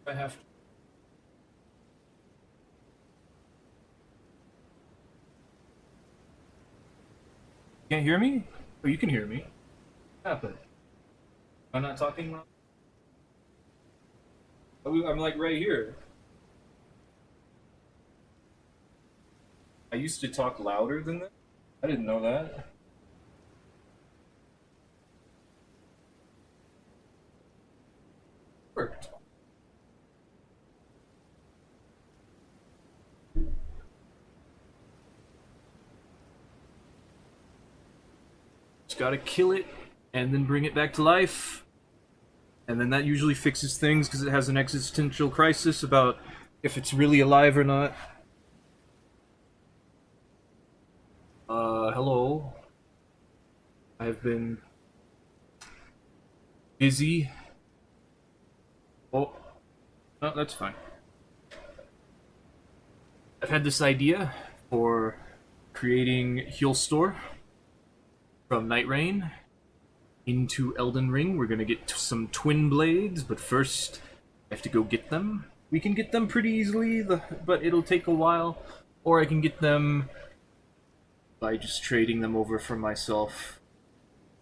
I have to. Can't hear me? Oh, you can hear me. What happened? I'm not talking loud. Oh, I'm like right here. I used to talk louder than that. I didn't know that. Worked. Just gotta kill it and then bring it back to life. And then that usually fixes things because it has an existential crisis about if it's really alive or not. Hello. I have been busy. Oh, no, that's fine. I've had this idea for creating Heal Store from Night Rain into Elden Ring. We're gonna get some twin blades, but first I have to go get them. We can get them pretty easily, but it'll take a while. Or I can get them by just trading them over for myself,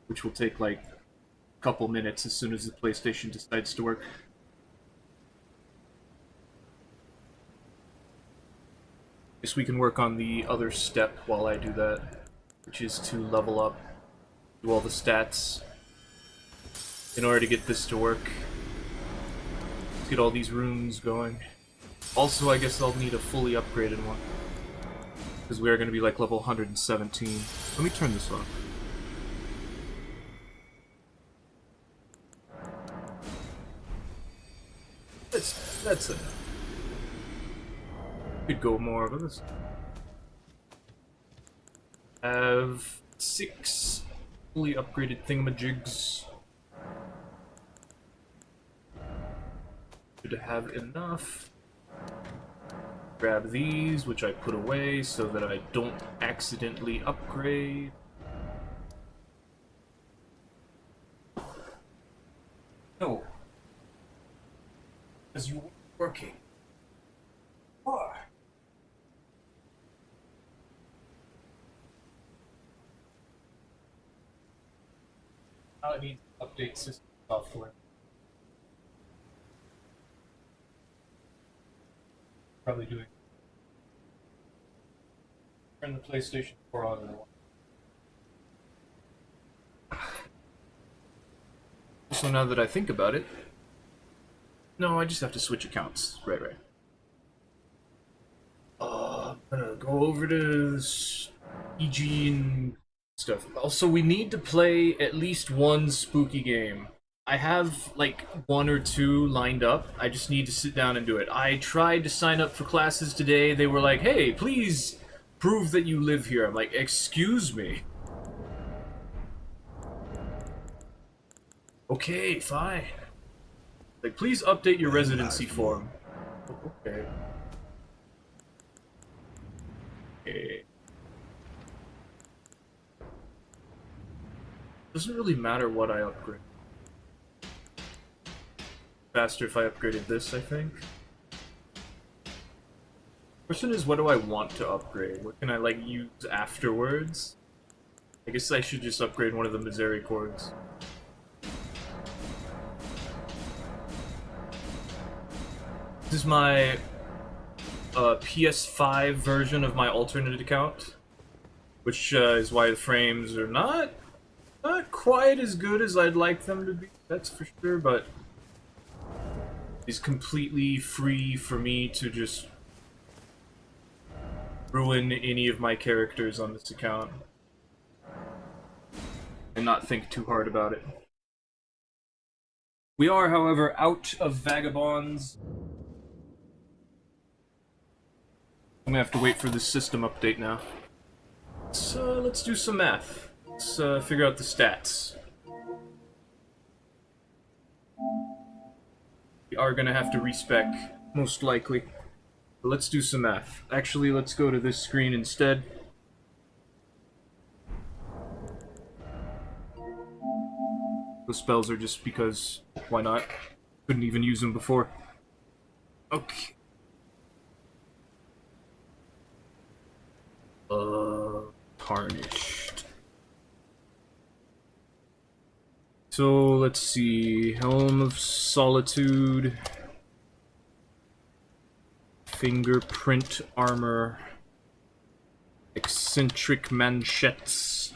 which will take like a couple minutes as soon as the PlayStation decides to work. Guess we can work on the other step while I do that, which is to level up, do all the stats in order to get this to work. Let's get all these runes going. Also, I guess I'll need a fully upgraded one, because we are going to be like level 117. Let me turn this off. That's enough. Could go more, but let's have 6 fully upgraded thingamajigs. Should have enough. Grab these, which I put away so that I don't accidentally upgrade. No. Because you weren't working. Why? Now I need to update system software. Probably doing. Turn the PlayStation 4 on and so now that I think about it, no, I just have to switch accounts. Right. I'm gonna go over to EG and stuff. Also, we need to play at least one spooky game. I have like 1 or 2 lined up. I just need to sit down and do it. I tried to sign up for classes today. They were like, hey, please prove that you live here. I'm like, excuse me. Okay, fine. Like, please update your residency form. Okay. Okay. Doesn't really matter what I upgrade. Faster if I upgraded this, I think. Question is, what do I want to upgrade? What can I, like, use afterwards? I guess I should just upgrade one of the misericords. This is my PS5 version of my alternate account, which is why the frames are not quite as good as I'd like them to be, that's for sure, but it's completely free for me to just ruin any of my characters on this account and not think too hard about it. We are, however, out of vagabonds. I'm gonna have to wait for the system update now. So let's do some math. Let's figure out the stats. We are gonna have to respec, most likely. But let's do some math. Actually, let's go to this screen instead. The spells are just because, why not? Couldn't even use them before. Okay. Tarnished. So let's see. Helm of Solitude. Fingerprint armor. Eccentric manchettes.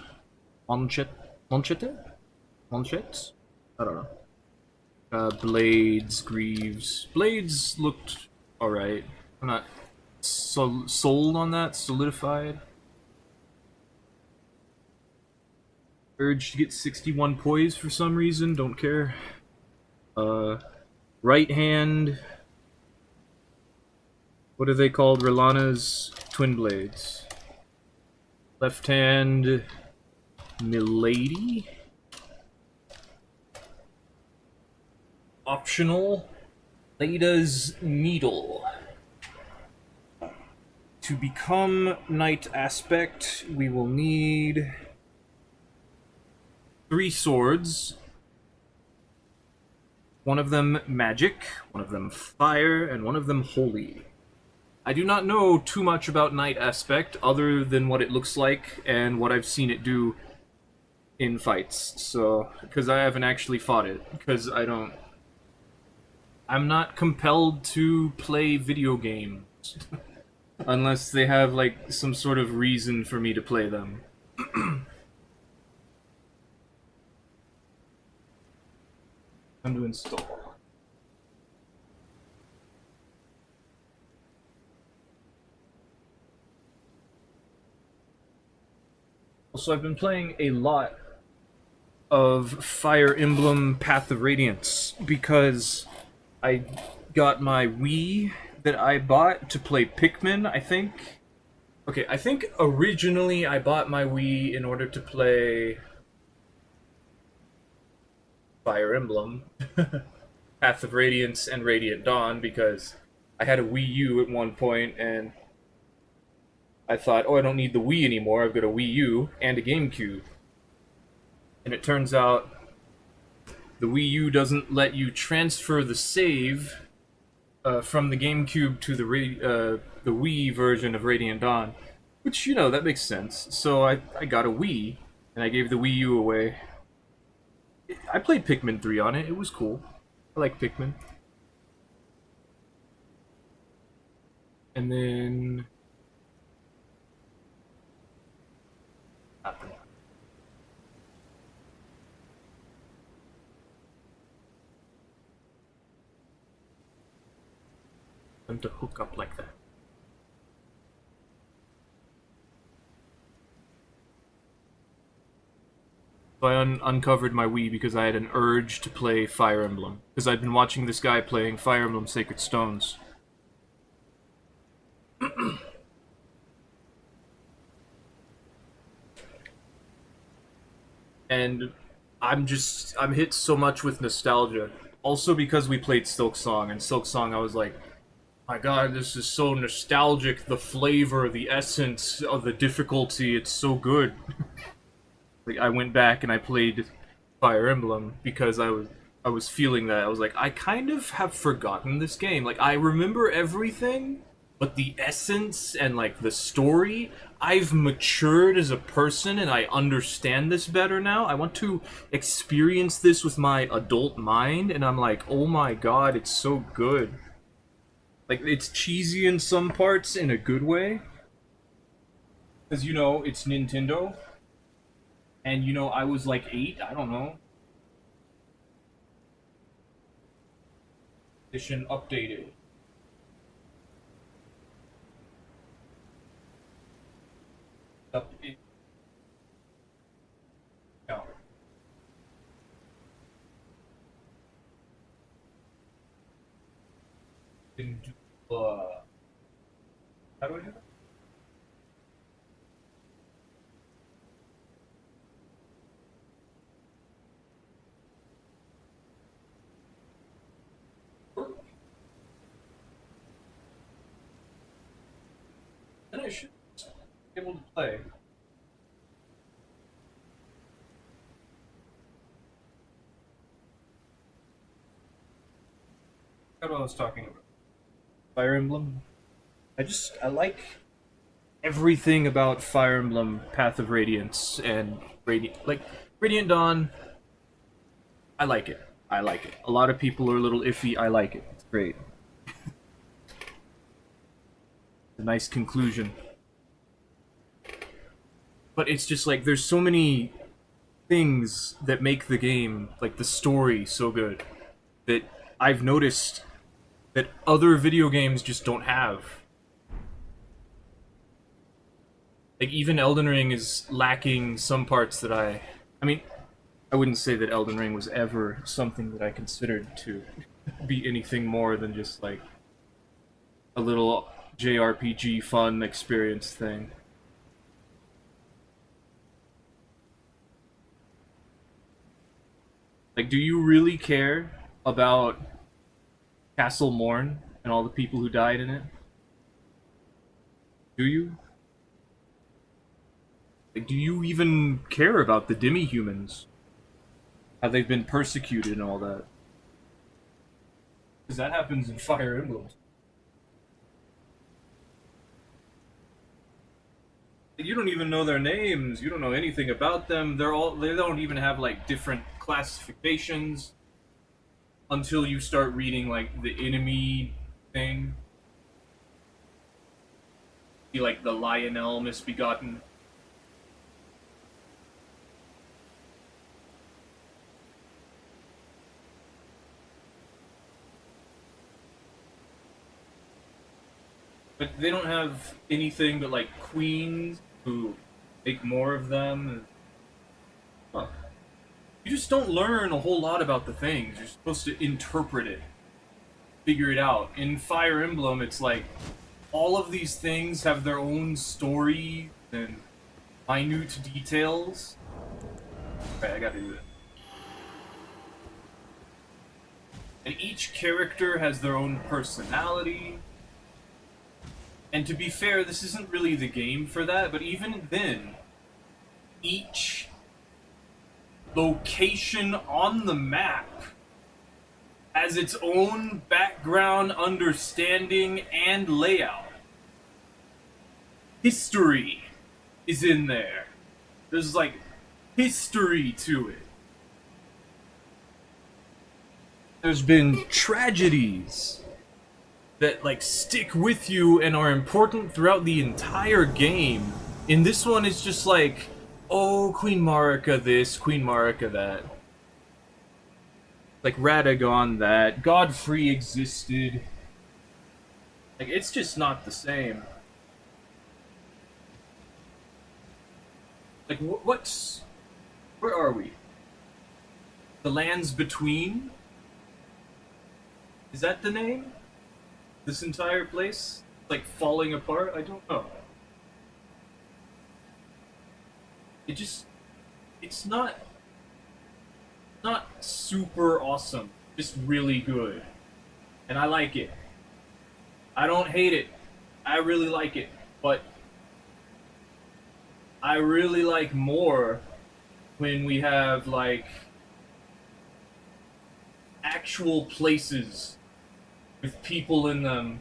Manchette? Manchettes? I don't know. Blades, greaves. Blades looked alright. I'm not sold on that. Solidified. Urge to get 61 poise for some reason. Don't care. Right hand. What are they called? Rilana's twin blades. Left hand. Milady. Optional. Leda's needle. To become Knight Aspect, we will need 3 swords. One of them magic, one of them fire, and one of them holy. I do not know too much about Knight Aspect, other than what it looks like and what I've seen it do in fights. So, because I haven't actually fought it, because I'm not compelled to play video games. Unless they have, like, some sort of reason for me to play them. Time to install. Also, I've been playing a lot of Fire Emblem Path of Radiance because I got my Wii that I bought to play Pikmin, I think. Okay, I think originally I bought my Wii in order to play Fire Emblem, Path of Radiance, and Radiant Dawn because I had a Wii U at one point and I thought, oh, I don't need the Wii anymore, I've got a Wii U and a GameCube. And it turns out the Wii U doesn't let you transfer the save from the GameCube to the Wii version of Radiant Dawn, which, you know, that makes sense. So I got a Wii, and I gave the Wii U away. I played Pikmin 3 on it. It was cool. I like Pikmin. And then... them to hook up like that. So I uncovered my Wii because I had an urge to play Fire Emblem. Because I'd been watching this guy playing Fire Emblem Sacred Stones. And I'm hit so much with nostalgia. Also because we played Silk Song, and Silk Song I was like, my god, this is so nostalgic, the flavor, the essence of the difficulty, it's so good. Like, I went back and I played Fire Emblem because I was feeling that. I was like, I kind of have forgotten this game. Like, I remember everything, but the essence and, like, the story, I've matured as a person and I understand this better now. I want to experience this with my adult mind, and I'm like, oh my god, it's so good. Like, it's cheesy in some parts in a good way. Because, you know, it's Nintendo. And, you know, I was like 8, I don't know. Edition updated. Update. No. Didn't do, how do I do that? Then I should be able to play. That's what I was talking about. Fire Emblem. I like everything about Fire Emblem Path of Radiance and Radiant Dawn. I like it. I like it. A lot of people are a little iffy. I like it. It's great. A nice conclusion. But it's just like there's so many things that make the game, like the story, so good that I've noticed that other video games just don't have. Like even Elden Ring is lacking some parts that I mean, I wouldn't say that Elden Ring was ever something that I considered to be anything more than just like a little JRPG fun experience thing. Like, do you really care about Castle Morn and all the people who died in it? Do you? Like, do you even care about the demi-humans? How they've been persecuted and all that? Because that happens in Fire Emblem. You don't even know their names. You don't know anything about them. They don't even have like different classifications until you start reading like the enemy thing. Be like the Lionel Misbegotten. But they don't have anything but like queens who make more of them. Huh. You just don't learn a whole lot about the things. You're supposed to interpret it, figure it out. In Fire Emblem, it's like all of these things have their own story and minute details. Okay, I gotta do that. And each character has their own personality. And to be fair, this isn't really the game for that, but even then, each location on the map has its own background, understanding, and layout. History is in there. There's like history to it. There's been tragedies that like stick with you and are important throughout the entire game. In this one, it's just like, oh, Queen Marika this, Queen Marika that. Like Radagon that, Godfrey existed. Like, it's just not the same. Like, what's... Where are we? The Lands Between? Is that the name? This entire place? Like, falling apart? I don't know. It just... It's not super awesome. Just really good. And I like it. I don't hate it. I really like it. But I really like more when we have, like, actual places with people in them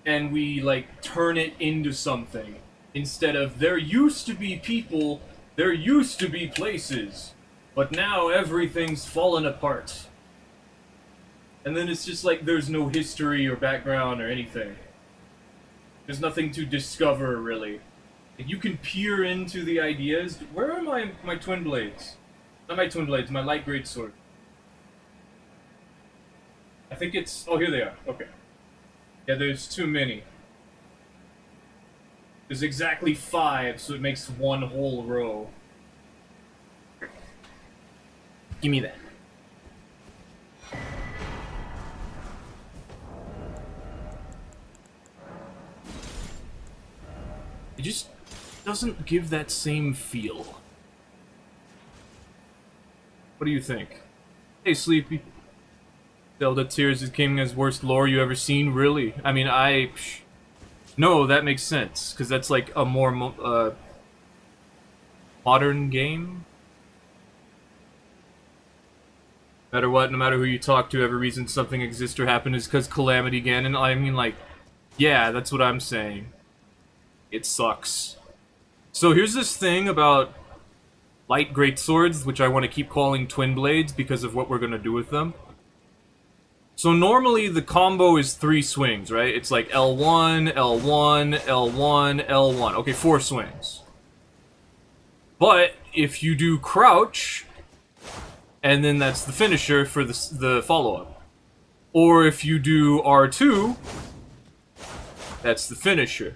and we, like, turn it into something. Instead of, there used to be people, there used to be places, but now everything's fallen apart. And then it's just like there's no history or background or anything. There's nothing to discover, really. You can peer into the ideas. Where are my twin blades? Not my twin blades, my light great sword. I think it's... Oh, here they are. Okay. Yeah, there's too many. There's exactly 5, so it makes one whole row. Give me that. It just doesn't give that same feel. What do you think? Hey, Sleepy. Zelda Tears of the Kingdom's worst lore you ever seen? Really? I mean, no, that makes sense, because that's like a more modern game. matter what, no matter who you talk to, every reason something exists or happened is because Calamity Ganon. I mean, like, yeah, that's what I'm saying. It sucks. So here's this thing about light greatswords, which I want to keep calling twin blades because of what we're going to do with them. So normally the combo is 3 swings, right? It's like L1, L1, L1, L1. Okay, 4 swings. But if you do crouch, and then that's the finisher for the follow-up. Or if you do R2, that's the finisher.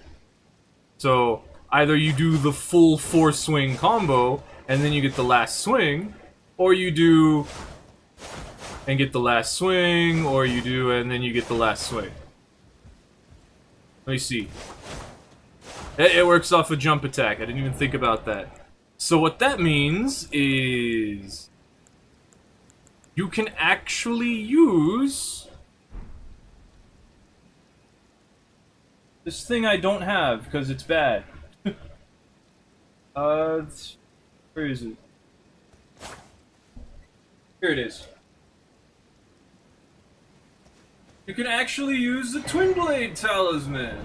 So either you do the full 4-swing combo, and then you get the last swing, or you do and get the last swing, or you do and then you get the last swing. Let me see. It works off a jump attack. I didn't even think about that. So what that means is you can actually use this thing I don't have because it's bad. Where is it? Here it is. You can actually use the Twin Blade Talisman.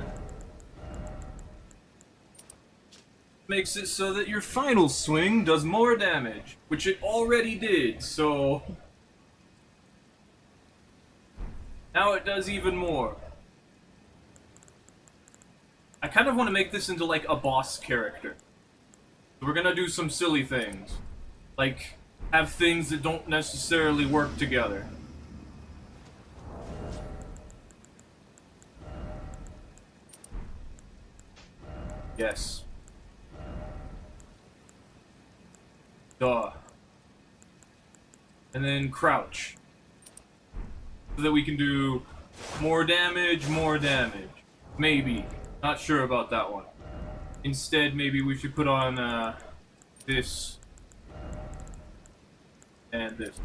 Makes it so that your final swing does more damage, which it already did, so now it does even more. I kind of want to make this into like a boss character. We're gonna do some silly things. Like, have things that don't necessarily work together. Yes. Duh. And then crouch. So that we can do more damage, more damage. Maybe. Not sure about that one. Instead, maybe we should put on, this. And this.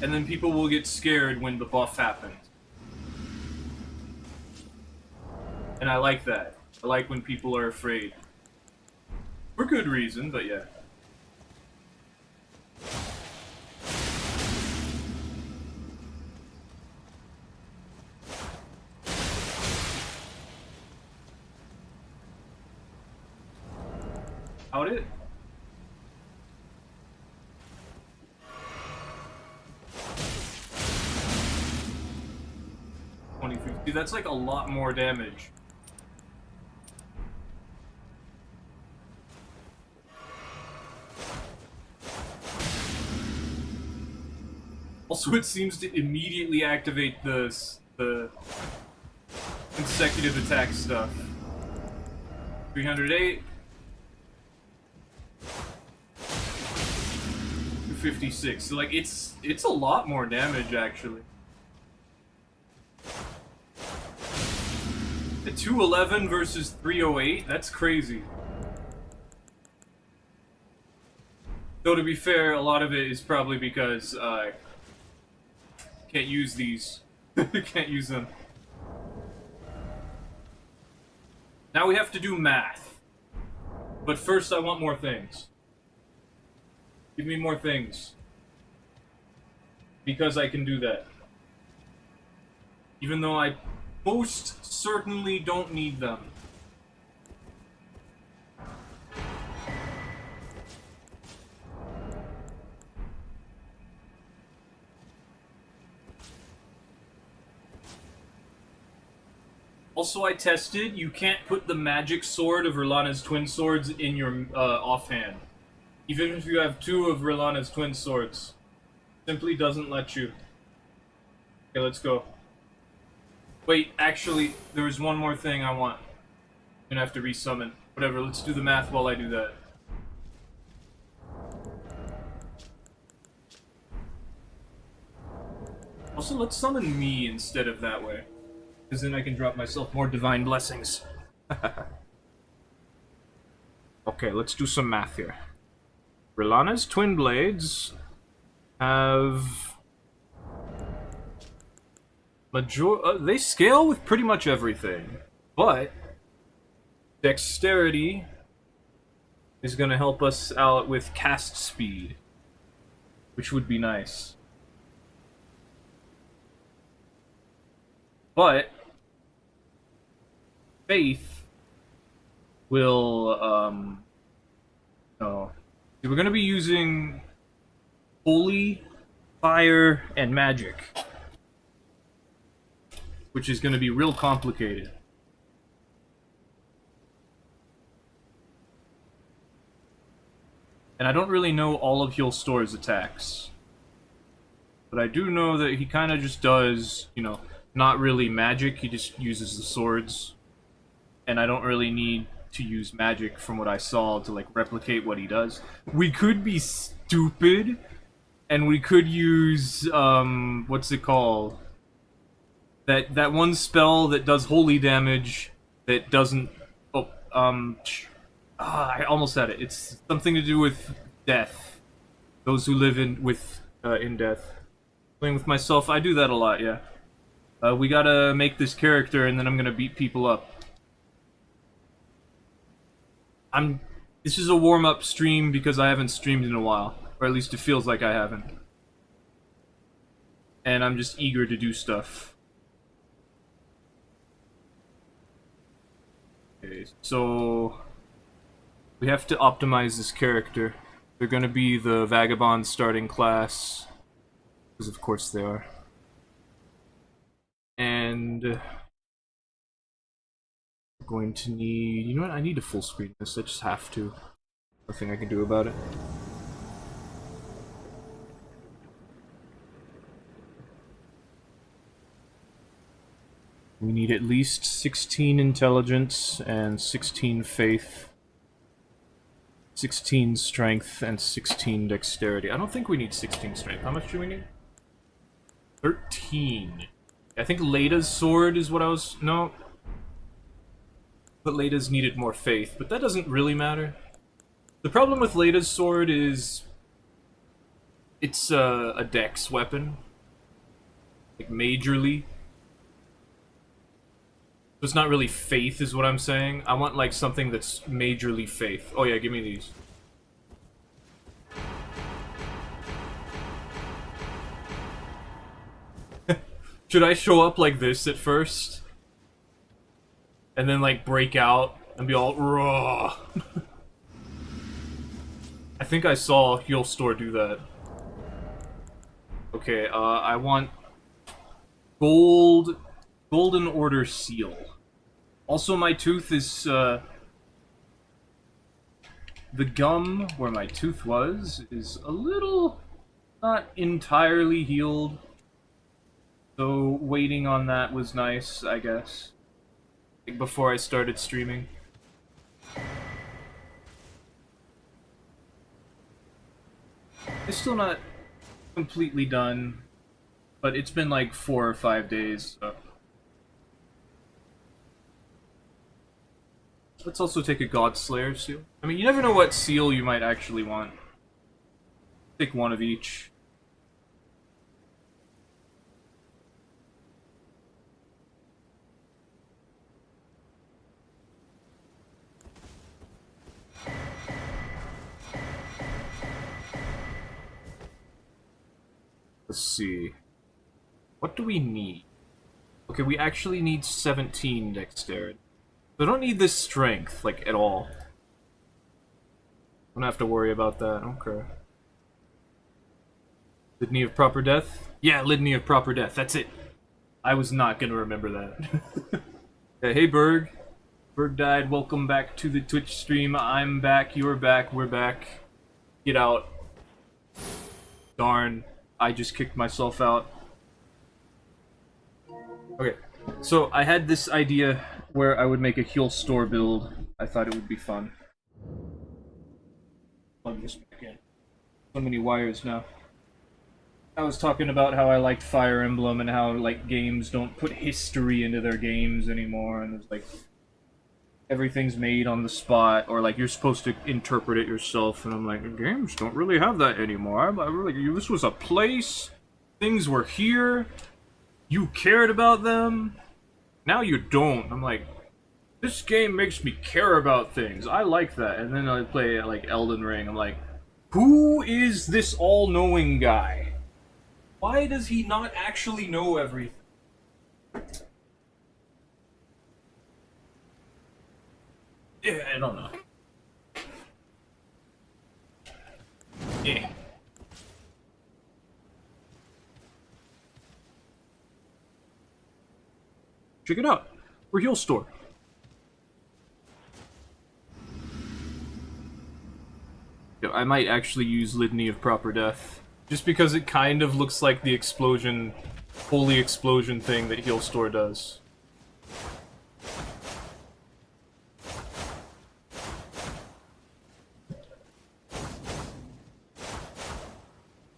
And then people will get scared when the buff happens. And I like that. I like when people are afraid. For good reason, but yeah. How'd it? See, that's like a lot more damage. Also, it seems to immediately activate the consecutive attack stuff. 308. 256. So like it's a lot more damage actually. The 211 versus 308, that's crazy. Though to be fair, a lot of it is probably because can't use these. Can't use them. Now we have to do math. But first I want more things. Give me more things. Because I can do that. Even though I most certainly don't need them. Also, I tested, you can't put the magic sword of Rilana's twin swords in your offhand. Even if you have 2 of Rilana's twin swords. Simply doesn't let you. Okay, let's go. Wait, actually, there's one more thing I want. I'm gonna have to resummon. Whatever, let's do the math while I do that. Also, let's summon me instead of that way. Because then I can drop myself more divine blessings. Okay, let's do some math here. Rilana's twin blades have... they scale with pretty much everything, but dexterity is going to help us out with cast speed, which would be nice. But Faith will, no. We're going to be using Holy, Fire, and Magic, which is going to be real complicated. And I don't really know all of Healstor's attacks. But I do know that he kind of just does, you know, not really magic, he just uses the swords. And I don't really need to use magic from what I saw to, like, replicate what he does. We could be stupid, and we could use, what's it called? That one spell that does holy damage that doesn't... Oh, I almost had it. It's something to do with death. Those who live in death. Playing with myself, I do that a lot, yeah. We gotta make this character, and then I'm gonna beat people up. This is a warm-up stream because I haven't streamed in a while. Or at least it feels like I haven't. And I'm just eager to do stuff. Okay, so... we have to optimize this character. They're gonna be the Vagabond starting class. Because of course they are. And... we're going to need... you know what? I need to full screen this. I just have to. Nothing I can do about it. We need at least 16 intelligence and 16 faith. 16 strength and 16 dexterity. I don't think we need 16 strength. How much do we need? 13. I think Lada's sword is what I was... no. But Lada's needed more faith, but that doesn't really matter. The problem with Lada's sword is... it's a dex weapon. Like, majorly. So it's not really faith is what I'm saying. I want, like, something that's majorly faith. Oh yeah, give me these. Should I show up like this at first? And then, like, break out and be all raw. I think I saw Healstor do that. Okay, I want Golden Order seal. Also, my tooth is, the gum where my tooth was is a little not entirely healed. So waiting on that was nice, I guess. Like before I started streaming. It's still not completely done, but it's been like 4 or 5 days, so. Let's also take a Godslayer seal. I mean, you never know what seal you might actually want. Take one of each. Let's see. What do we need? Okay, we actually need 17 dexterity. So I don't need this strength, like, at all. Don't have to worry about that, okay. Litany of Proper Death? Yeah, Litany of Proper Death, that's it. I was not gonna remember that. Yeah, hey Berg. Berg died, welcome back to the Twitch stream. I'm back, you're back, we're back. Get out. Darn. I just kicked myself out. Okay, so I had this idea where I would make a Healstor build. I thought it would be fun. Plug this back in. So many wires now. I was talking about how I liked Fire Emblem and how, like, games don't put history into their games anymore, and it's like everything's made on the spot, or like you're supposed to interpret it yourself, and I'm like, games don't really have that anymore. This was a place, things were here, you cared about them, now you don't. I'm like, This game makes me care about things. I like that. And then I play like Elden Ring. I'm like, who is this all-knowing guy? Why does he not actually know everything? Yeah, I don't know. Yeah. Check it out. We're Heal Store. I might actually use Litany of Proper Death. Just because it kind of looks like the explosion, holy explosion thing that Heal Store does.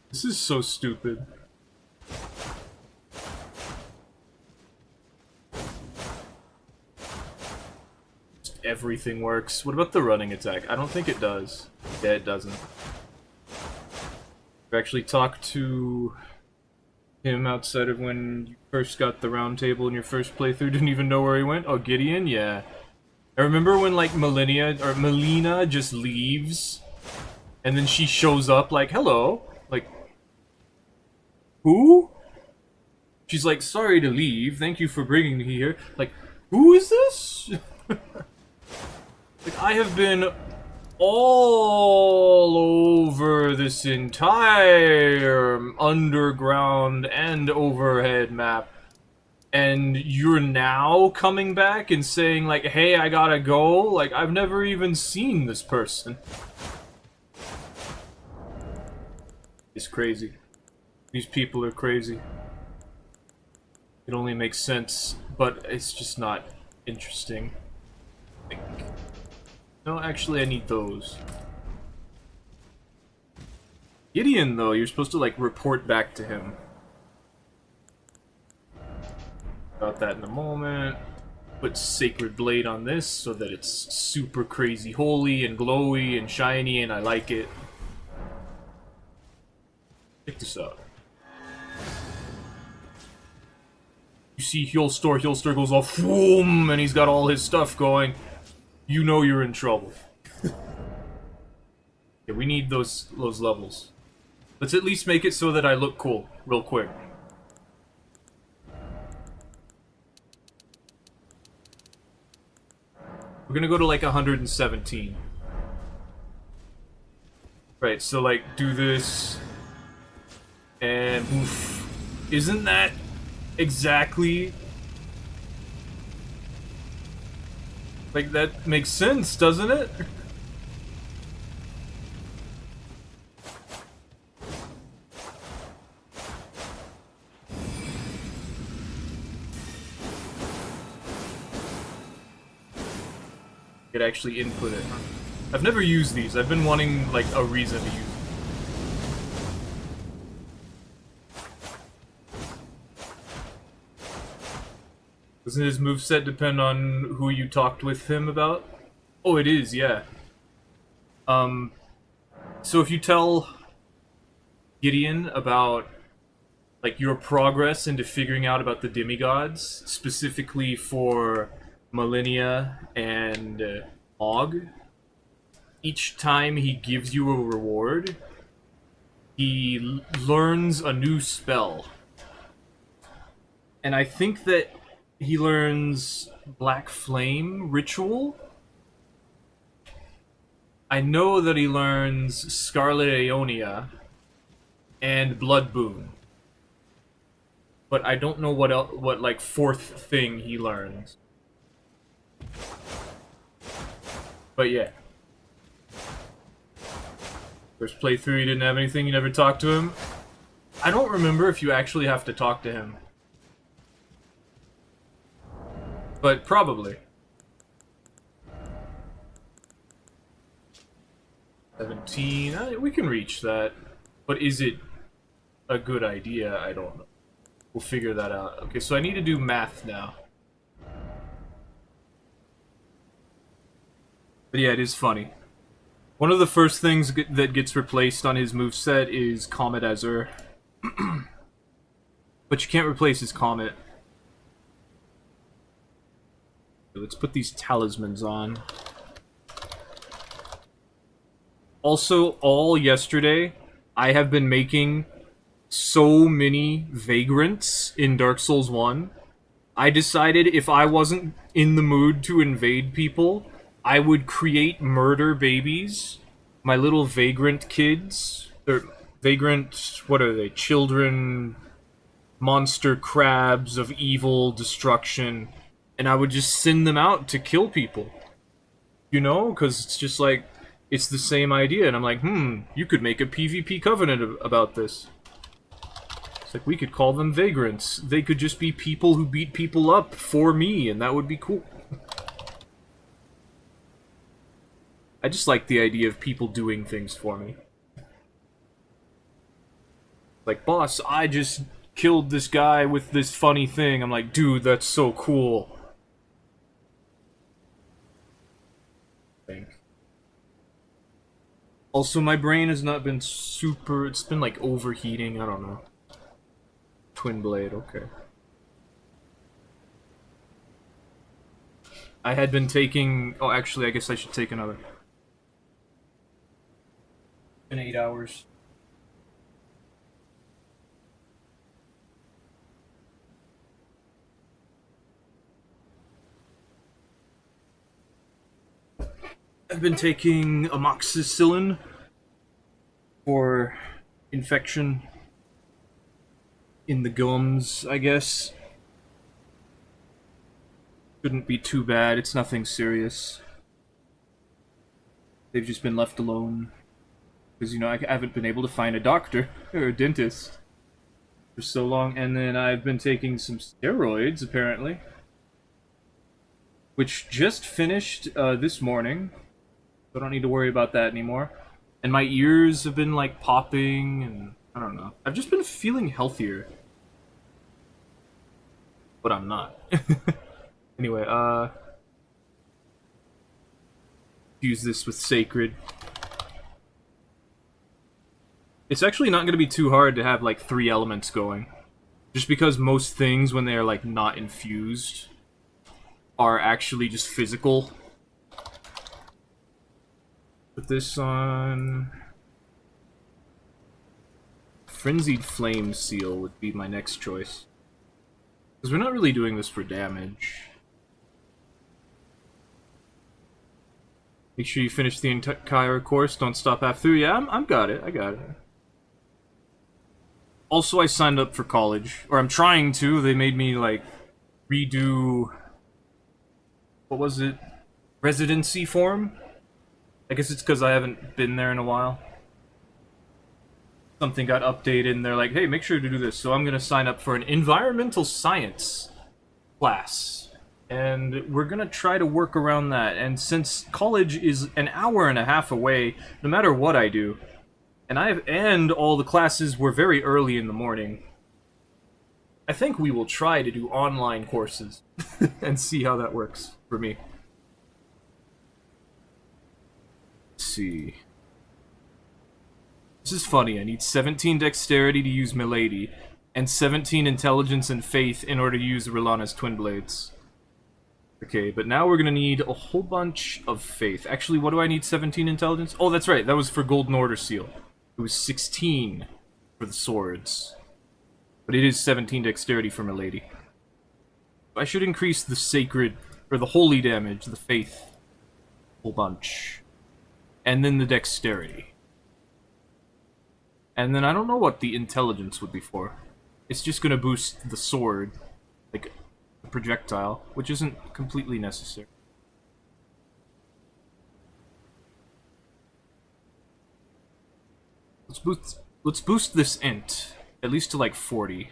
This is so stupid. Everything works. What about the running attack? I don't think it does. Yeah, it doesn't. I've actually talked to him outside of when you first got the round table in your first playthrough. Didn't even know where he went. Oh, Gideon? Yeah. I remember when, like, Melina just leaves, and then she shows up like, hello. Like, who? She's like, sorry to leave. Thank you for bringing me here. Like, who is this? Like, I have been all over this entire underground and overhead map, and you're now coming back and saying, like, hey, I gotta go? Like, I've never even seen this person. It's crazy. These people are crazy. It only makes sense, but it's just not interesting. Like, no, actually, I need those. Gideon, though, you're supposed to, like, report back to him. About that in a moment. Put Sacred Blade on this so that it's super crazy holy and glowy and shiny, and I like it. Check this out. You see Heal Store goes off, boom, and he's got all his stuff going. You know you're in trouble. Yeah, we need those levels. Let's at least make it so that I look cool, real quick. We're gonna go to like 117. Right, so like, do this. And oof. Isn't that exactly... Like, that makes sense, doesn't it? Could actually input it. I've never used these. I've been wanting, like, a reason to use them. Doesn't his moveset depend on who you talked with him about? Oh, it is, yeah. So if you tell Gideon about, like, your progress into figuring out about the demigods, specifically for Millennia and Og, each time he gives you a reward, he learns a new spell. And I think that he learns Black Flame Ritual. I know that he learns Scarlet Aeonia and Blood Boon. But I don't know what like fourth thing he learns. But yeah. First playthrough, you didn't have anything, you never talked to him. I don't remember if you actually have to talk to him. But probably. 17, we can reach that. But is it a good idea? I don't know. We'll figure that out. Okay, so I need to do math now. But yeah, it is funny. One of the first things that gets replaced on his moveset is Comet Azure. But you can't replace his Comet. Let's put these talismans on. Also, all yesterday, I have been making so many vagrants in Dark Souls 1. I decided if I wasn't in the mood to invade people, I would create murder babies. My little vagrant kids. They're vagrant, what are they? Children, monster crabs of evil destruction. And I would just send them out to kill people. You know? Because it's just like, it's the same idea. And I'm like, you could make a PvP covenant about this. It's like, we could call them vagrants. They could just be people who beat people up for me, and that would be cool. I just like the idea of people doing things for me. Like, boss, I just killed this guy with this funny thing. I'm like, dude, that's so cool. Also, my brain has not been super... It's been, like, overheating. I don't know. Twin blade, okay. I had been taking... Oh, actually, I guess I should take another. In 8 hours. I've been taking amoxicillin for infection in the gums, I guess. Shouldn't be too bad, it's nothing serious. They've just been left alone. Because, you know, I haven't been able to find a doctor or a dentist for so long. And then I've been taking some steroids, apparently. Which just finished this morning. So I don't need to worry about that anymore. And my ears have been, like, popping, and I don't know. I've just been feeling healthier. But I'm not. Anyway, use this with Sacred. It's actually not going to be too hard to have, like, 3 elements going. Just because most things, when they're, like, not infused, are actually just physical. Put this on... Frenzied Flame Seal would be my next choice. Because we're not really doing this for damage. Make sure you finish the entire course, don't stop half through. Yeah, I got it, I got it. Also, I signed up for college. Or I'm trying to, they made me, like, redo... What was it? Residency form? I guess it's because I haven't been there in a while. Something got updated and they're like, hey, make sure to do this. So I'm gonna sign up for an environmental science class. And we're gonna try to work around that. And since college is an hour and a half away, no matter what I do, and all the classes were very early in the morning, I think we will try to do online courses and see how that works for me. Let's see. This is funny. I need 17 dexterity to use Milady, and 17 intelligence and faith in order to use Rilana's Twin Blades. Okay, but now we're gonna need a whole bunch of faith. Actually, what do I need 17 intelligence? Oh, that's right. That was for Golden Order Seal. It was 16 for the swords. But it is 17 dexterity for Milady. I should increase the sacred, or the holy damage, the faith, a whole bunch. And then the dexterity. And then I don't know what the intelligence would be for. It's just gonna boost the sword, like a projectile, which isn't completely necessary. Let's boost this int, at least to like 40.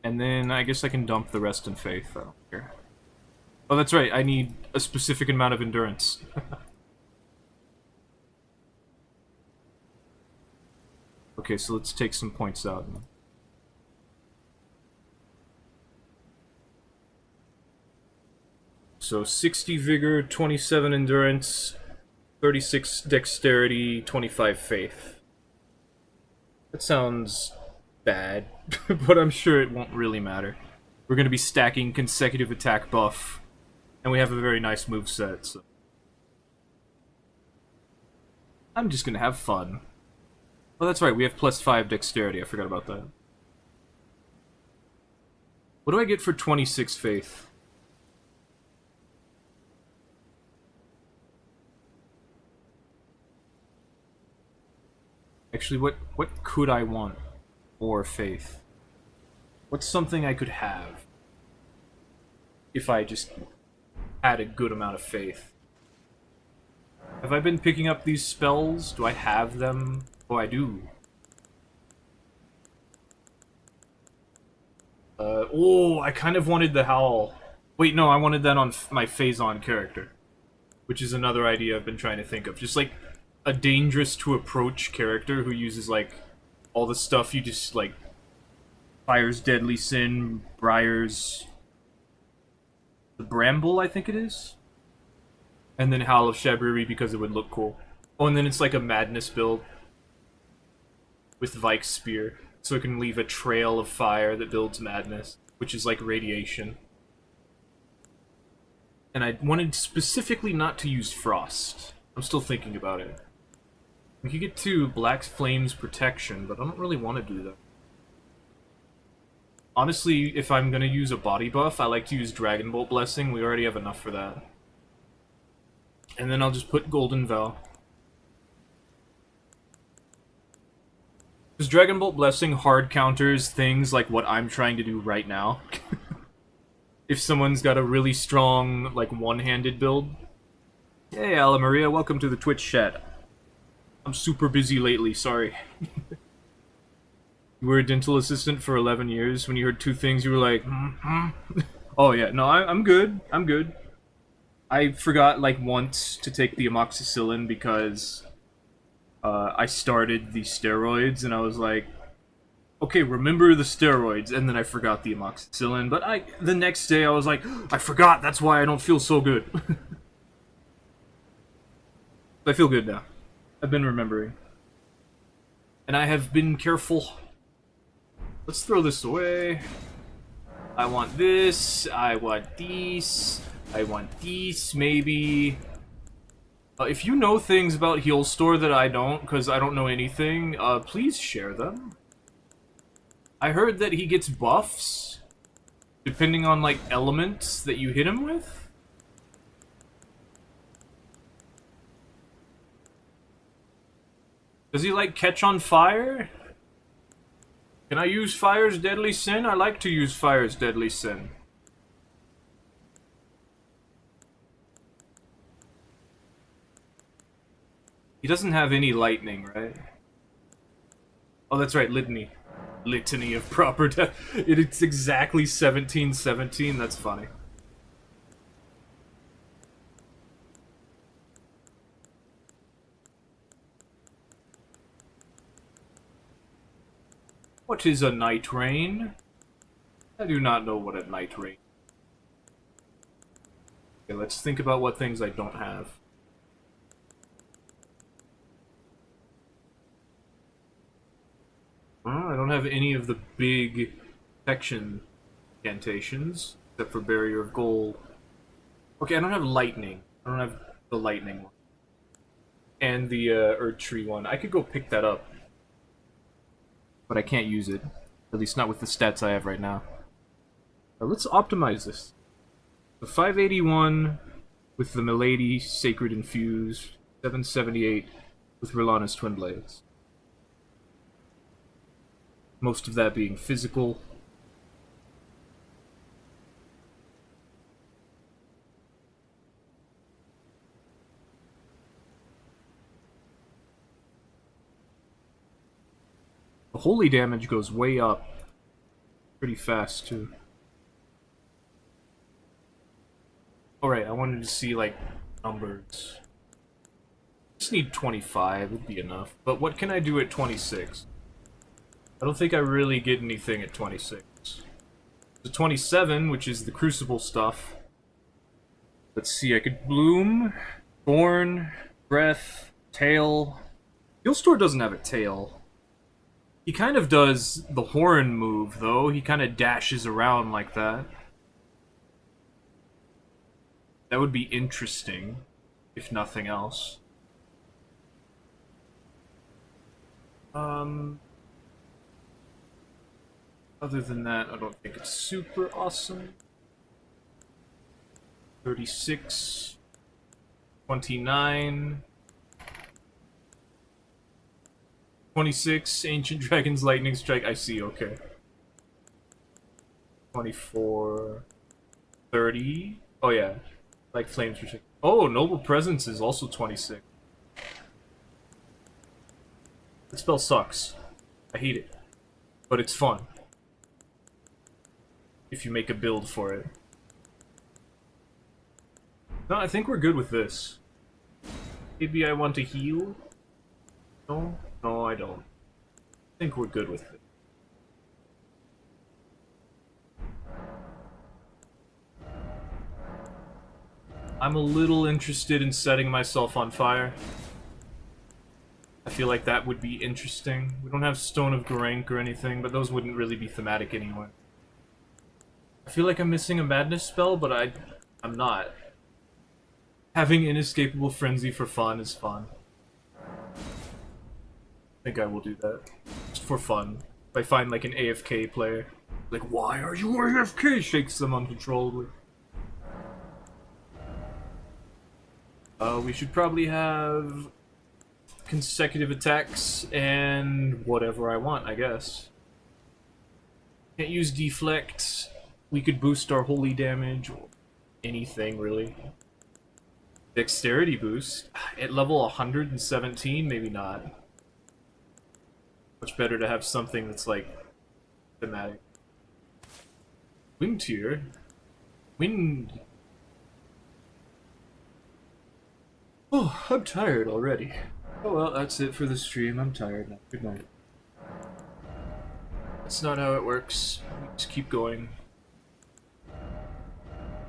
And then I guess I can dump the rest in faith, I don't care. Oh, that's right, I need a specific amount of endurance. Okay, so let's take some points out. So 60 vigor, 27 endurance, 36 dexterity, 25 faith. That sounds bad, but I'm sure it won't really matter. We're going to be stacking consecutive attack buff, and we have a very nice moveset, so I'm just going to have fun. Oh, that's right, we have +5 dexterity, I forgot about that. What do I get for 26 faith? Actually, what could I want more faith? What's something I could have if I just had a good amount of faith? Have I been picking up these spells? Do I have them? Oh, I do. Oh, I kind of wanted the Howl. Wait, no, I wanted that on my Phazon character. Which is another idea I've been trying to think of. Just, like, a dangerous to approach character who uses, like, all the stuff you just, like, Fire's Deadly Sin, Briar's... the Bramble, I think it is? And then Howl of Shabriri because it would look cool. Oh, and then it's like a Madness build. With Vike's Spear. So it can leave a trail of fire that builds Madness. Which is like radiation. And I wanted specifically not to use Frost. I'm still thinking about it. We could get to Black Flame's Protection, but I don't really want to do that. Honestly, if I'm gonna use a body buff, I like to use Dragon Bolt Blessing. We already have enough for that. And then I'll just put Golden Vow. Because Dragon Bolt Blessing hard counters things like what I'm trying to do right now. If someone's got a really strong, like, one-handed build. Hey, Ala Maria, welcome to the Twitch chat. I'm super busy lately, sorry. You were a dental assistant for 11 years. When you heard two things, you were like, Oh, yeah, no, I'm good. I'm good. I forgot, like, once to take the amoxicillin because I started the steroids, and I was like, okay, remember the steroids, and then I forgot the amoxicillin, but the next day I was like, I forgot, that's why I don't feel so good. I feel good now. I've been remembering. And I have been careful. Let's throw this away. I want this, I want these, I want these, maybe. If you know things about Heal Store that I don't, because I don't know anything, please share them. I heard that he gets buffs, depending on, like, elements that you hit him with. Does he, like, catch on fire? Can I use Fire's Deadly Sin? I like to use Fire's Deadly Sin. He doesn't have any lightning, right? Oh, that's right, Litany. Litany of proper death. It's exactly 1717, that's funny. What is a night rain? I do not know what a night rain is. Okay, let's think about what things I don't have. I don't have any of the big protection incantations, except for Barrier of Gold. Okay, I don't have lightning. I don't have the lightning one. And the Earth Tree one. I could go pick that up. But I can't use it. At least not with the stats I have right now. Let's optimize this. The 581 with the Milady Sacred Infused. 778 with Rilana's Twin Blades. Most of that being physical. The holy damage goes way up. Pretty fast, too. Alright, I wanted to see, like, numbers. Just need 25, would be enough. But what can I do at 26? I don't think I really get anything at 26. The 27, which is the Crucible stuff. Let's see, I could Bloom, Born, Breath, Tail. Heal Store doesn't have a tail. He kind of does the horn move, though. He kind of dashes around like that. That would be interesting, if nothing else. Other than that, I don't think it's super awesome. 36, 29, 26, Ancient Dragon's Lightning Strike. I see, okay. 24, 30. Oh, yeah. Like Flames Protect. Oh, Noble Presence is also 26. The spell sucks. I hate it. But it's fun. If you make a build for it. No, I think we're good with this. Maybe I want to heal? No? No, I don't. I think we're good with it. I'm a little interested in setting myself on fire. I feel like that would be interesting. We don't have Stone of Garank or anything, but those wouldn't really be thematic anyway. I feel like I'm missing a Madness spell, but I'm not. Having Inescapable Frenzy for fun is fun. I think I will do that. Just for fun. If I find like an AFK player. Like, why are you AFK? Shakes them uncontrollably. We should probably have consecutive attacks and whatever I want, I guess. Can't use deflect. We could boost our holy damage or anything really. Dexterity boost at level 117, maybe not. Much better to have something that's like thematic. Wind tier. Wind. Oh, I'm tired already. Oh well, that's it for the stream. I'm tired now. Good night. That's not how it works. We just keep going.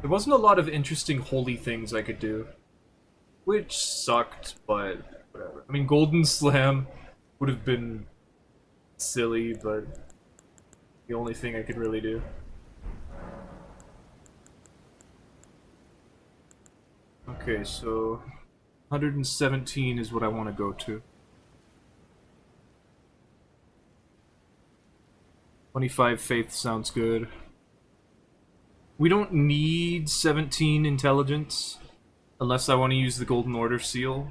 There wasn't a lot of interesting holy things I could do. Which sucked, but whatever. I mean, Golden Slam would have been silly, but the only thing I could really do. Okay, so 117 is what I want to go to. 25 faith sounds good. We don't need 17 intelligence unless I want to use the Golden Order seal,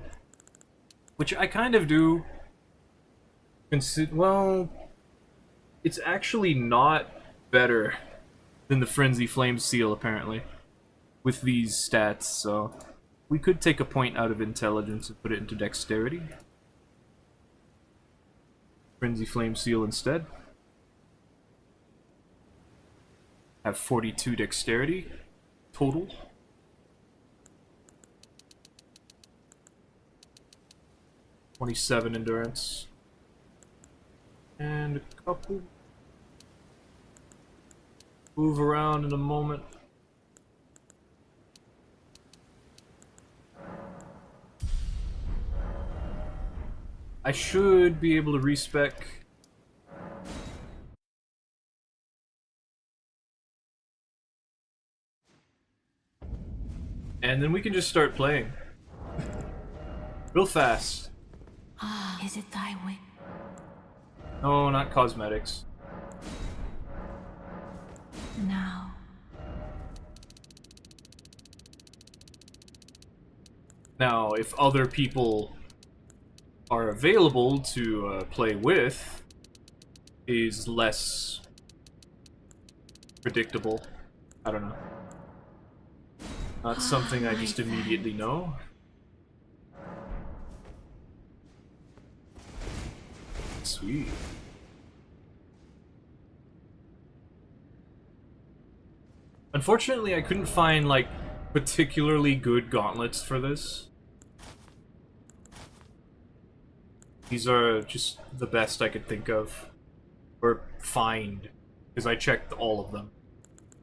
which I kind of do. Well, it's actually not better than the Frenzy Flame seal, apparently, with these stats, so we could take a point out of intelligence and put it into dexterity. Frenzy Flame seal instead. Have 42 dexterity total. (27) endurance. And a couple. Move around in a moment. I should be able to respec. And then we can just start playing. Real fast. Ah, is it thy way? No, not cosmetics. Now. Now, if other people are available to play with, is less predictable. I don't know. Not something I just immediately know. Sweet. Unfortunately, I couldn't find, like, particularly good gauntlets for this. These are just the best I could think of. Or find. Because I checked all of them.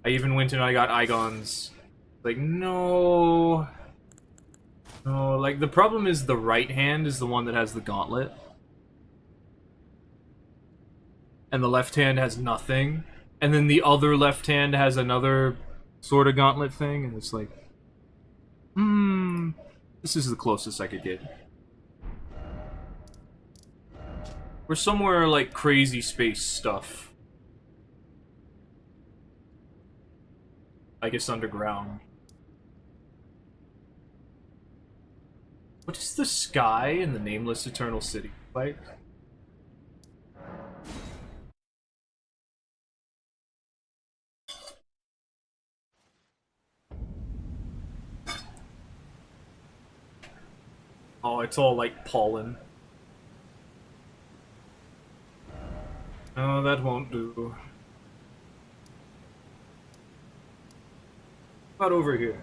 I even went and I got Igons. Like, no. No, like, the problem is the right hand is the one that has the gauntlet. and the left hand has nothing, and then the other left hand has another sort of gauntlet thing, and it's like, this is the closest I could get. We're somewhere like crazy space stuff. I guess underground. What is the sky in the Nameless Eternal City like? Oh, it's all like pollen. No, that won't do. How about over here?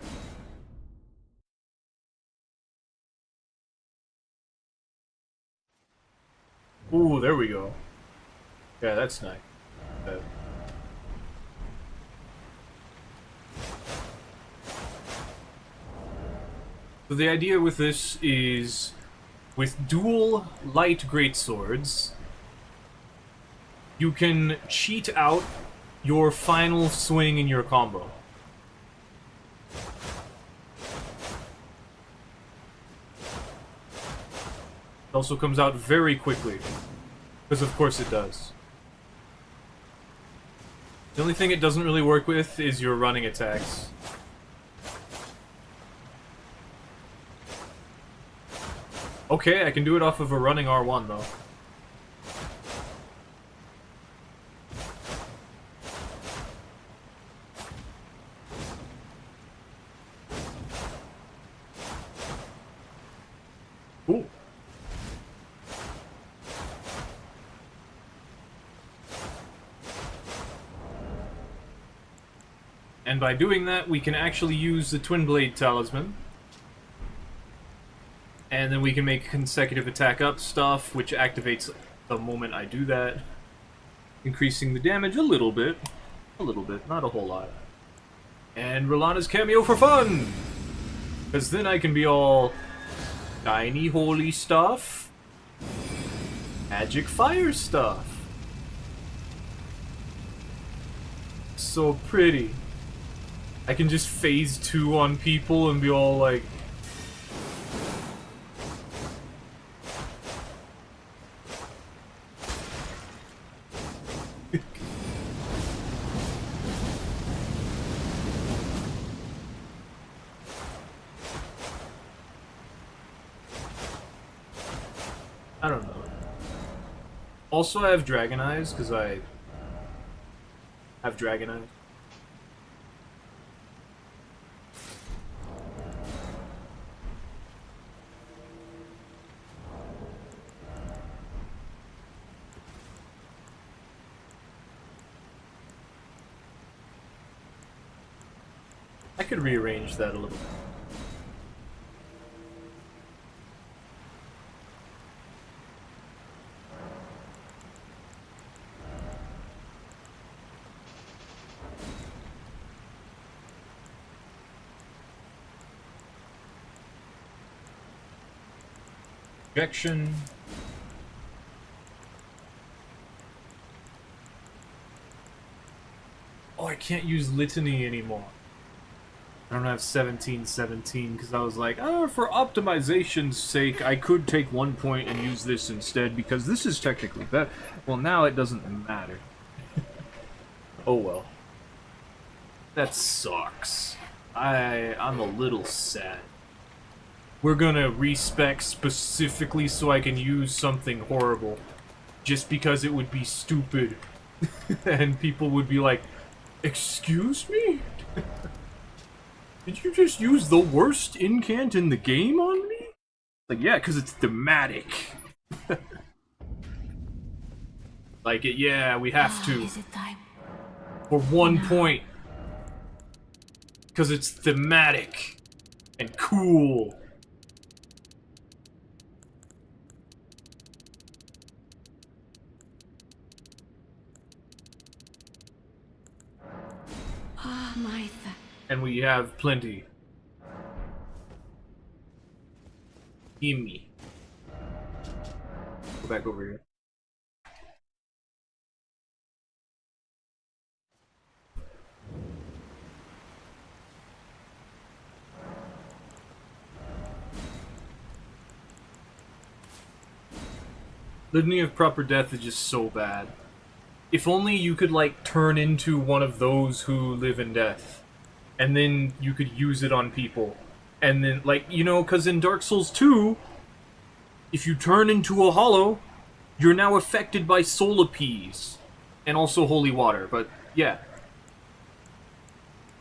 Ooh, there we go. Yeah, that's nice. So the idea with this is, with dual light greatswords, you can cheat out your final swing in your combo. It also comes out very quickly, because of course it does. The only thing it doesn't really work with is your running attacks. Okay, I can do it off of a running R1 though. Cool. And by doing that, we can actually use the Twin Blade Talisman. And then we can make consecutive attack up stuff, which activates the moment I do that. Increasing the damage a little bit. A little bit, not a whole lot. And Rolana's cameo for fun! Because then I can be all shiny holy stuff, magic fire stuff. So pretty. I can just phase 2 on people and be all like... I don't know. Also, I have Dragon Eyes, because I have Dragon Eyes. I could rearrange that a little bit. Projection. Oh, I can't use Litany anymore. I don't have 1717 because I was like, oh, for optimization's sake, I could take 1 point and use this instead because this is technically better. Well, now it doesn't matter. Oh well. That sucks. I'm a little sad. We're gonna respec specifically so I can use something horrible. Just because it would be stupid. And people would be like, excuse me? Did you just use the worst incant in the game on me? Like, yeah, because it's thematic. Like, yeah, we have to. Is it time? For 1 point. Because it's thematic. And cool. Ah, my And we have plenty. Gimme. Go back over here. Litany of Proper Death is just so bad. If only you could, like, turn into one of those who live in death. And then you could use it on people. And then, like, you know, because in Dark Souls 2, if you turn into a hollow, you're now affected by soul appease. And also holy water, but, yeah.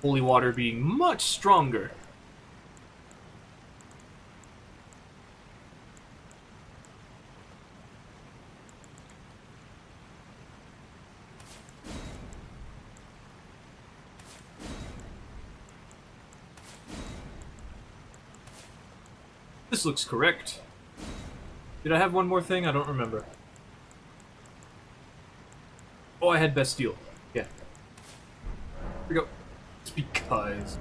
Holy water being much stronger. This looks correct. Did I have one more thing? I don't remember. Oh, I had Bastille. Yeah. Here we go. It's because...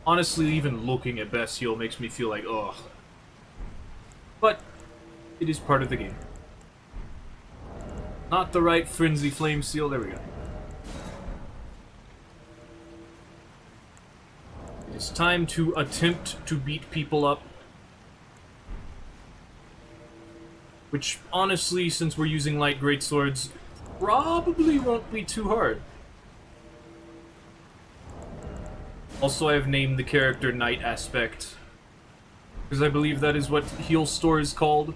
honestly, even looking at Bastille makes me feel like, ugh. But, it is part of the game. Not the right Frenzy Flame Seal, there we go. It is time to attempt to beat people up. Which, honestly, since we're using light greatswords, probably won't be too hard. Also, I have named the character Knight Aspect, because I believe that is what Heal Store is called.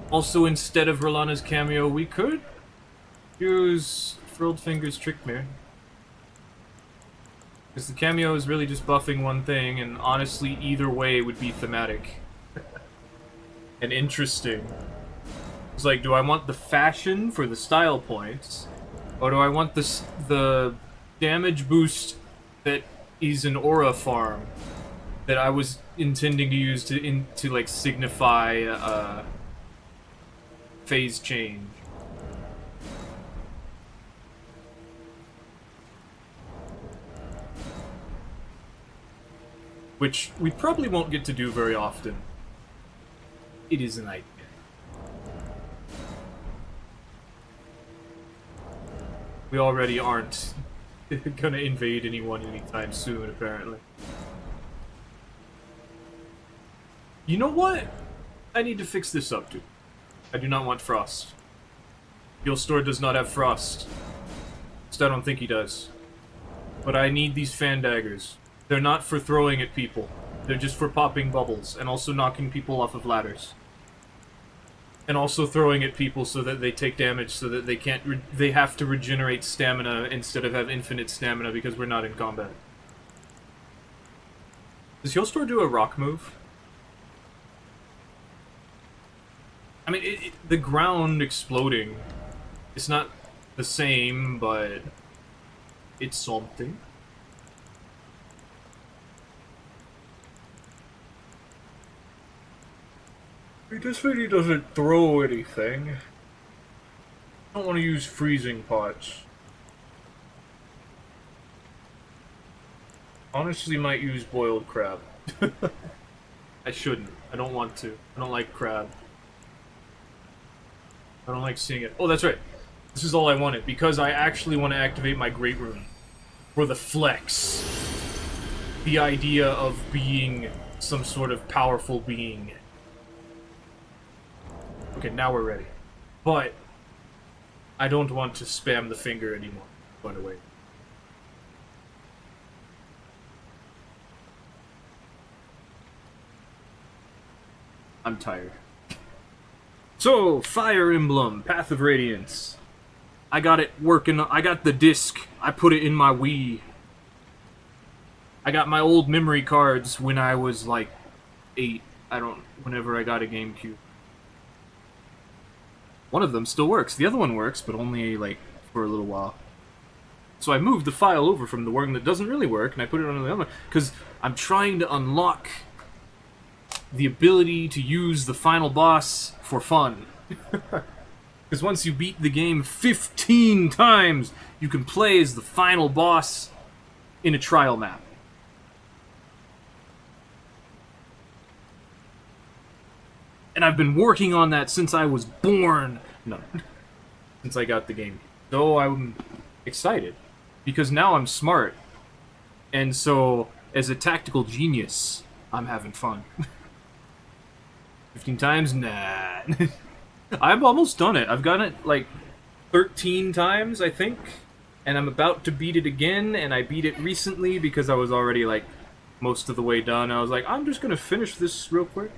Also, instead of Rolana's cameo, we could use Frilled Fingers Trick Mirror. Because the cameo is really just buffing one thing, and honestly, either way would be thematic. And interesting. It's like, do I want the fashion for the style points, or do I want the damage boost that is an aura farm that I was intending to use to like signify phase change? Which we probably won't get to do very often. It is an idea. We already aren't gonna invade anyone anytime soon, apparently. You know what? I need to fix this up, dude. I do not want Frost. Heal Store does not have Frost. I don't think he does. But I need these fan daggers. They're not for throwing at people. They're just for popping bubbles, and also knocking people off of ladders. And also throwing at people so that they take damage, so that they can't they have to regenerate stamina instead of have infinite stamina because we're not in combat. Does Heal Store do a rock move? I mean, the ground exploding, it's not the same, but it's something. This really doesn't throw anything. I don't want to use freezing pots. Honestly, might use boiled crab. I shouldn't. I don't want to. I don't like crab. I don't like seeing it. Oh, that's right. This is all I wanted, because I actually want to activate my Great Rune. For the flex. The idea of being some sort of powerful being. Okay, now we're ready. But I don't want to spam the finger anymore. By the way. I'm tired. So, Fire Emblem, Path of Radiance. I got it working. I got the disc. I put it in my Wii. I got my old memory cards when I was like 8. Whenever I got a GameCube. One of them still works. The other one works, but only, like, for a little while. So I moved the file over from the one that doesn't really work, and I put it on the other one, because I'm trying to unlock the ability to use the final boss for fun. Because once you beat the game 15 times, you can play as the final boss in a trial map. And I've been working on that since I was born. No. Since I got the game. So I'm excited. Because now I'm smart. And so, as a tactical genius, I'm having fun. 15 times? Nah. I'm almost done it. I've done it like 13 times, I think. And I'm about to beat it again, and I beat it recently because I was already like most of the way done. I was like, I'm just gonna finish this real quick.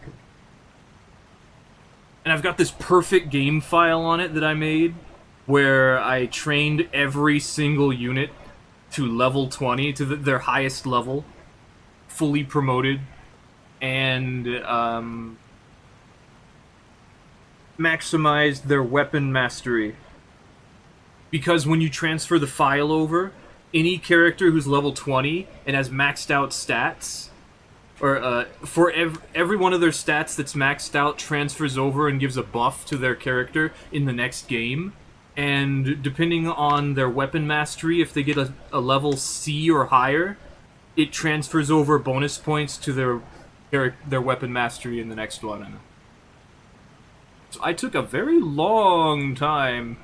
And I've got this perfect game file on it that I made where I trained every single unit to level 20, to their highest level, fully promoted, and maximized their weapon mastery. Because when you transfer the file over, any character who's level 20 and has maxed out stats, or for every one of their stats that's maxed out transfers over and gives a buff to their character in the next game. And depending on their weapon mastery, if they get a level C or higher, it transfers over bonus points to their weapon mastery in the next one. So I took a very long time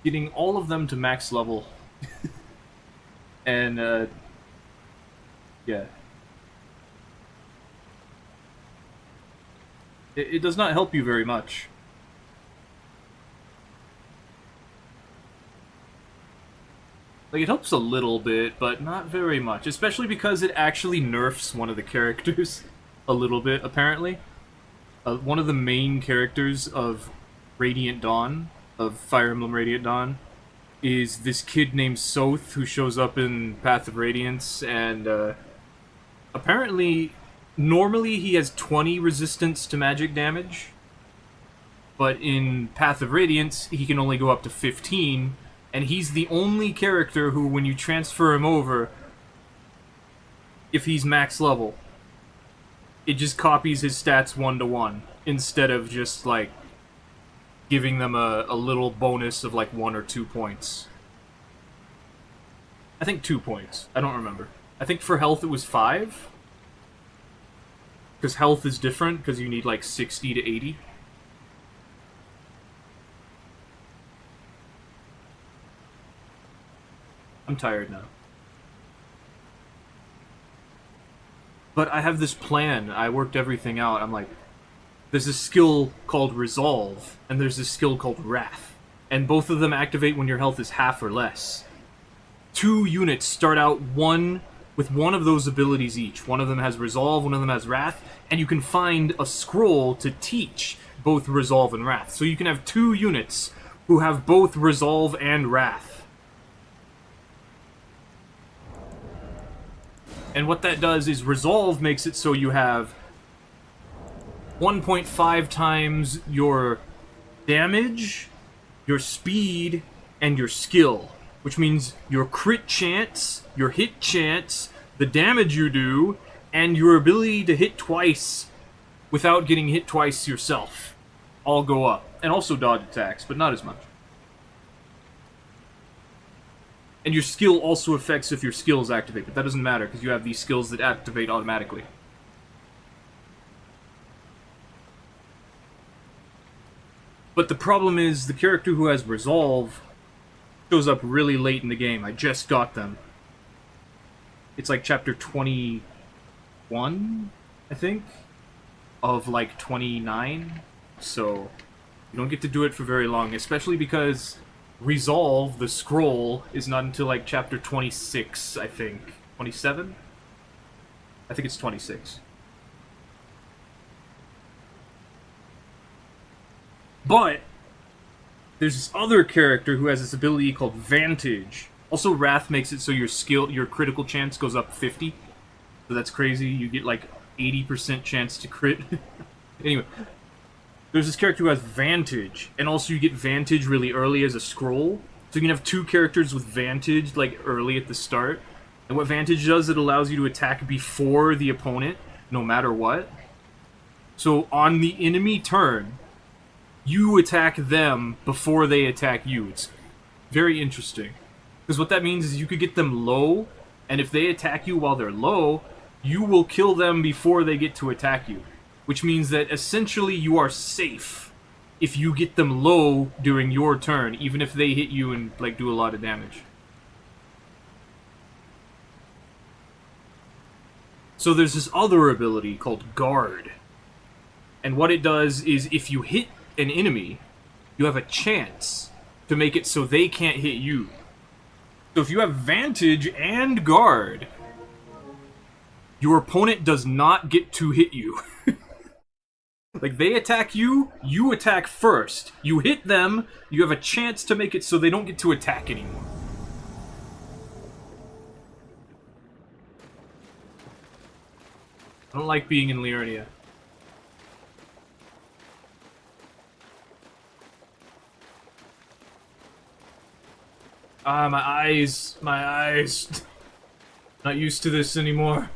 getting all of them to max level. And, yeah. It does not help you very much. Like, it helps a little bit, but not very much. Especially because it actually nerfs one of the characters a little bit, apparently. One of the main characters of Radiant Dawn, of Fire Emblem Radiant Dawn, is this kid named Soth, who shows up in Path of Radiance, and apparently, normally he has 20 resistance to magic damage, but in Path of Radiance, he can only go up to 15, and he's the only character who, when you transfer him over, if he's max level, it just copies his stats 1-to-1, instead of just, like, giving them a little bonus of, like, 1 or 2 points. I think 2 points. I don't remember. I think for health it was 5. Because health is different, because you need, like, 60 to 80. I'm tired now. But I have this plan. I worked everything out. I'm like, there's a skill called Resolve, and there's a skill called Wrath. And both of them activate when your health is half or less. 2 units start out with one of those abilities each. One of them has Resolve, one of them has Wrath, and you can find a scroll to teach both Resolve and Wrath. So you can have 2 units who have both Resolve and Wrath. And what that does is Resolve makes it so you have 1.5 times your damage, your speed, and your skill. Which means your crit chance, your hit chance, the damage you do, and your ability to hit twice without getting hit twice yourself all go up. And also dodge attacks, but not as much. And your skill also affects if your skill is activated, but that doesn't matter because you have these skills that activate automatically. But the problem is the character who has Resolve shows up really late in the game. I just got them. It's like chapter 21, I think, of like 29. So you don't get to do it for very long, especially because Resolve, the scroll, is not until like chapter 26, I think. 27? I think it's 26. But there's this other character who has this ability called Vantage. Also, Wrath makes it so your critical chance goes up 50. So that's crazy. You get like 80% chance to crit. Anyway, there's this character who has Vantage, and also you get Vantage really early as a scroll. So you can have 2 characters with Vantage like early at the start. And what Vantage does, it allows you to attack before the opponent, no matter what. So on the enemy turn, you attack them before they attack you. It's very interesting. Because what that means is you could get them low, and if they attack you while they're low, you will kill them before they get to attack you. Which means that essentially you are safe if you get them low during your turn, even if they hit you and like do a lot of damage. So there's this other ability called Guard. And what it does is if you hit an enemy, you have a chance to make it so they can't hit you. So if you have Vantage and Guard, your opponent does not get to hit you. Like, they attack you, you attack first. You hit them, you have a chance to make it so they don't get to attack anymore. I don't like being in Liurnia. Ah, my eyes. My eyes. Not used to this anymore.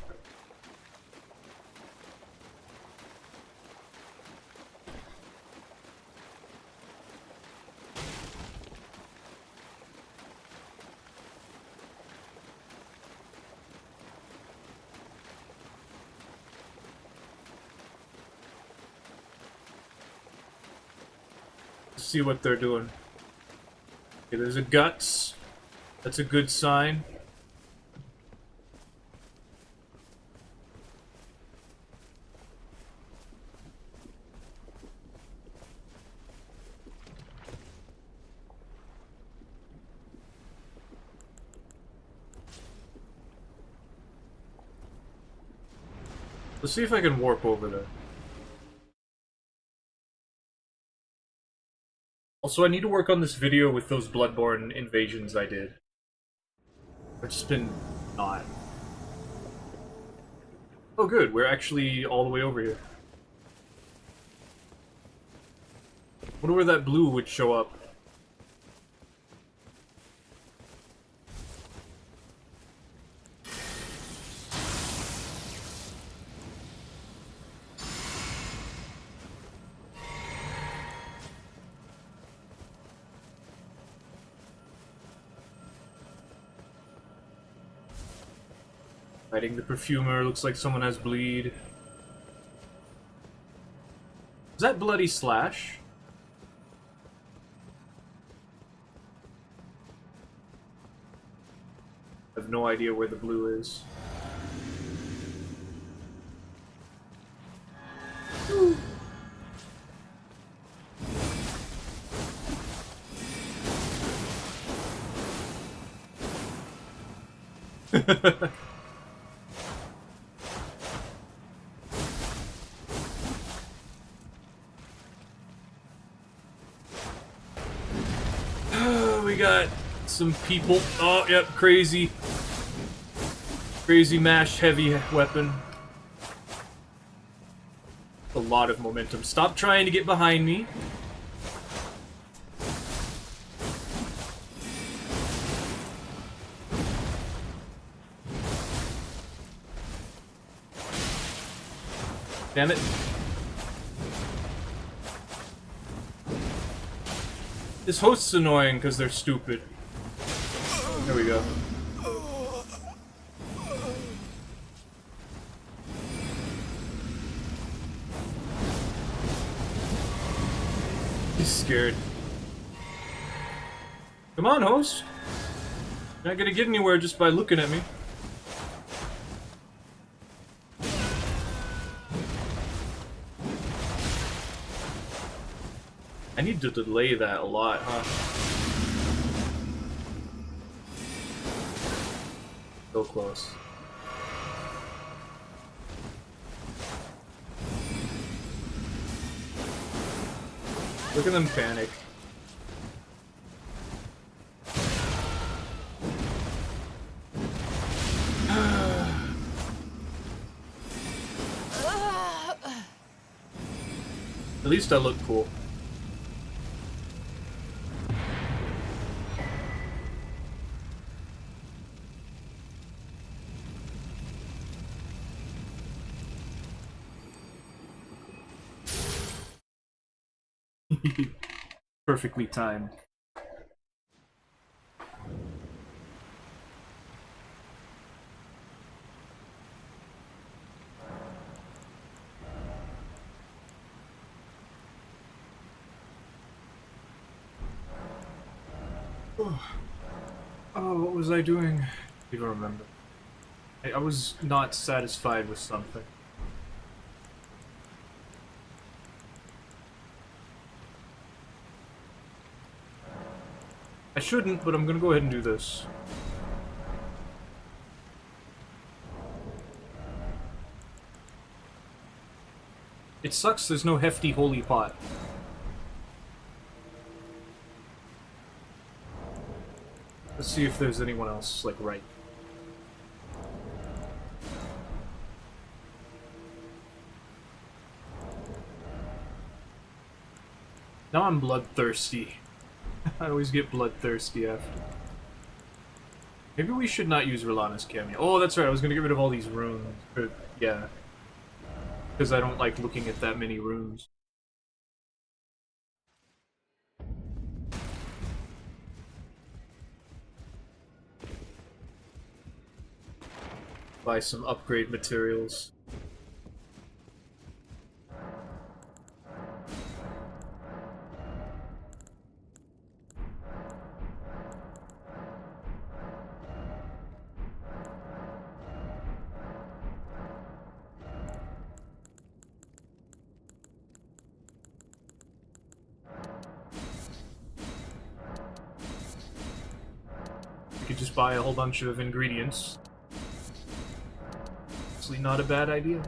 Let's see what they're doing. Okay, there's a guts. That's a good sign. Let's see if I can warp over there. Also, I need to work on this video with those Bloodborne invasions I did. I've just been not. Oh good, we're actually all the way over here. Wonder where that blue would show up. Fighting the perfumer, looks like someone has bleed. Is that Bloody Slash? I have no idea where the blue is. We got some people. Oh, yep, crazy. Crazy mashed heavy weapon. A lot of momentum. Stop trying to get behind me. Damn it. This host's annoying because they're stupid. There we go. He's scared. Come on, host. You're not gonna get anywhere just by looking at me. I need to delay that a lot, huh? So close. Look at them panic. At least I look cool. Perfectly timed. Oh, what was I doing? I don't even remember. I was not satisfied with something. I shouldn't, but I'm gonna go ahead and do this. It sucks there's no hefty holy pot. Let's see if there's anyone else, like, right. Now I'm bloodthirsty. I always get bloodthirsty after. Maybe we should not use Rolana's cameo. Oh, that's right, I was gonna get rid of all these runes. But, yeah. Because I don't like looking at that many runes. Buy some upgrade materials. We could just buy a whole bunch of ingredients. Actually, not a bad idea.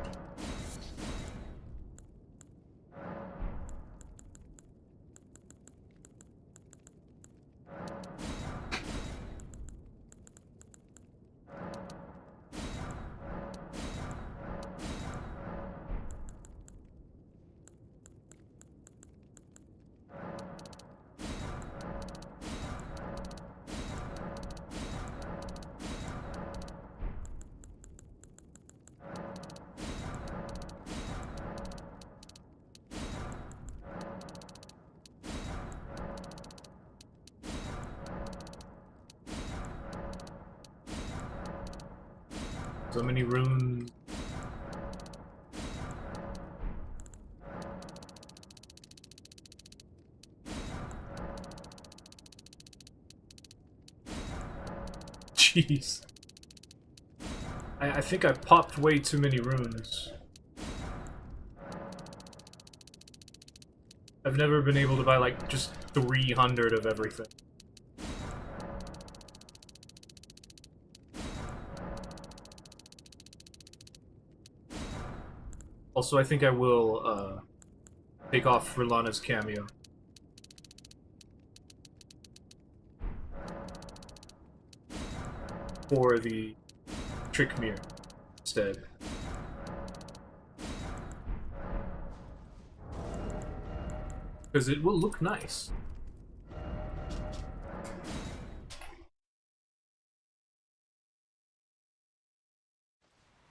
So many runes. Jeez. I think I popped way too many runes. I've never been able to buy, like, just 300 of everything. Also, I think I will, take off Rolana's cameo. For the trick mirror instead. Because it will look nice.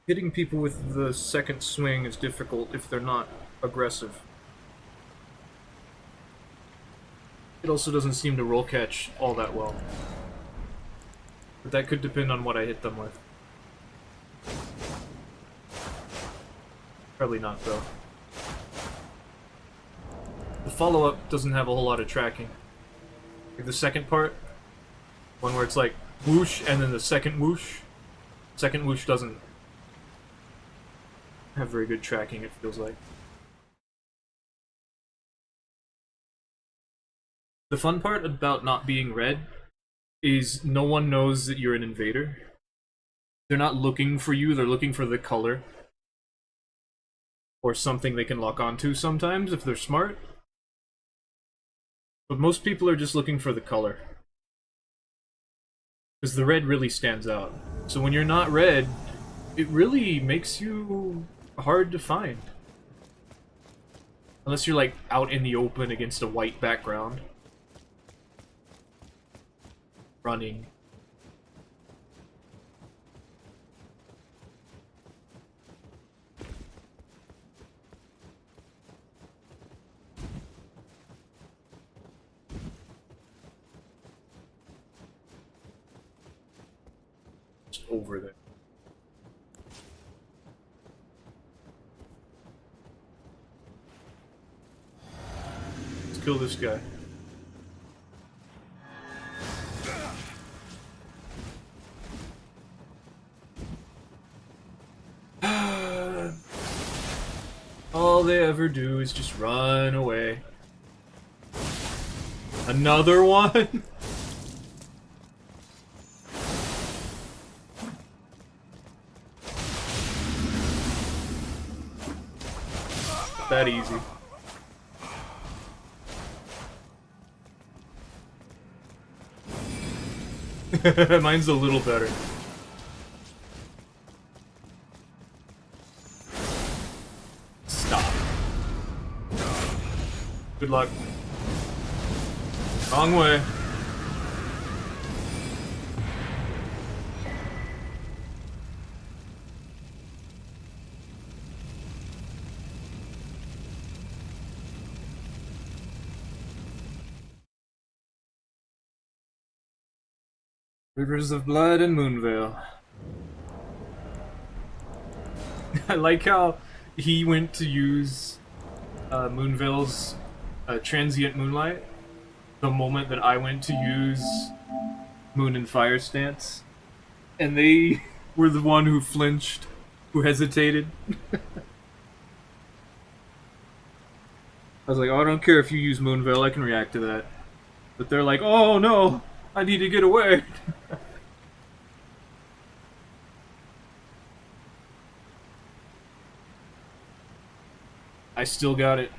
Hitting people with the second swing is difficult if they're not aggressive. It also doesn't seem to roll catch all that well. But that could depend on what I hit them with. Probably not, though. The follow-up doesn't have a whole lot of tracking. Like the second part, one where it's like whoosh and then the second whoosh. Second whoosh doesn't have very good tracking, it feels like. The fun part about not being red is no one knows that you're an invader. They're not looking for you, they're looking for the color. Or something they can lock onto sometimes, if they're smart. But most people are just looking for the color. Because the red really stands out. So when you're not red, it really makes you hard to find. Unless you're like out in the open against a white background. Running. Just over there. Let's kill this guy. All they ever do is just run away. Another one? that easy. Mine's a little better. Stop. Good luck. Wrong way. Rivers of Blood and Moonveil. I like how he went to use Moonveil's Transient Moonlight the moment that I went to use Moon and Fire Stance. And they were the one who flinched, who hesitated. I was like, oh, I don't care if you use Moonveil, I can react to that. But they're like, oh no, I need to get away. I still got it.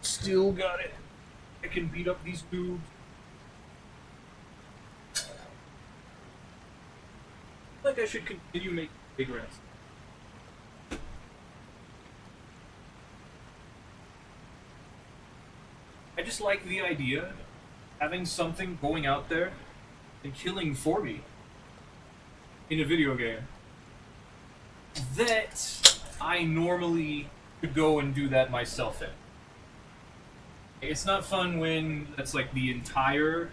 Still got it. I can beat up these dudes. I think I should continue making big rest. I just like the idea of having something going out there and killing for me in a video game that I normally could go and do that myself in. It's not fun when that's like the entire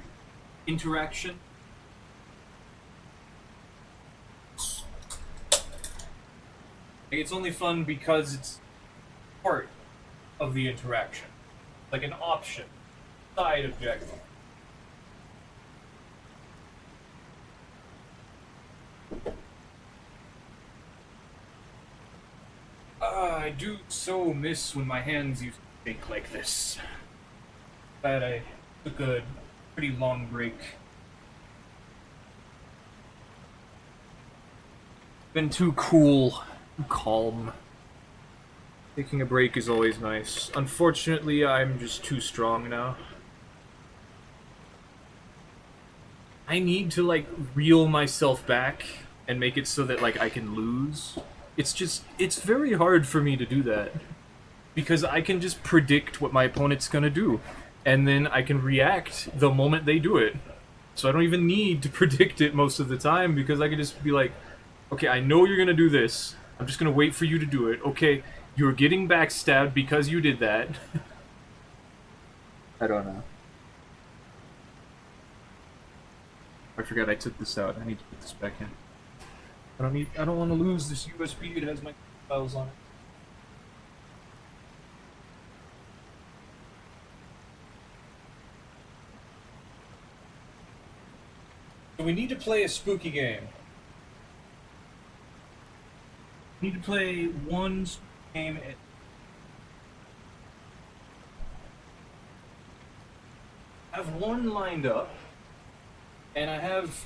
interaction. It's only fun because it's part of the interaction. Like an option, side objective. I do so miss when my hands used to think like this. Glad I took a pretty long break. Been too cool, too calm. Taking a break is always nice. Unfortunately, I'm just too strong now. I need to, like, reel myself back and make it so that, like, I can lose. It's very hard for me to do that. Because I can just predict what my opponent's gonna do. And then I can react the moment they do it. So I don't even need to predict it most of the time, because I can just be like, okay, I know you're gonna do this. I'm just gonna wait for you to do it. Okay, you're getting backstabbed because you did that. I don't know. I forgot I took this out. I need to put this back in. I don't want to lose this USB. It has my files on it. So we need to play a spooky game. We need to play one game at I have one lined up, and I have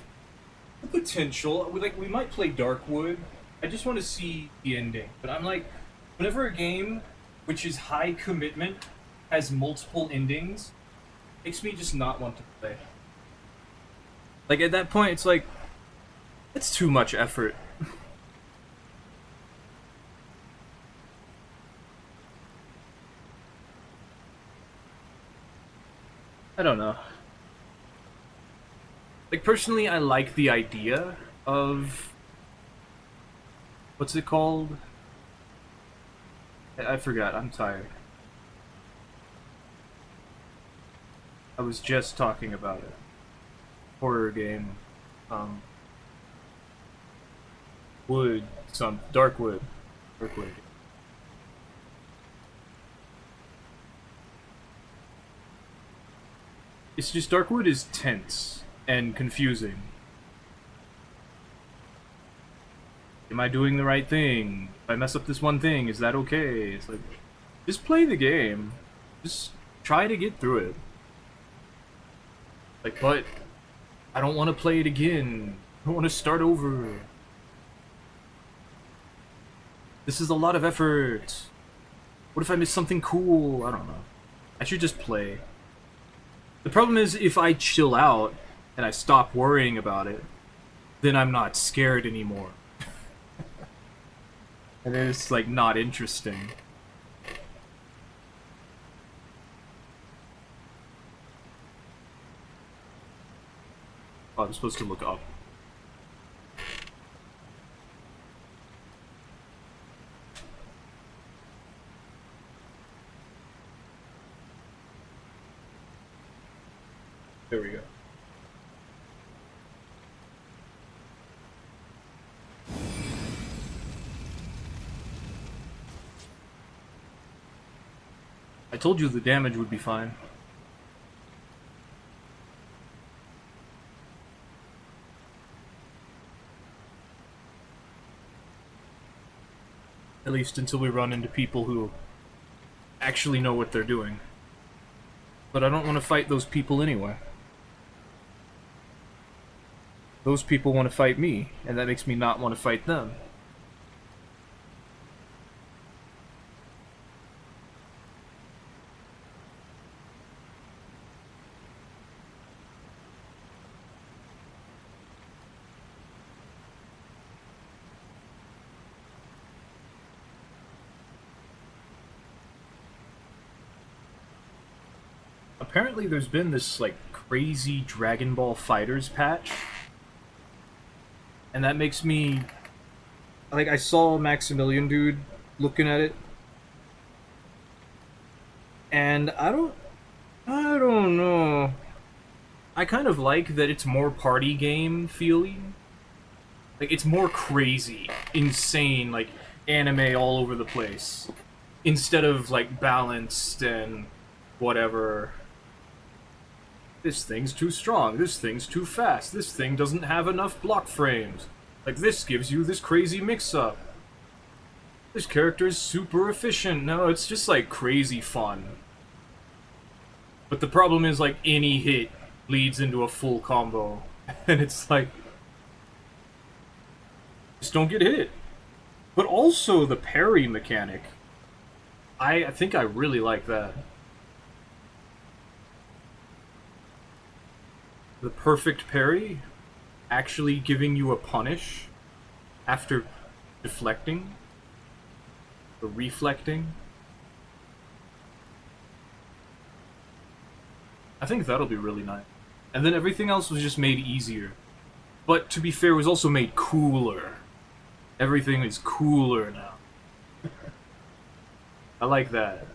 the potential. We might play Darkwood. I just want to see the ending. But I'm like, whenever a game which is high commitment has multiple endings, it makes me just not want to play. Like at that point, it's like, it's too much effort. I don't know. Like, personally, I like the idea of... What's it called? I forgot, I'm tired. I was just talking about it. Horror game. Darkwood. Darkwood. It's just Darkwood is tense and confusing. Am I doing the right thing? If I mess up this one thing, is that okay? It's like, just play the game. Just try to get through it. Like, but I don't want to play it again. I don't want to start over. This is a lot of effort. What if I miss something cool? I don't know. I should just play. The problem is, if I chill out and I stop worrying about it, then I'm not scared anymore. And then it's, like, not interesting. Oh, I'm supposed to look up. There we go. I told you the damage would be fine. At least until we run into people who actually know what they're doing. But I don't want to fight those people anyway. Those people want to fight me, and that makes me not want to fight them. Apparently there's been this, like, crazy Dragon Ball Fighters patch. And that makes me... Like, I saw Maximilian Dude looking at it. And I don't know. I kind of like that it's more party game feeling. Like, it's more crazy, insane, like, anime all over the place. Instead of, like, balanced and whatever. This thing's too strong, this thing's too fast, this thing doesn't have enough block frames. Like, this gives you this crazy mix-up. This character is super efficient. No, it's just, like, crazy fun. But the problem is, like, any hit leads into a full combo. And it's like... just don't get hit. But also the parry mechanic. I think I really like that. The perfect parry actually giving you a punish after deflecting or reflecting. I think that'll be really nice. And then everything else was just made easier. But to be fair, it was also made cooler. Everything is cooler now. I like that.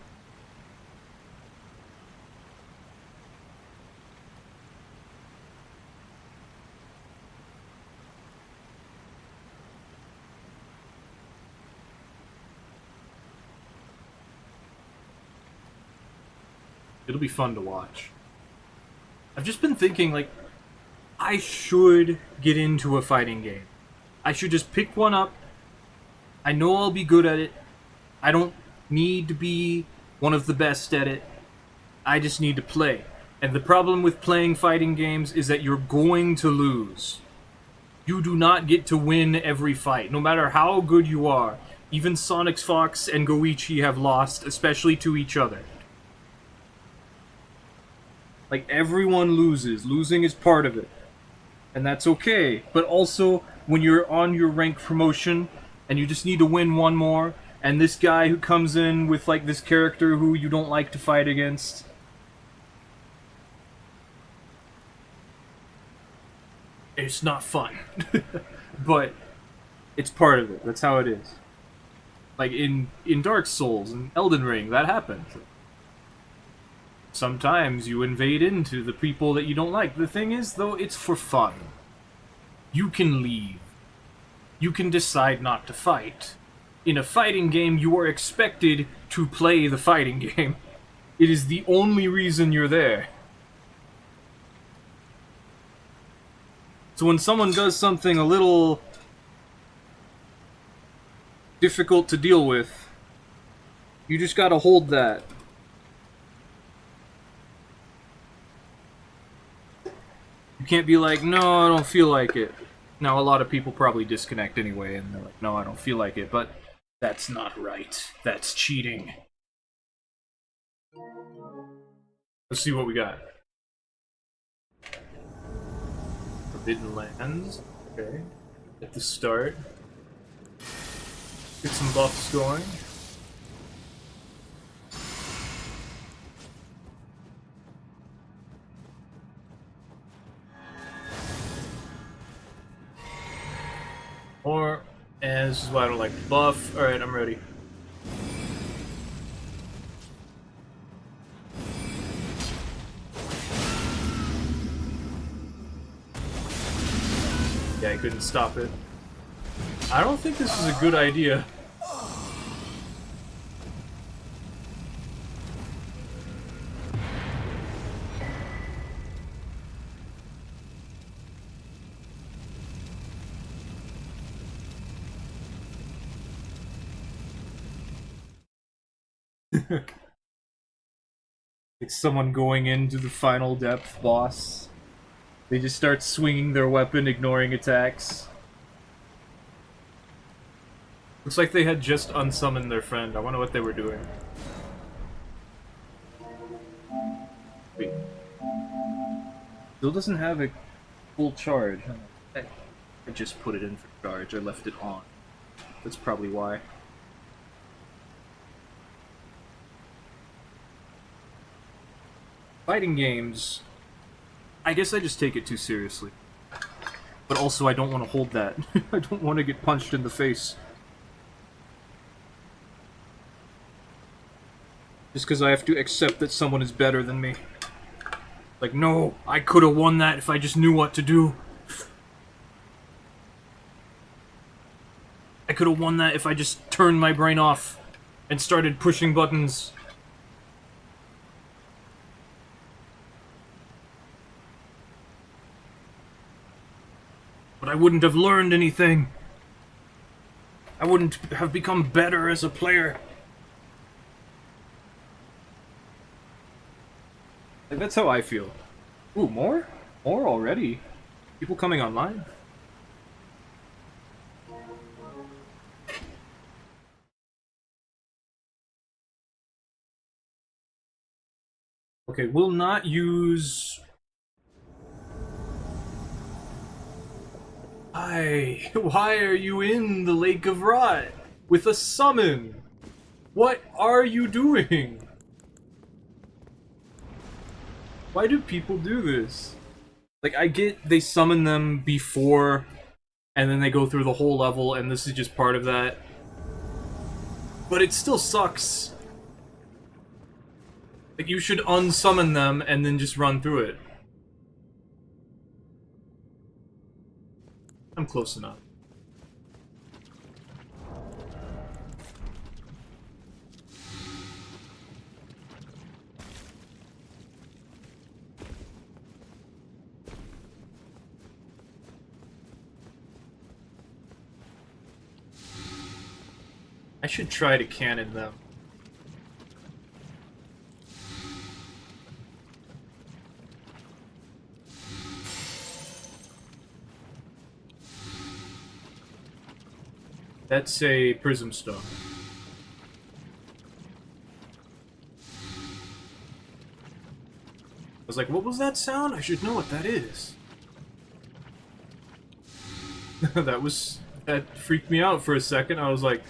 It'll be fun to watch. I've just been thinking, like, I should get into a fighting game. I should just pick one up. I know I'll be good at it. I don't need to be one of the best at it. I just need to play. And the problem with playing fighting games is that you're going to lose. You do not get to win every fight, no matter how good you are. Even Sonic Fox and Goichi have lost, especially to each other. Like, everyone loses. Losing is part of it. And that's okay. But also, when you're on your rank promotion, and you just need to win one more, and this guy who comes in with, like, this character who you don't like to fight against... it's not fun. But it's part of it. That's how it is. Like, in Dark Souls and Elden Ring, that happens. Sometimes you invade into the people that you don't like. The thing is, though, it's for fun. You can leave. You can decide not to fight. In a fighting game, you are expected to play the fighting game. It is the only reason you're there. So when someone does something a little difficult to deal with, you just gotta hold that. You can't be like, no, I don't feel like it. Now, a lot of people probably disconnect anyway, and they're like, no, I don't feel like it. But That's not right. That's cheating. Let's see what we got. Forbidden Lands. Okay. At the start. Get some buffs going. Or, and this is why I don't like the buff. Alright, I'm ready. Yeah, I couldn't stop it. I don't think this is a good idea. It's someone going into the final depth boss. They just start swinging their weapon, ignoring attacks. Looks like they had just unsummoned their friend. I wonder what they were doing. Wait. Still doesn't have a full charge. I just put it in for charge. I left it on. That's probably why. Fighting games, I guess I just take it too seriously. But also I don't want to hold that. I don't want to get punched in the face. Just because I have to accept that someone is better than me. Like, no, I could have won that if I just knew what to do. I could have won that if I just turned my brain off and started pushing buttons. But I wouldn't have learned anything. I wouldn't have become better as a player. Like, that's how I feel. Ooh, more? More already? People coming online? Okay, we'll not use... Why are you in the Lake of Rot with a summon? What are you doing? Why do people do this? Like, I get they summon them before, and then they go through the whole level, and this is just part of that. But it still sucks. Like, you should unsummon them and then just run through it. I'm close enough. I should try to cannon them. That's a prism stone. I was like, what was that sound? I should know what that is. That freaked me out for a second. I was like,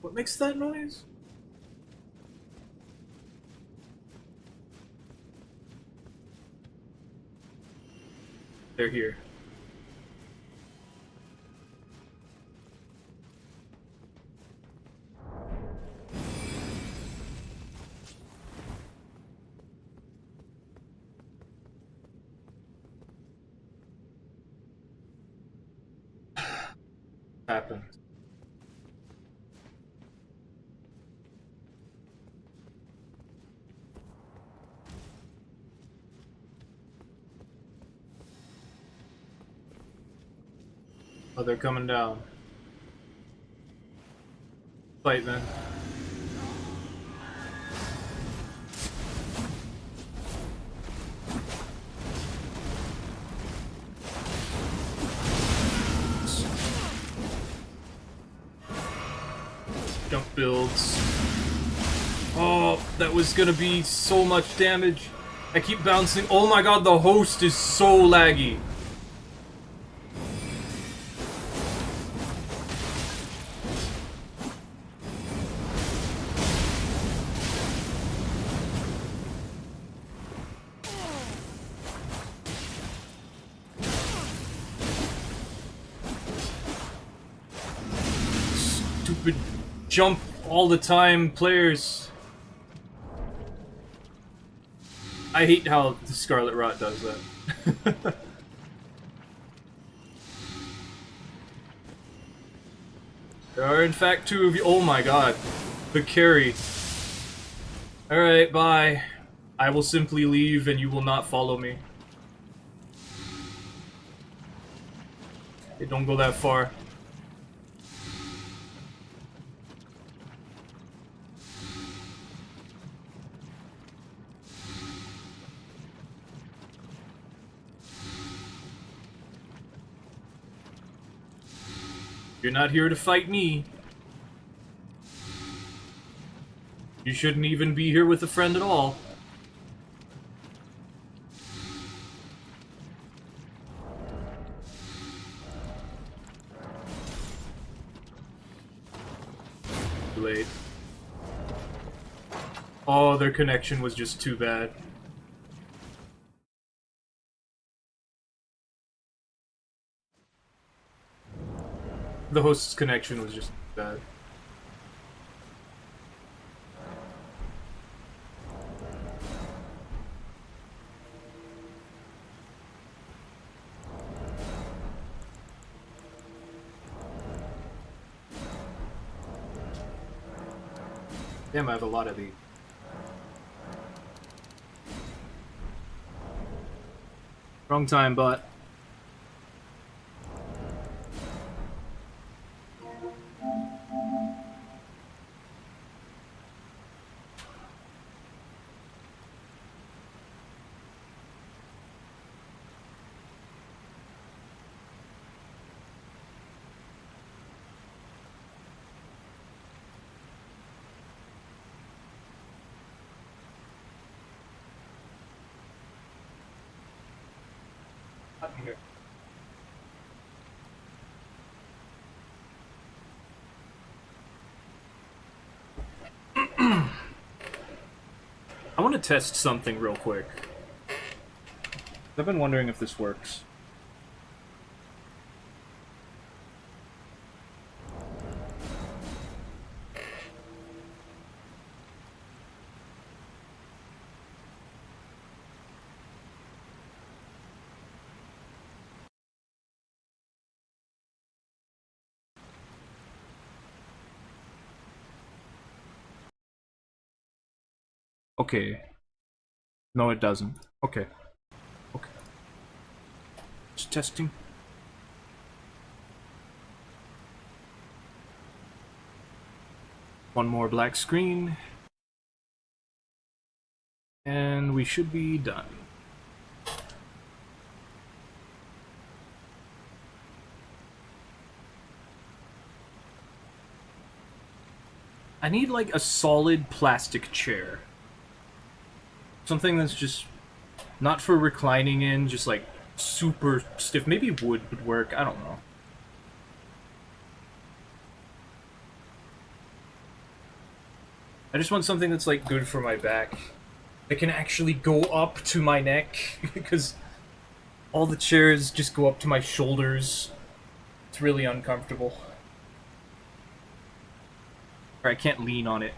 what makes that noise? They're here. Happened. Oh, they're coming down. Fight, man. builds. Oh, that was gonna be so much damage. I keep bouncing. Oh my god, the host is so laggy. Stupid jump all the time players. I hate how the Scarlet Rot does that. There are in fact two of you. Oh my god. The carry. Alright, bye. I will simply leave and you will not follow me. Hey, don't go that far. You're not here to fight me. You shouldn't even be here with a friend at all. Too late. Oh, their connection was just too bad. The host's connection was just bad. Damn, I have a lot of these. Wrong time, but... Here. I want to test something real quick. I've been wondering if this works. Okay. No, it doesn't. Okay. Okay. Just testing. One more black screen. And we should be done. I need like a solid plastic chair. Something that's just not for reclining in, just like super stiff. Maybe wood would work, I don't know. I just want something that's like good for my back. That can actually go up to my neck, because all the chairs just go up to my shoulders. It's really uncomfortable. Or I can't lean on it.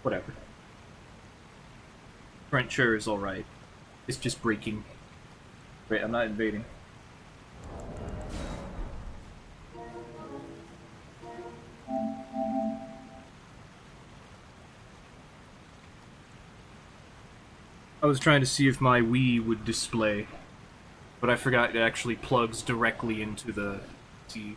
Whatever. Front chair is alright. It's just breaking. Wait, I'm not invading. I was trying to see if my Wii would display, but I forgot it actually plugs directly into the TV.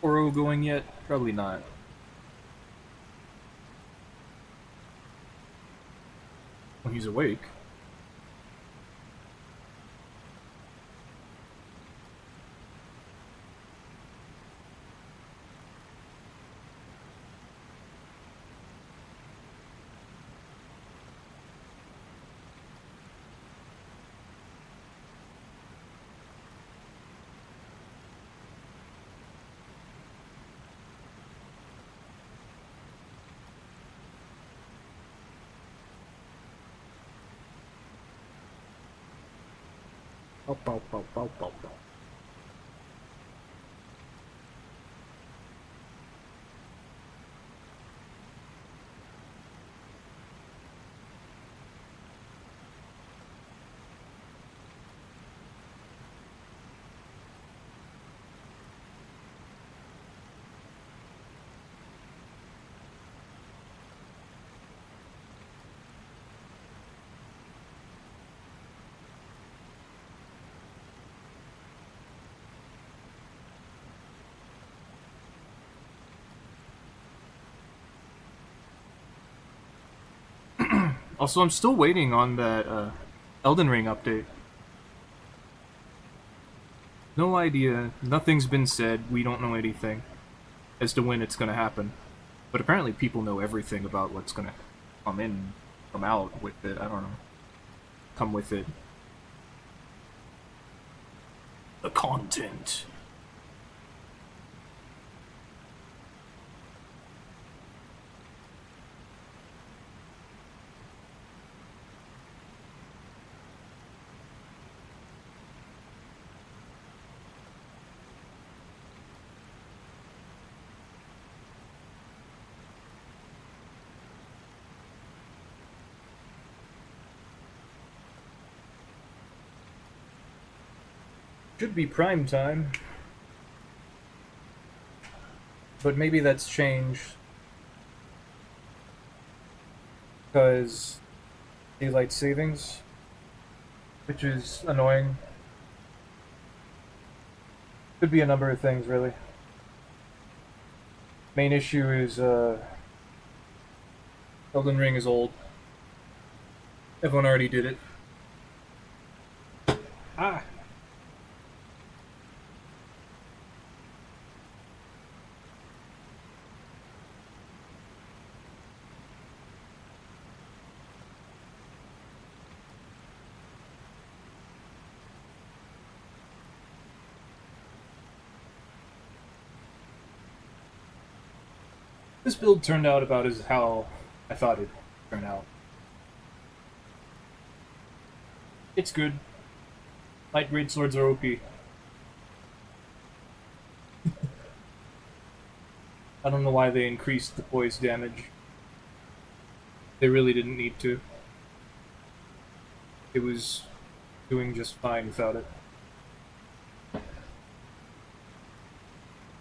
Oro going yet? Probably not. When he's awake. Pow, pow, pow, pow, pow, pow. Also, I'm still waiting on that Elden Ring update. No idea. Nothing's been said. We don't know anything as to when it's going to happen. But apparently people know everything about what's going to come out with it. I don't know. Come with it. The content. Should be prime time. But maybe that's changed. Because daylight savings, which is annoying. Could be a number of things, really. Main issue is Elden Ring is old. Everyone already did it. Ah! This build turned out about as how I thought it'd turn out. It's good. Light grade swords are OP. I don't know why they increased the poise damage. They really didn't need to. It was doing just fine without it. To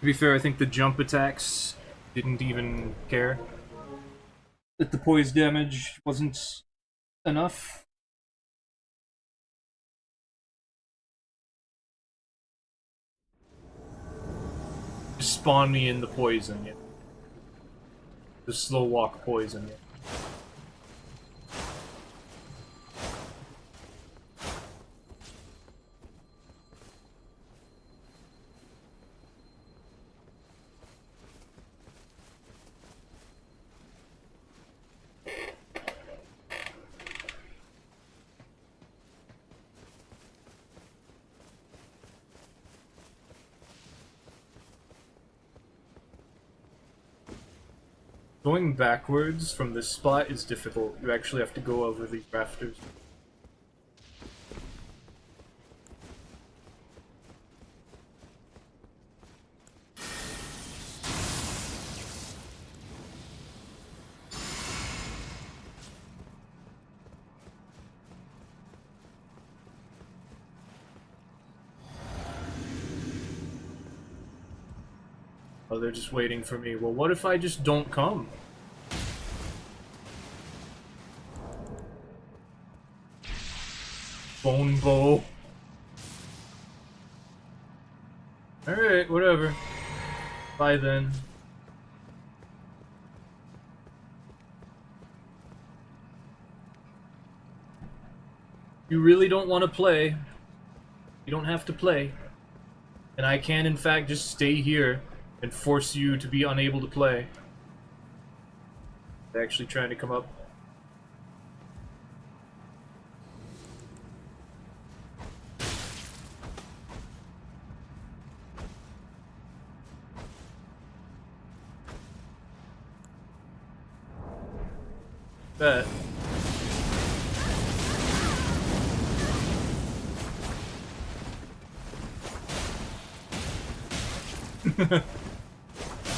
be fair, I think the jump attacks didn't even care that the poise damage wasn't enough. Just spawn me in the poison, yeah. The slow walk poison, yeah. Going backwards from this spot is difficult. You actually have to go over these rafters. Oh, they're just waiting for me. Well, what if I just don't come? Bone bow. Alright, whatever. Bye then. You really don't want to play. You don't have to play. And I can, in fact, just stay here and force you to be unable to play. They're actually trying to come up. Bet.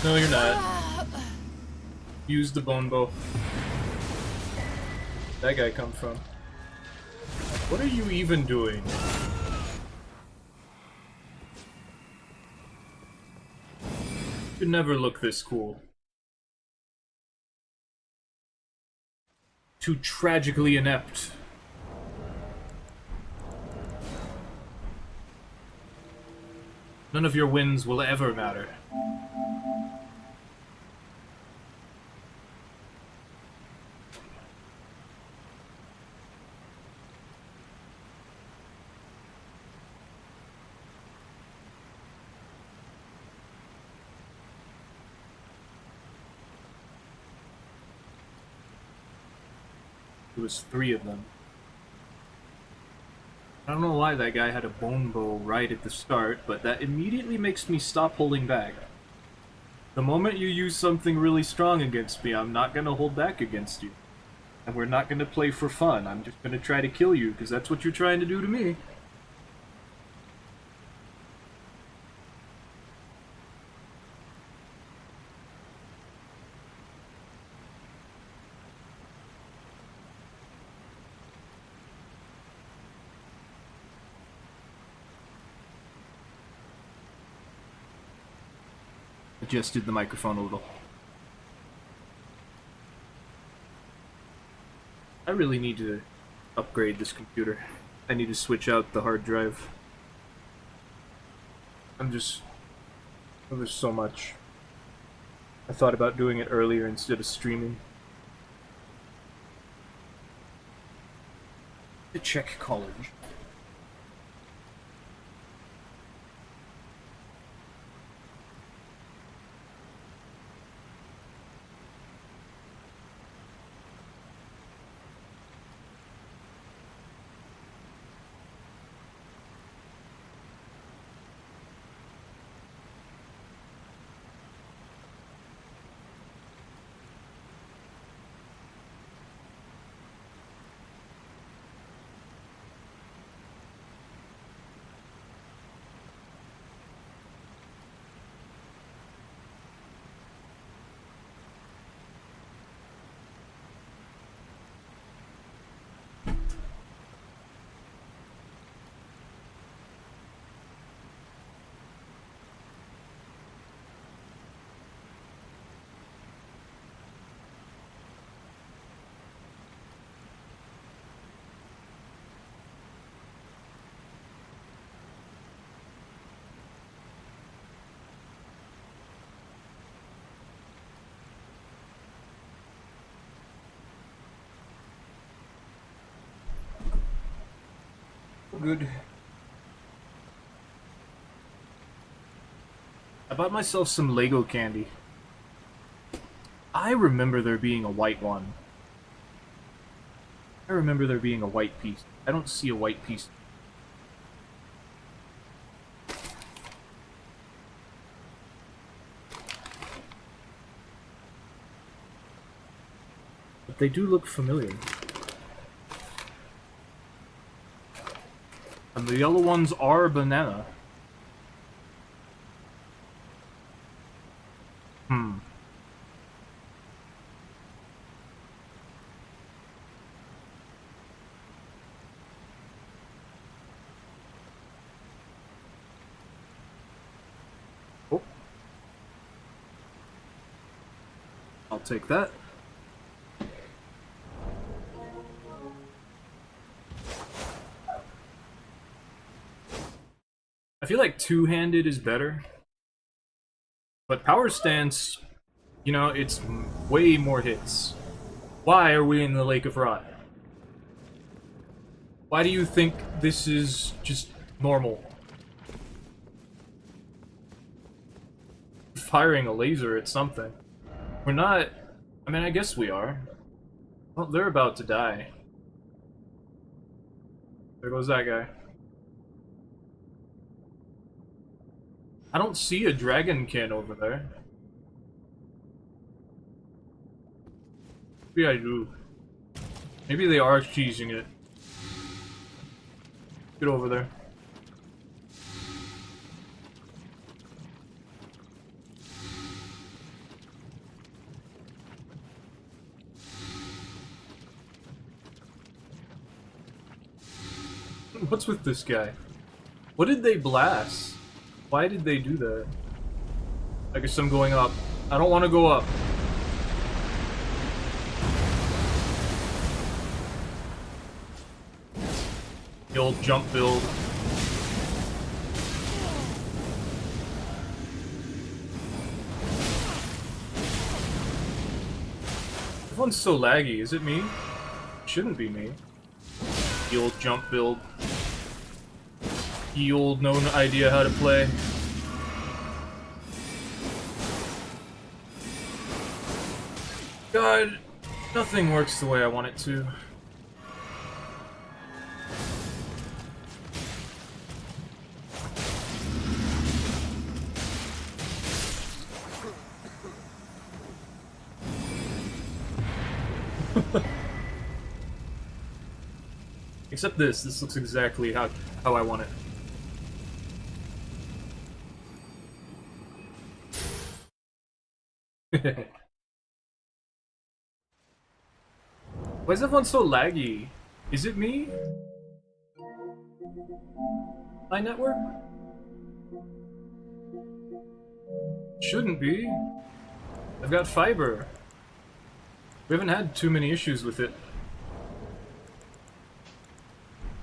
No, you're not. Use the bone bow. That guy come from? What are you even doing? You never look this cool. Too tragically inept. None of your wins will ever matter. There was 3 of them. I don't know why that guy had a bone bow right at the start, but that immediately makes me stop holding back. The moment you use something really strong against me, I'm not gonna hold back against you. And we're not gonna play for fun. I'm just gonna try to kill you, because that's what you're trying to do to me. Adjusted the microphone a little. I really need to upgrade this computer. I need to switch out the hard drive. There's so much. I thought about doing it earlier instead of streaming. To check college. Good. I bought myself some Lego candy. I remember there being a white one. I remember there being a white piece. I don't see a white piece. But they do look familiar. And the yellow ones are banana. Oh. I'll take that. I feel like two-handed is better. But power stance, you know, it's way more hits. Why are we in the Lake of Rot? Why do you think this is just normal? Firing a laser at something. We're not... I mean, I guess we are. Well, they're about to die. There goes that guy. I don't see a dragonkin over there. Maybe I do. Maybe they are cheesing it. Get over there. What's with this guy? What did they blast? Why did they do that? I guess I'm going up. I don't want to go up. The old jump build. Everyone's so laggy. Is it me? It shouldn't be me. The old jump build. The old no idea how to play. God, nothing works the way I want it to. Except this. This looks exactly how I want it. Why is everyone so laggy? Is it me? My network? Shouldn't be. I've got fiber. We haven't had too many issues with it.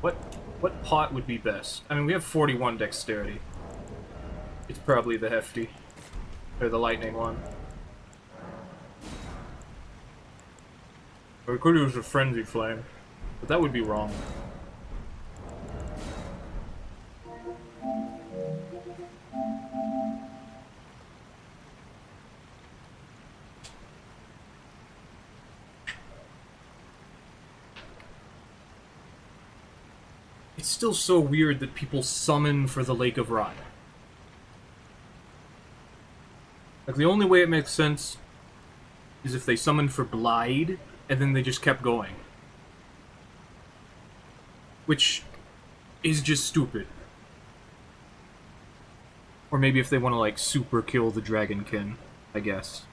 What pot would be best? I mean, we have 41 dexterity. It's probably the hefty. Or the lightning one. Or it could use a frenzy flame. But that would be wrong. It's still so weird that people summon for the Lake of Rot. Like, the only way it makes sense is if they summoned for Blide, and then they just kept going. Which is just stupid. Or maybe if they want to, like, super kill the Dragonkin, I guess.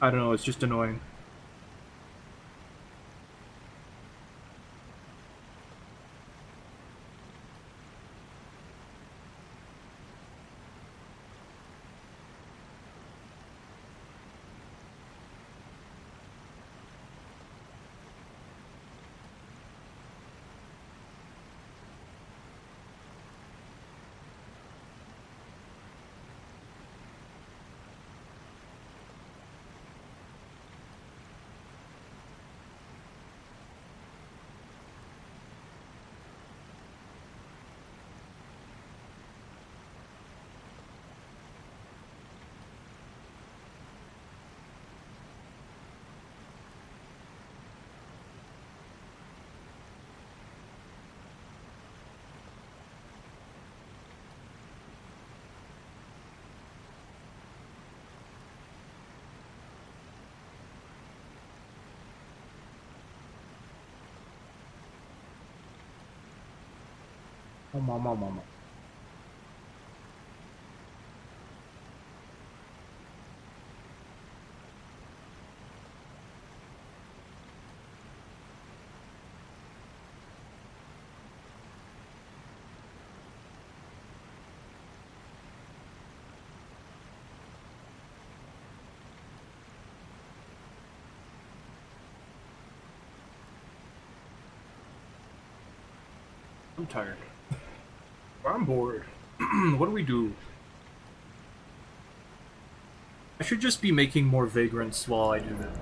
I don't know, it's just annoying. Oh, mama. I'm tired. I'm bored. What do we do? I should just be making more vagrants while I do this.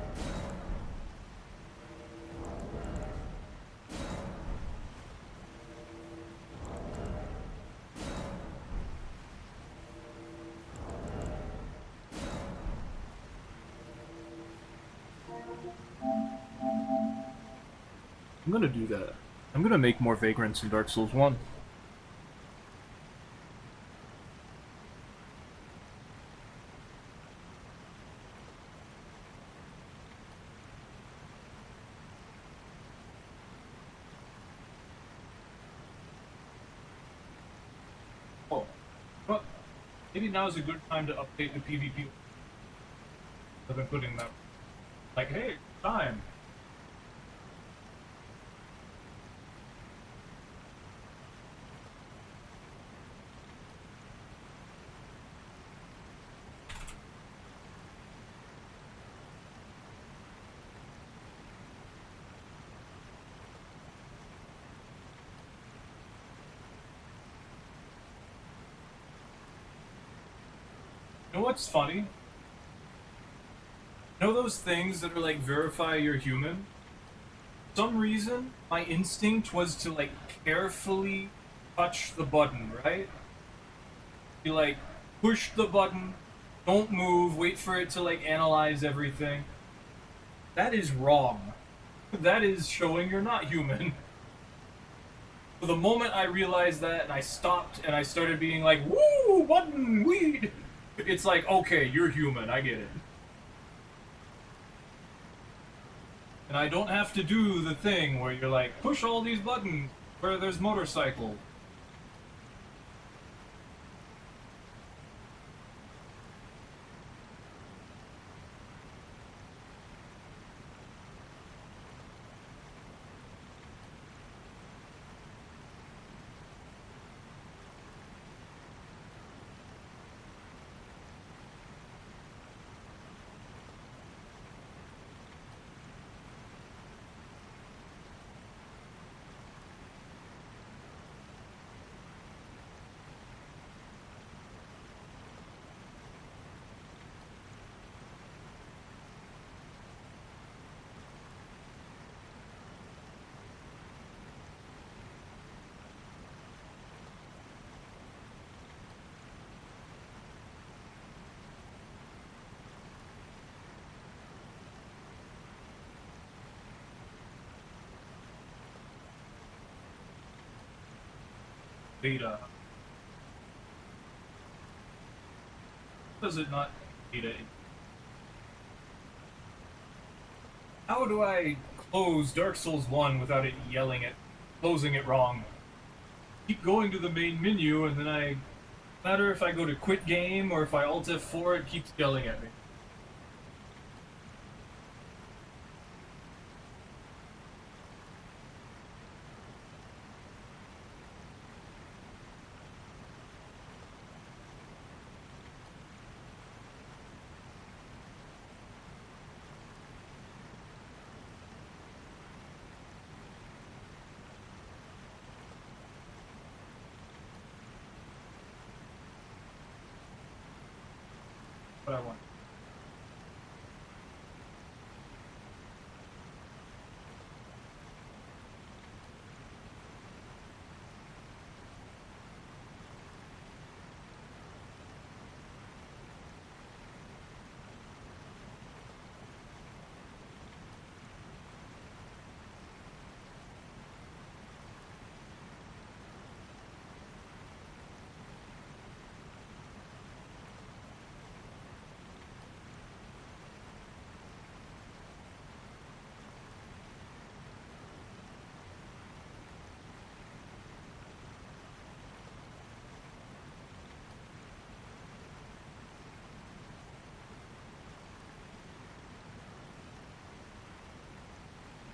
I'm gonna do that. I'm gonna make more vagrants in Dark Souls 1. Oh, well, maybe now's a good time to update the PvP. I've been putting that. Like, hey, time. You know what's funny? You know those things that are like verify you're human? For some reason, my instinct was to like carefully touch the button, right? You like push the button, don't move, wait for it to like analyze everything. That is wrong. That is showing you're not human. So the moment I realized that and I stopped and I started being like, woo, button, weed, it's like, okay, you're human, I get it. And I don't have to do the thing where you're like, push all these buttons where there's motorcycles. Beta. Does it not beta? How do I close Dark Souls 1 without it yelling at closing it wrong? Keep going to the main menu and then no matter if I go to quit game or if I Alt F4, it keeps yelling at me. What I want.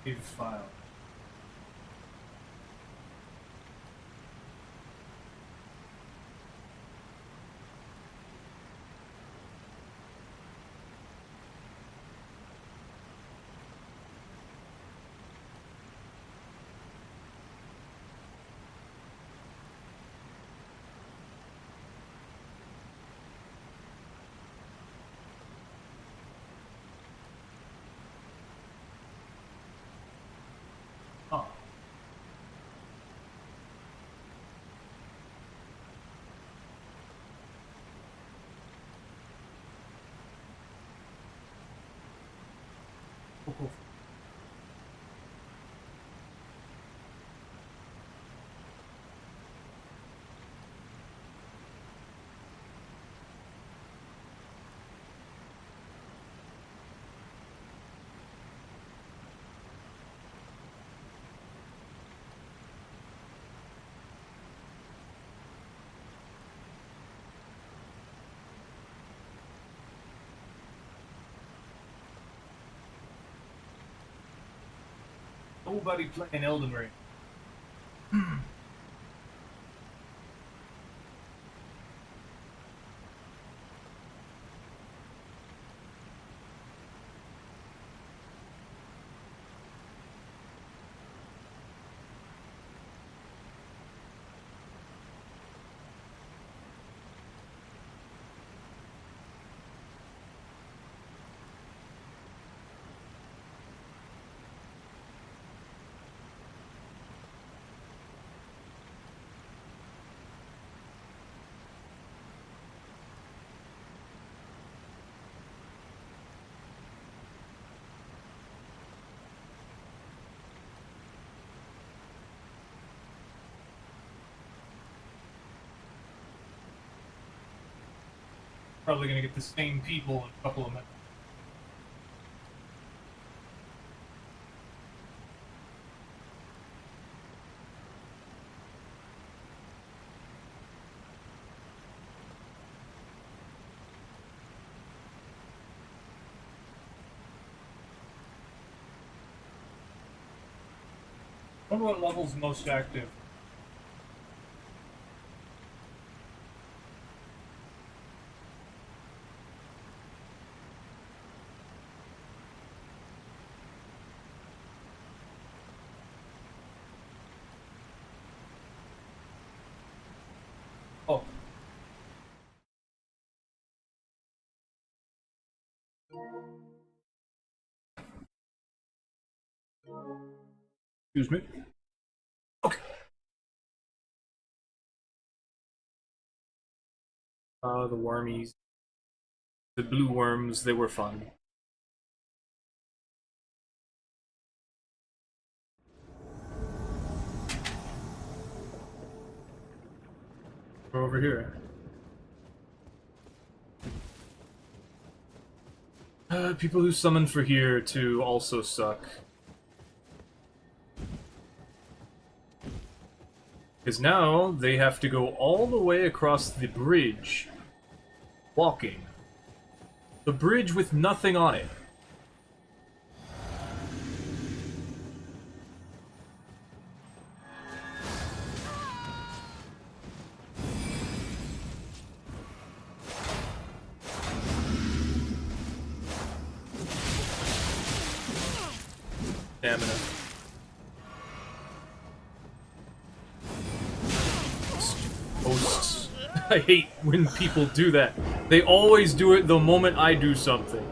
Save file. nobody playing Elden Ring. Probably gonna get the same people in a couple of minutes. I wonder what level's most active. Oh. Excuse me. Okay. The wormies. The blue worms, they were fun. We're over here. People who summon for here to also suck. Because now they have to go all the way across the bridge. Walking. The bridge with nothing on it. Stamina. Hosts. I hate when people do that. They always do it the moment I do something.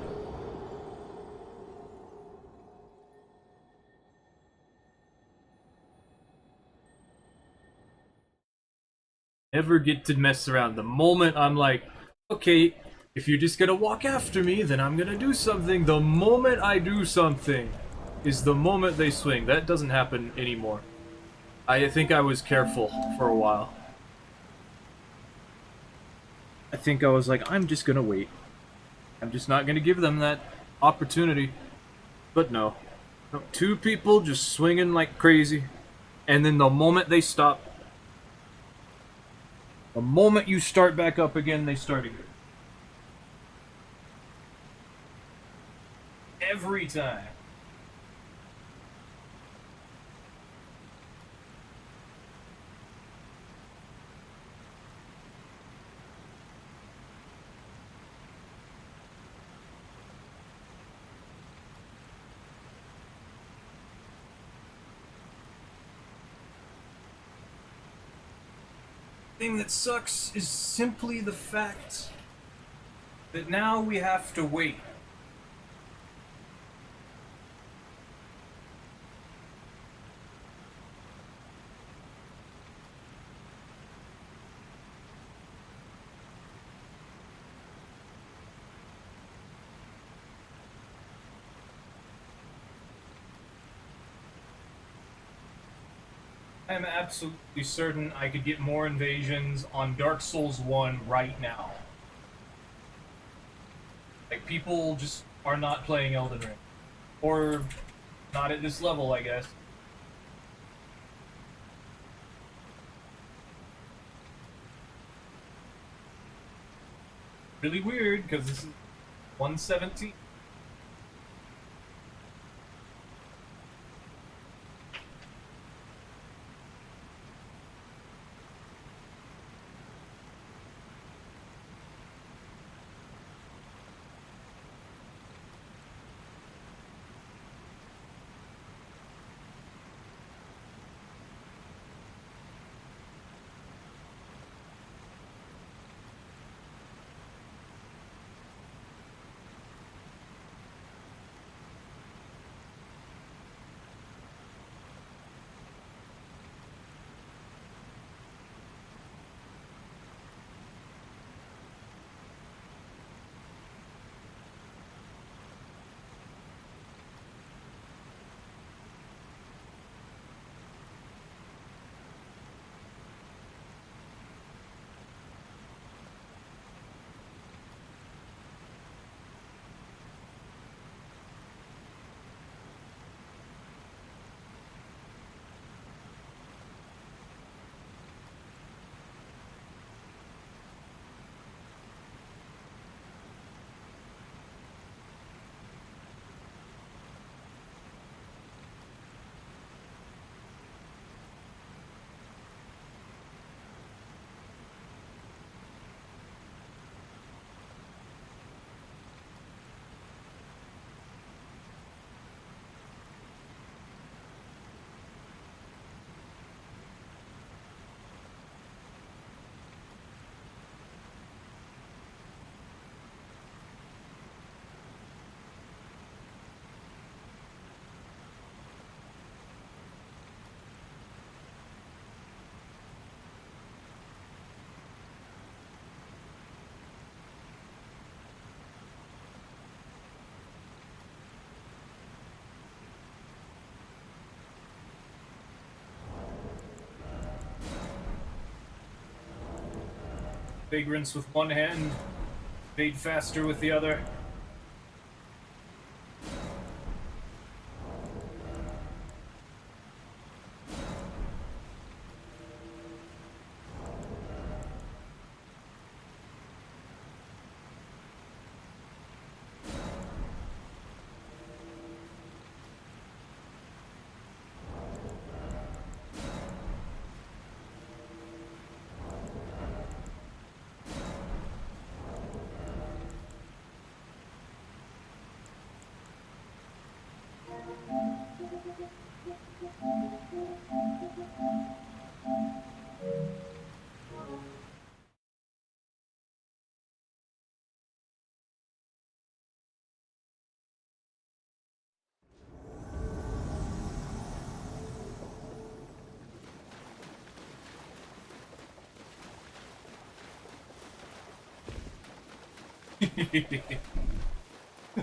Never get to mess around. The moment I'm like, okay, if you're just gonna walk after me, then I'm gonna do something. The moment I do something is the moment they swing. That doesn't happen anymore. I think I was careful for a while. I think I was like, I'm just gonna wait. I'm just not gonna give them that opportunity. But no. No, two people just swinging like crazy, and then the moment they stop, the moment you start back up again, they start again. Every time. The thing that sucks is simply the fact that now we have to wait. I'm absolutely certain I could get more invasions on Dark Souls 1 right now. Like, people just are not playing Elden Ring. Or not at this level, I guess. Really weird, because this is 117. Vagrants with one hand, evade faster with the other.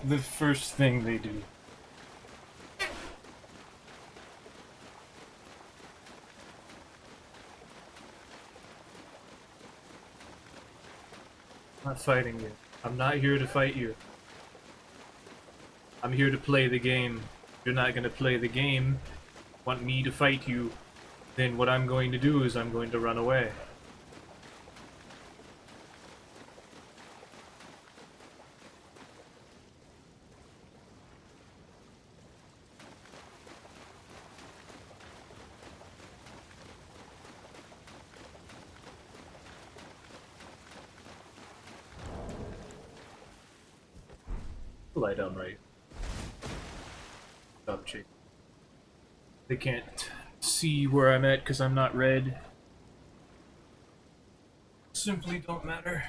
The first thing they do. I'm not fighting you. I'm not here to fight you. I'm here to play the game. You're not gonna play the game, want me to fight you, then what I'm going to do is I'm going to run away. Lie down right. Stop chasing. They can't see where I'm at because I'm not red. Simply don't matter.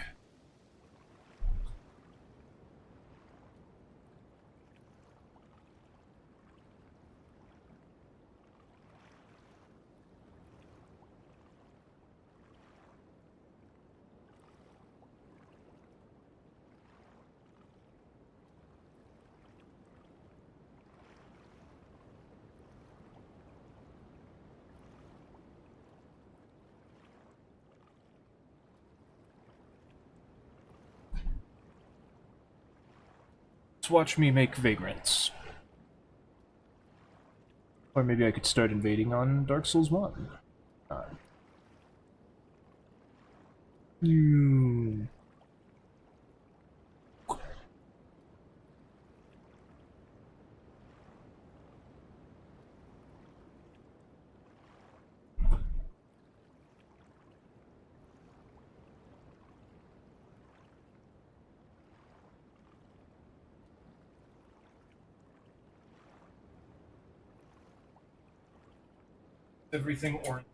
Just watch me make vagrants. Or maybe I could start invading on Dark Souls 1. Hmm. Everything orange.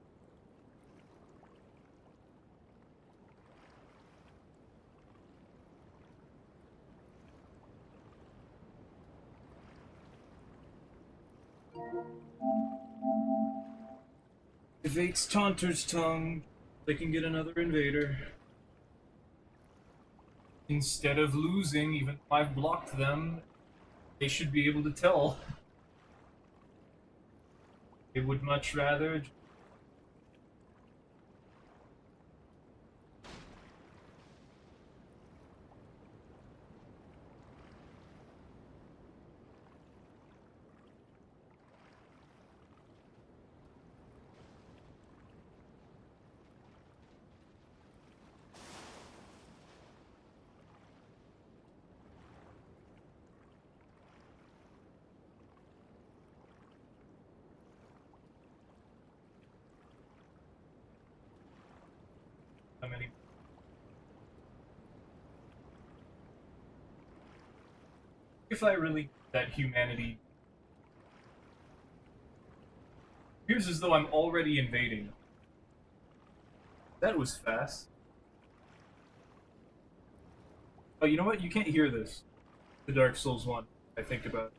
Evades Taunter's tongue. They can get another invader. Instead of losing, even though I've blocked them, they should be able to tell. They would much rather. How many? If I really that humanity appears as though I'm already invading. That was fast. Oh, you know what? You can't hear this. The Dark Souls 1, I think about it.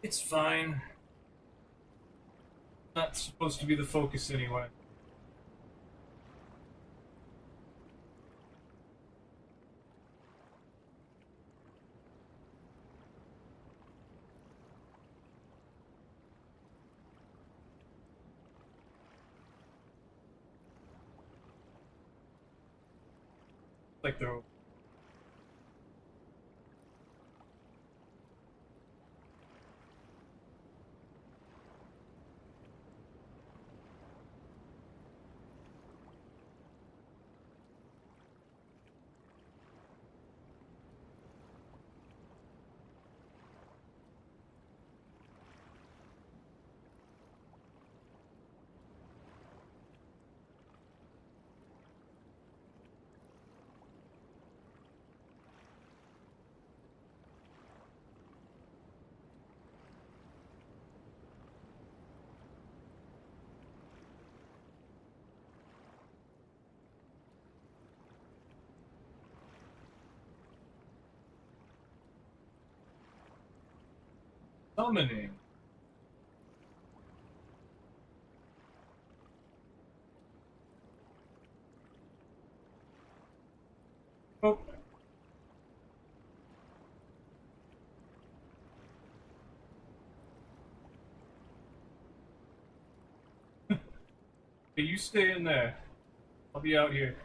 It's fine. Not supposed to be the focus anyway. Like they're summoning. Oh. Hey, you stay in there. I'll be out here.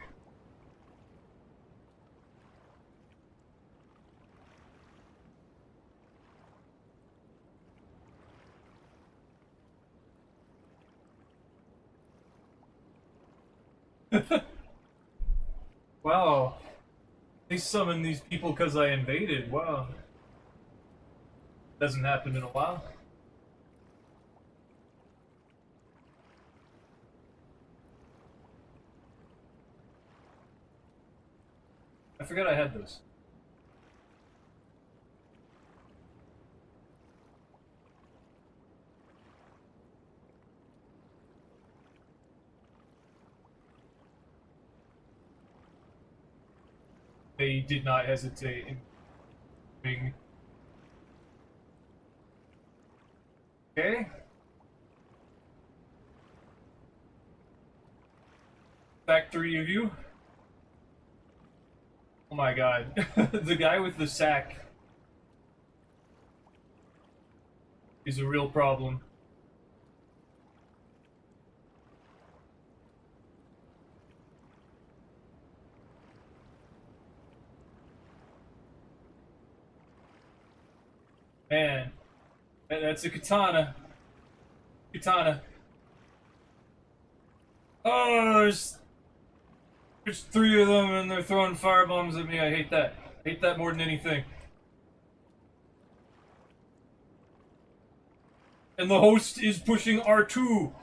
Wow. They summoned these people because I invaded. Wow. Doesn't happen in a while. I forgot I had those. They did not hesitate in doing. Okay. Back 3 of you. Oh my god. The guy with the sack is a real problem. Man, that's a katana. Katana. Oh, there's 3 of them and they're throwing firebombs at me. I hate that. I hate that more than anything. And the host is pushing R2.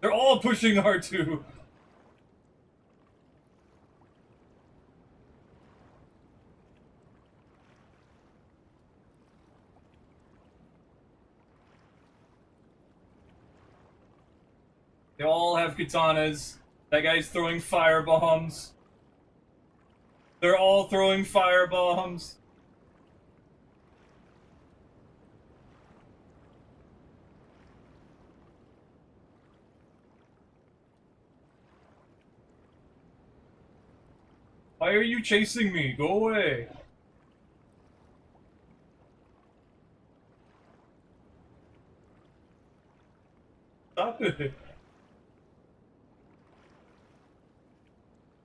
They're all pushing R2. They all have katanas. That guy's throwing firebombs. They're all throwing firebombs. Why are you chasing me? Go away. Stop it.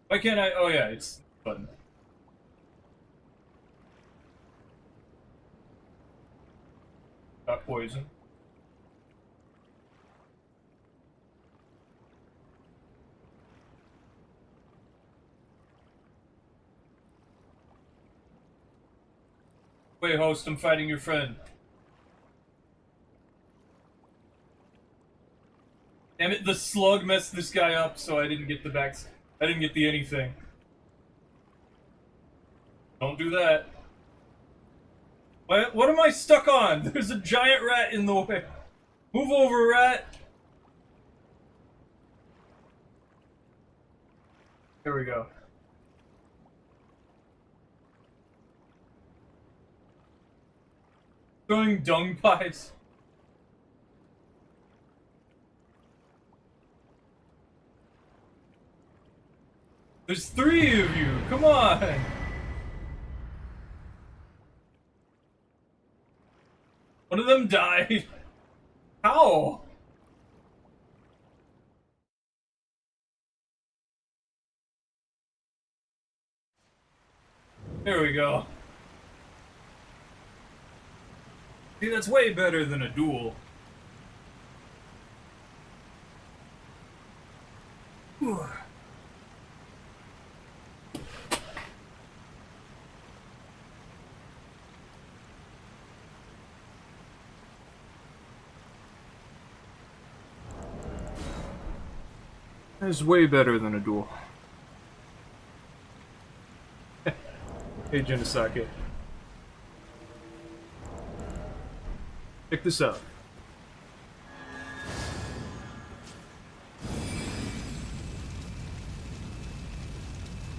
Why can't I? Oh yeah, it's button. Got poison. Wait, host, I'm fighting your friend. Damn it, the slug messed this guy up, so I didn't get the backs. I didn't get the anything. Don't do that. What am I stuck on? There's a giant rat in the way. Move over, rat. Here we go. Throwing dung pies. There's 3 of you. Come on. One of them died. How? There we go. See, that's way better than a duel. Whew. That's way better than a duel. Hey, Jinosake. Check this out.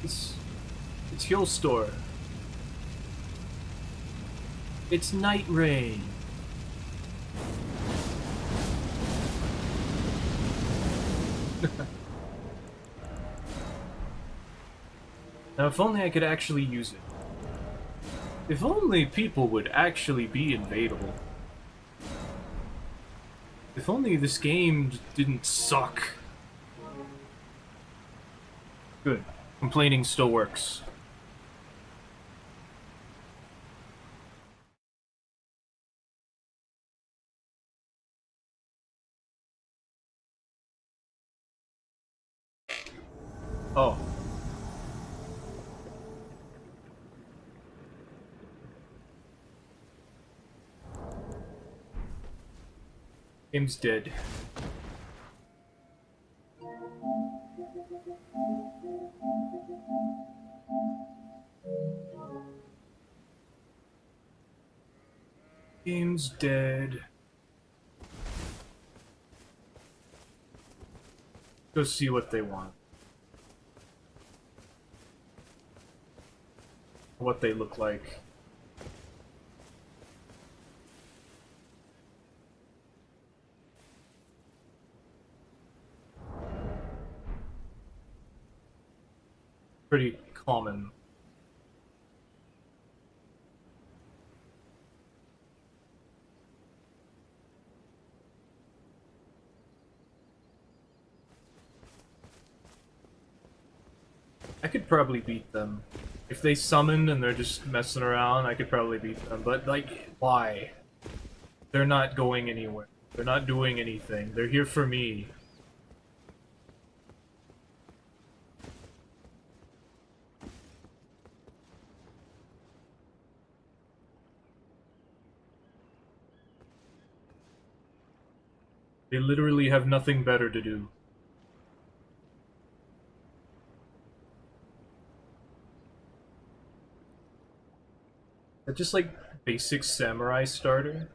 It's Hill Store. It's Night Rain. Now, if only I could actually use it. If only people would actually be invadable. If only this game didn't suck. Good. Complaining still works. Oh. Game's dead. Game's dead. Go see what they want. What they look like. Pretty common. I could probably beat them. If they summon and they're just messing around, I could probably beat them. But, like, why? They're not going anywhere. They're not doing anything. They're here for me. They literally have nothing better to do. They're just like basic samurai starter.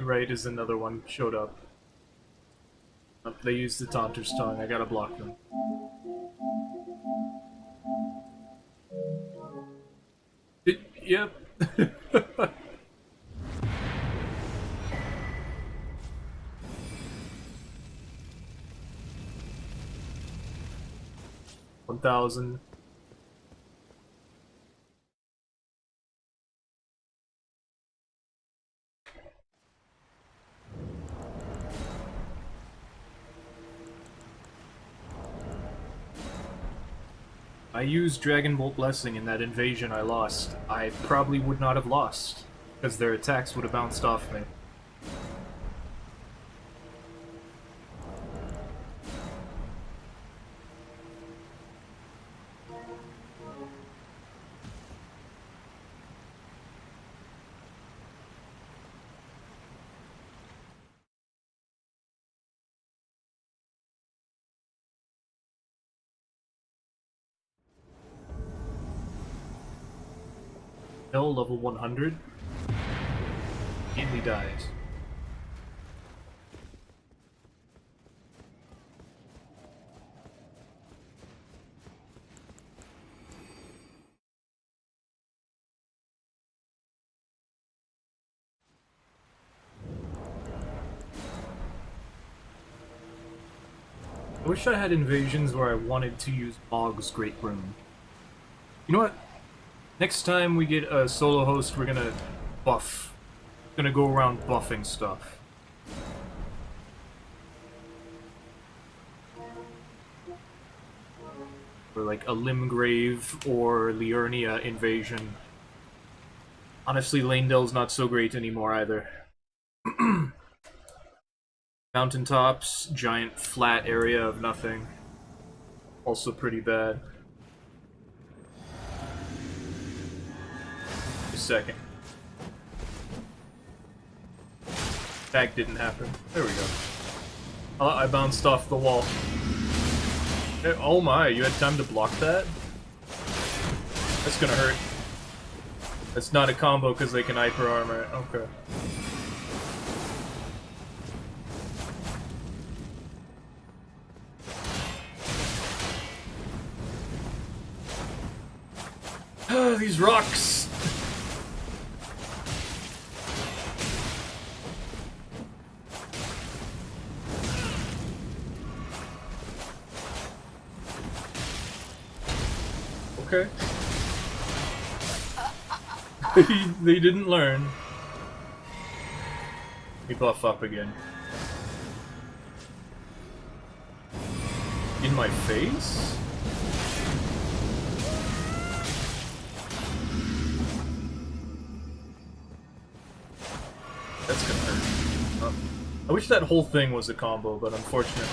Right as another one showed up. They used the Taunter's Tongue. I gotta block them. Yep. 1,000. I used Dragon Bolt Blessing in that invasion I lost. I probably would not have lost, because their attacks would have bounced off me. Hell, level 100. Immediately dies. I wish I had invasions where I wanted to use Bog's Great Rune. You know what? Next time we get a solo host, we're gonna buff. Gonna go around buffing stuff. Or like a Limgrave or Liurnia invasion. Honestly, Lanedale's not so great anymore either. Mountaintops, giant flat area of nothing. Also pretty bad. A second. Tag didn't happen. There we go. I bounced off the wall. Oh my, you had time to block that? That's gonna hurt. That's not a combo because they can hyper armor it. Okay. These rocks! Okay. They didn't learn. We buff up again. In my face? That's gonna hurt. I wish that whole thing was a combo, but unfortunately.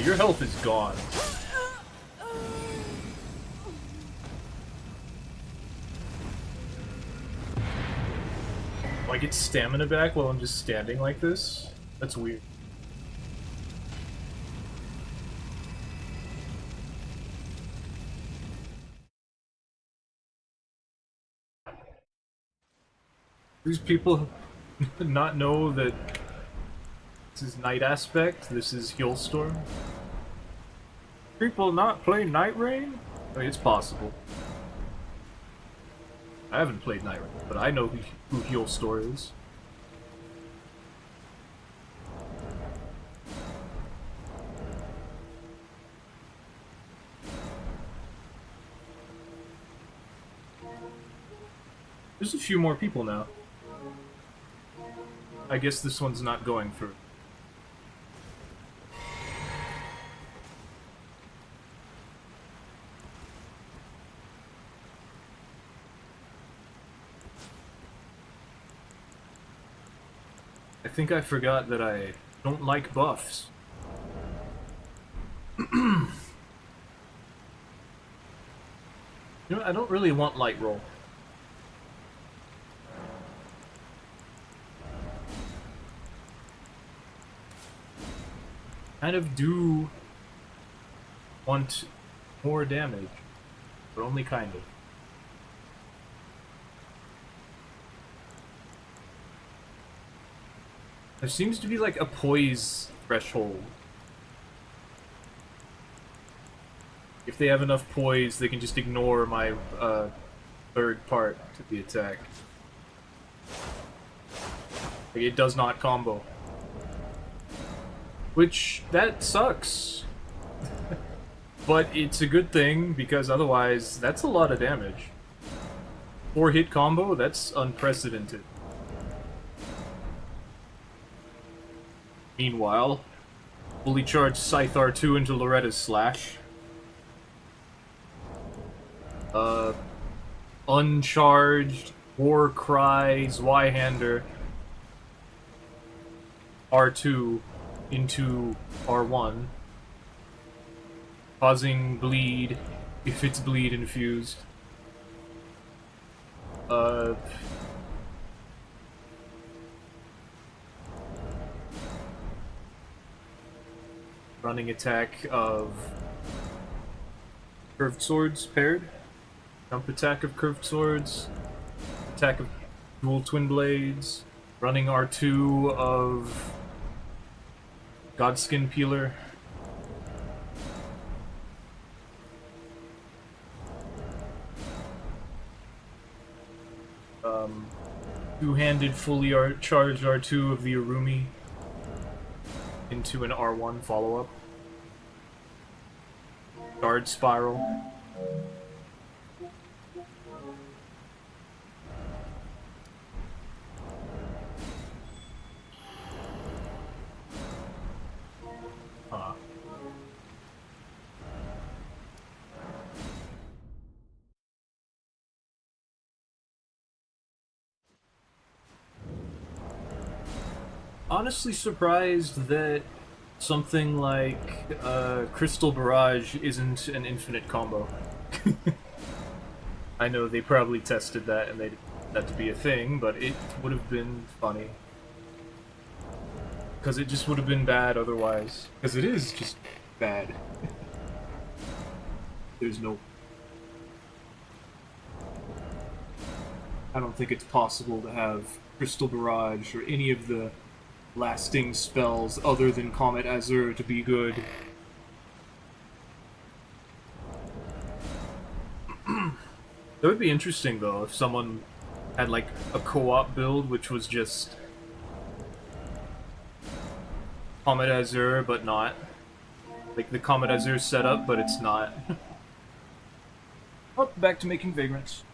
Your health is gone. Do I get stamina back while I'm just standing like this? That's weird. These people not know that this is Night Aspect, this is Healstorm? People not play Night Rain? I mean, it's possible. I haven't played Night Rain, but I know who Healstorm is. There's a few more people now. I guess this one's not going through. I think I forgot that I don't like buffs. You know, I don't really want light roll. Kind of do want more damage, but only kind of. There seems to be like a poise threshold. If they have enough poise, they can just ignore my third part to the attack. Like, it does not combo. Which, that sucks. But it's a good thing, because otherwise, that's a lot of damage. 4-hit combo, that's unprecedented. Meanwhile, fully charged Scythe R2 into Loretta's Slash. Uh, Uncharged, War Cry, Zweihander, R2 into R1, causing bleed if it's bleed infused. Uh, Running attack of curved swords paired, jump attack of curved swords, attack of dual twin blades, running R2 of Godskin Peeler. Two-handed fully charged R2 of the Arumi into an R1 follow-up. Guard Spiral. Huh. Honestly surprised that something like Crystal Barrage isn't an infinite combo. I know they probably tested that and they didn't want that to be a thing, but it would have been funny. Because it just would have been bad otherwise. Because it is just bad. There's no... I don't think it's possible to have Crystal Barrage or any of the lasting spells other than Comet Azure to be good. That would be interesting though if someone had like a co-op build which was just Comet Azure but not. Like the Comet Azure setup but it's not. Oh, back to making vagrants.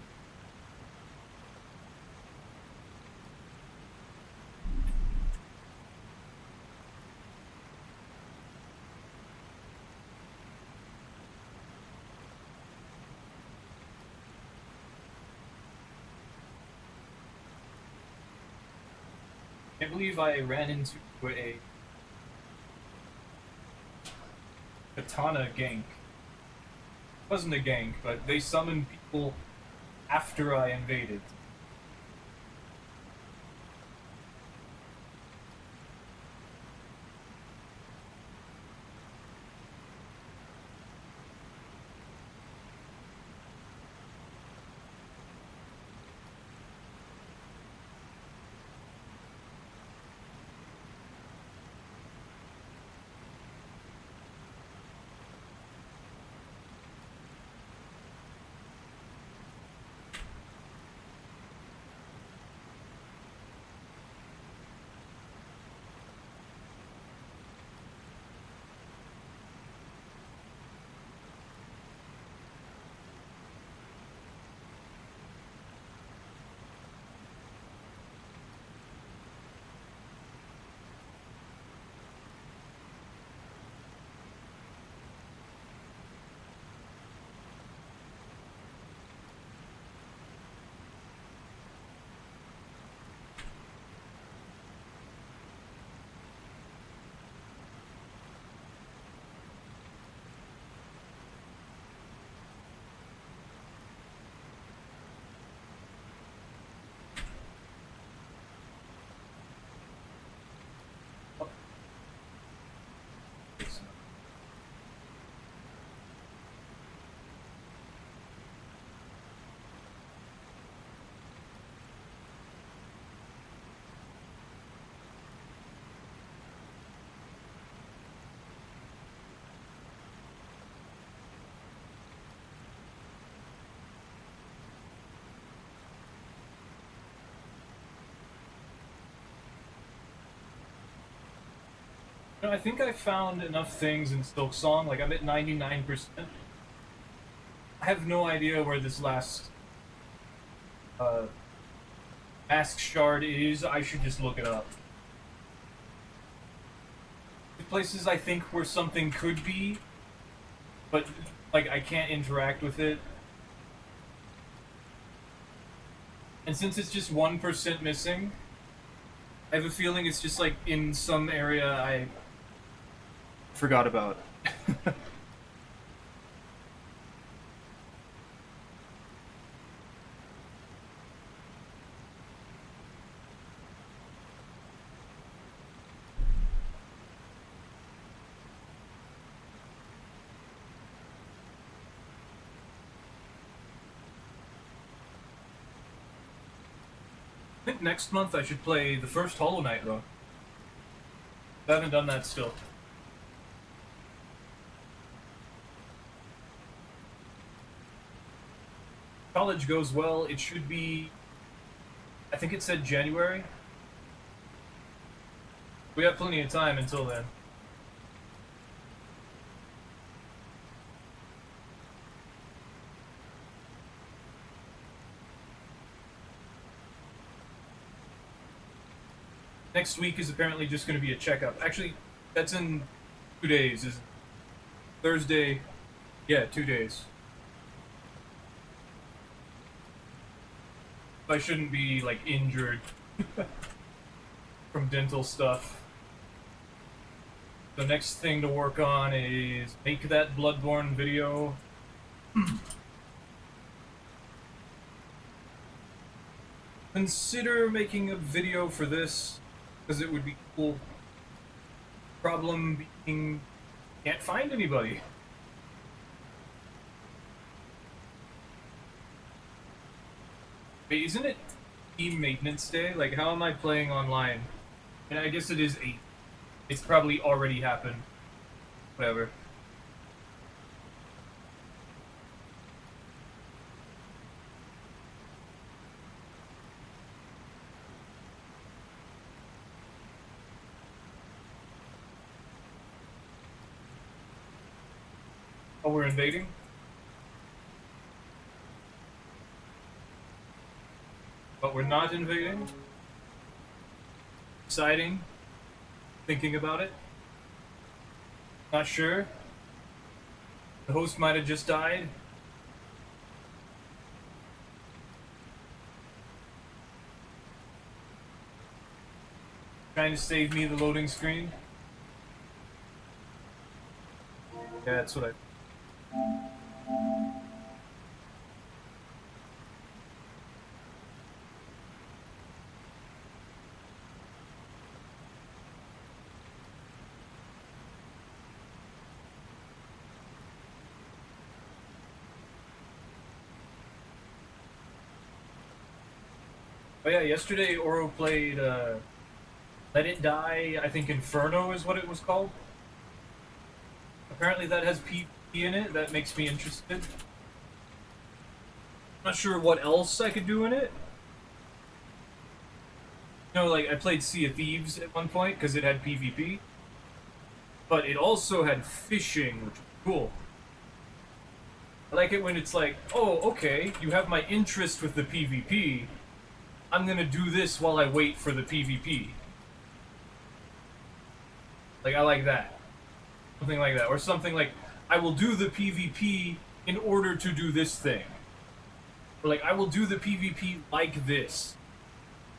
I can't believe I ran into a katana gank. It wasn't a gank, but they summoned people after I invaded. You know, I think I found enough things in Silk Song, like I'm at 99%. I have no idea where this last Mask Shard is. I should just look it up. The places I think where something could be, but like I can't interact with it. And since it's just 1% missing, I have a feeling it's just like in some area I forgot about. I think next month I should play the first Hollow Knight though. I haven't done that still. College goes well, it should be, I think it said January. We got plenty of time until then. Next week is apparently just going to be a checkup. Actually, that's in 2 days. Is Thursday. Yeah, 2 days. I shouldn't be, like, injured from dental stuff. The next thing to work on is make that Bloodborne video. Consider making a video for this, because it would be cool. Problem being, can't find anybody. Wait, isn't it team maintenance day? Like, how am I playing online? And I guess it is 8. It's probably already happened. Whatever. Oh, we're invading? But we're not invading? Deciding? Thinking about it? Not sure? The host might have just died? Trying to save me the loading screen? Yeah, that's what I... Oh yeah, yesterday Oro played Let It Die, I think Inferno is what it was called. Apparently that has PvP in it, that makes me interested. Not sure what else I could do in it. You know, like, I played Sea of Thieves at one point, because it had PvP. But it also had fishing, which is cool. I like it when it's like, oh, okay, you have my interest with the PvP. I'm gonna do this while I wait for the PvP. Like, I like that. Something like that. Or something like, I will do the PvP in order to do this thing. Or like, I will do the PvP like this.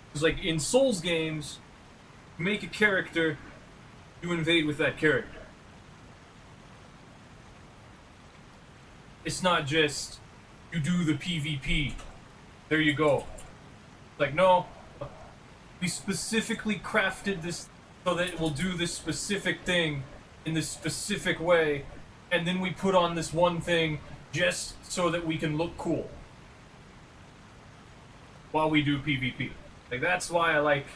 Because like, in Souls games, you make a character, you invade with that character. It's not just, you do the PvP, there you go. Like, no, we specifically crafted this so that it will do this specific thing in this specific way, and then we put on this one thing just so that we can look cool while we do PvP. Like, that's why I like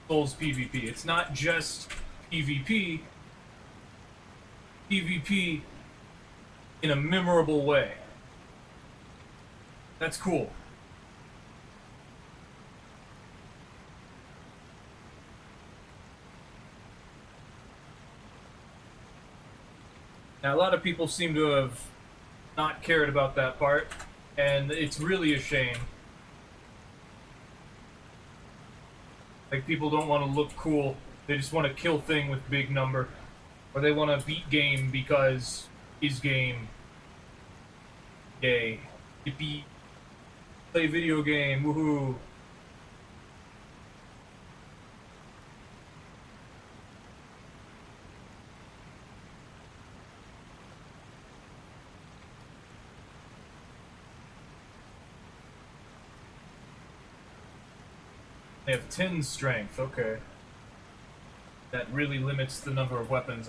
Souls PvP. It's not just PvP, PvP in a memorable way. That's cool. Now, a lot of people seem to have not cared about that part, and it's really a shame. Like, people don't want to look cool, they just want to kill thing with big number. Or they want to beat game because is game. Yay. Yippee. Play video game, woohoo. They have 10 strength, okay. That really limits the number of weapons.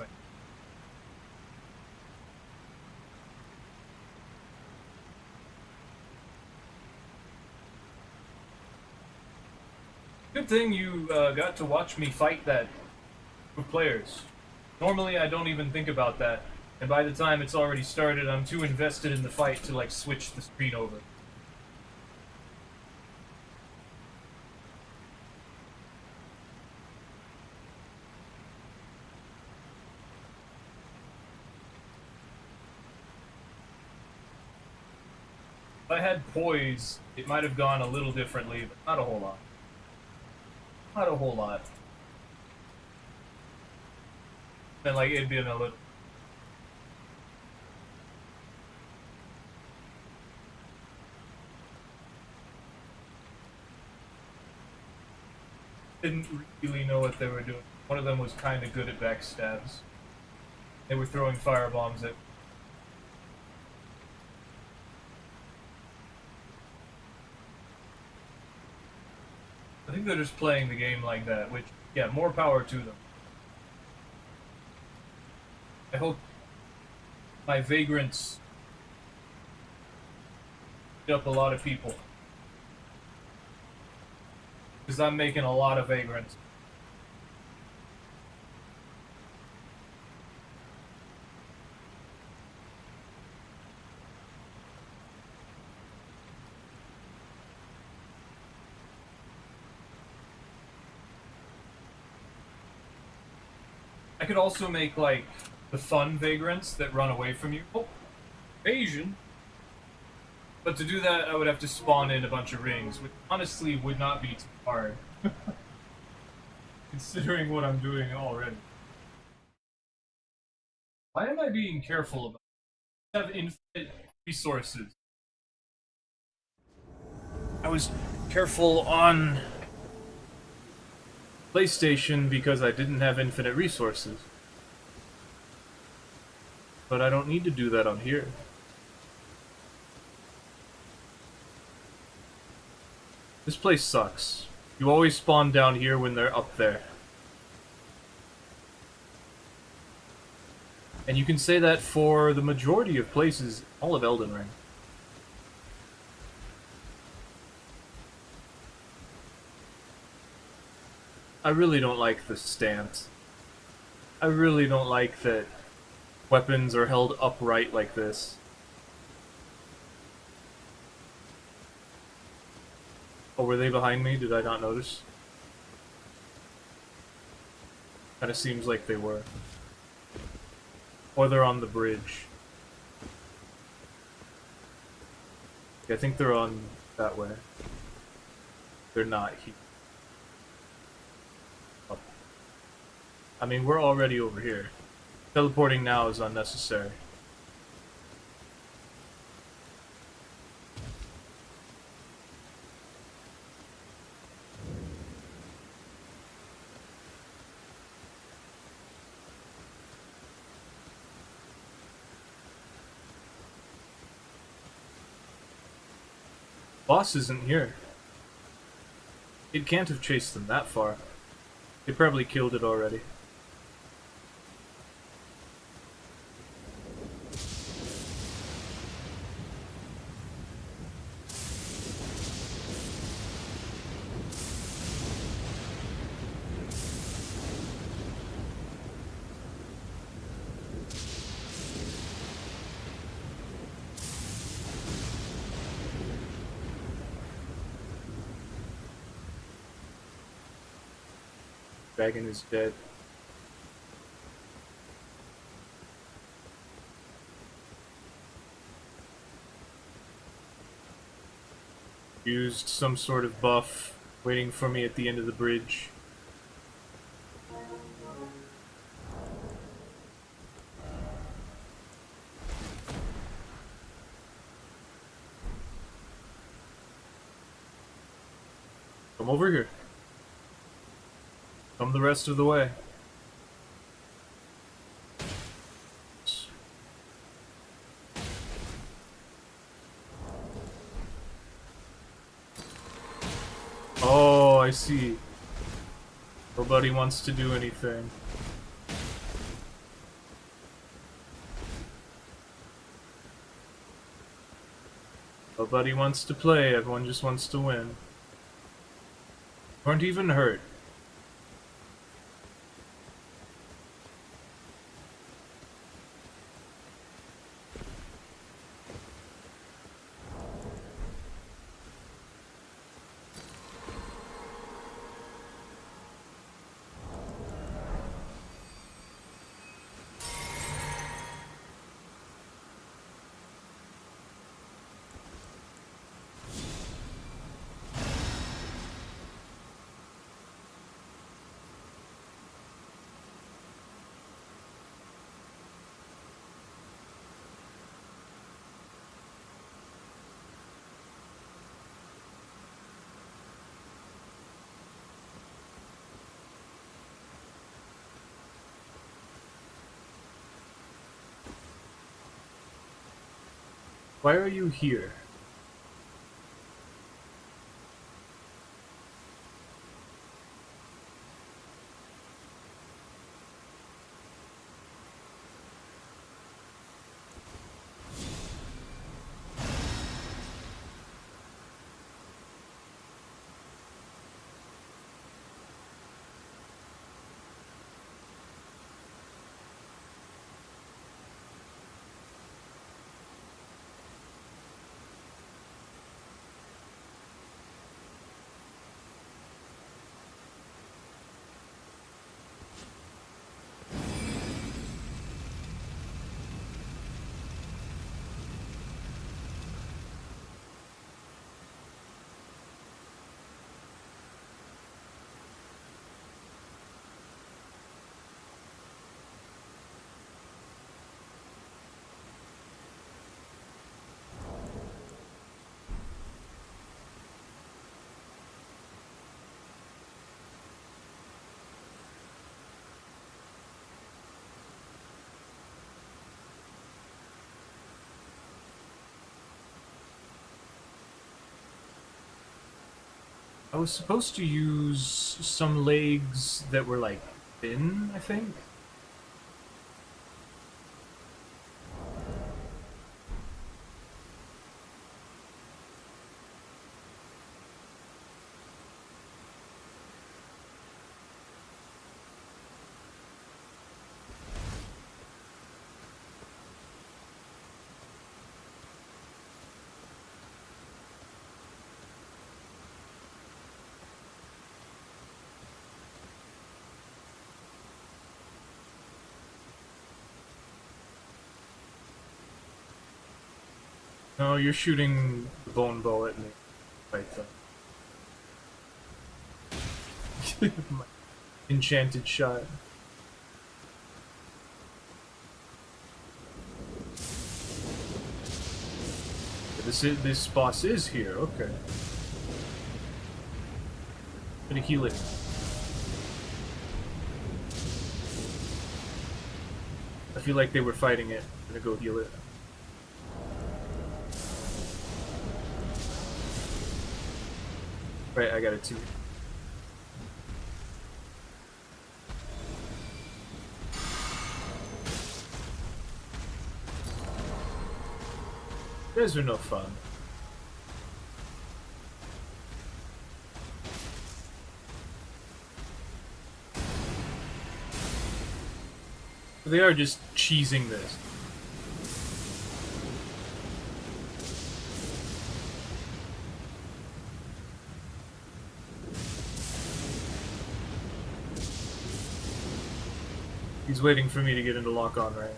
Good thing you got to watch me fight that group of players. Normally I don't even think about that, and by the time it's already started, I'm too invested in the fight to like switch the screen over. If I had poise, it might have gone a little differently, but not a whole lot. Not a whole lot. And like it'd been a little. Didn't really know what they were doing. One of them was kind of good at backstabs. They were throwing firebombs at. I think they're just playing the game like that, which, yeah, more power to them. I hope my vagrants beat up a lot of people. Because I'm making a lot of vagrants. I could also make, like, the fun vagrants that run away from you. Oh, Asian. But to do that, I would have to spawn in a bunch of rings, which honestly would not be too hard. Considering what I'm doing already. Why am I being careful about it? I have infinite resources. I was careful on PlayStation because I didn't have infinite resources. But I don't need to do that on here. This place sucks. You always spawn down here when they're up there. And you can say that for the majority of places, all of Elden Ring. I really don't like the stance. I really don't like that weapons are held upright like this. Oh, were they behind me? Did I not notice? Kinda seems like they were. Or they're on the bridge. Yeah, I think they're on that way. They're not here. Oh. I mean, we're already over here. Teleporting now is unnecessary. Boss isn't here. It can't have chased them that far. They probably killed it already. Dragon is dead. Used some sort of buff, waiting for me at the end of the bridge. Come over here. Come the rest of the way. Oh, Oh, I see. Nobody wants to do anything. Nobody wants to play, everyone just wants to win. Weren't even hurt. Why are you here? I was supposed to use some legs that were like thin, I think. No, you're shooting the bone bow at me. Right then. My enchanted shot. This boss is here, okay. I'm gonna heal it. I feel like they were fighting it. I'm gonna go heal it. Right, I got it too. You guys are no fun. They are just cheesing this. He's waiting for me to get into lock-on, right?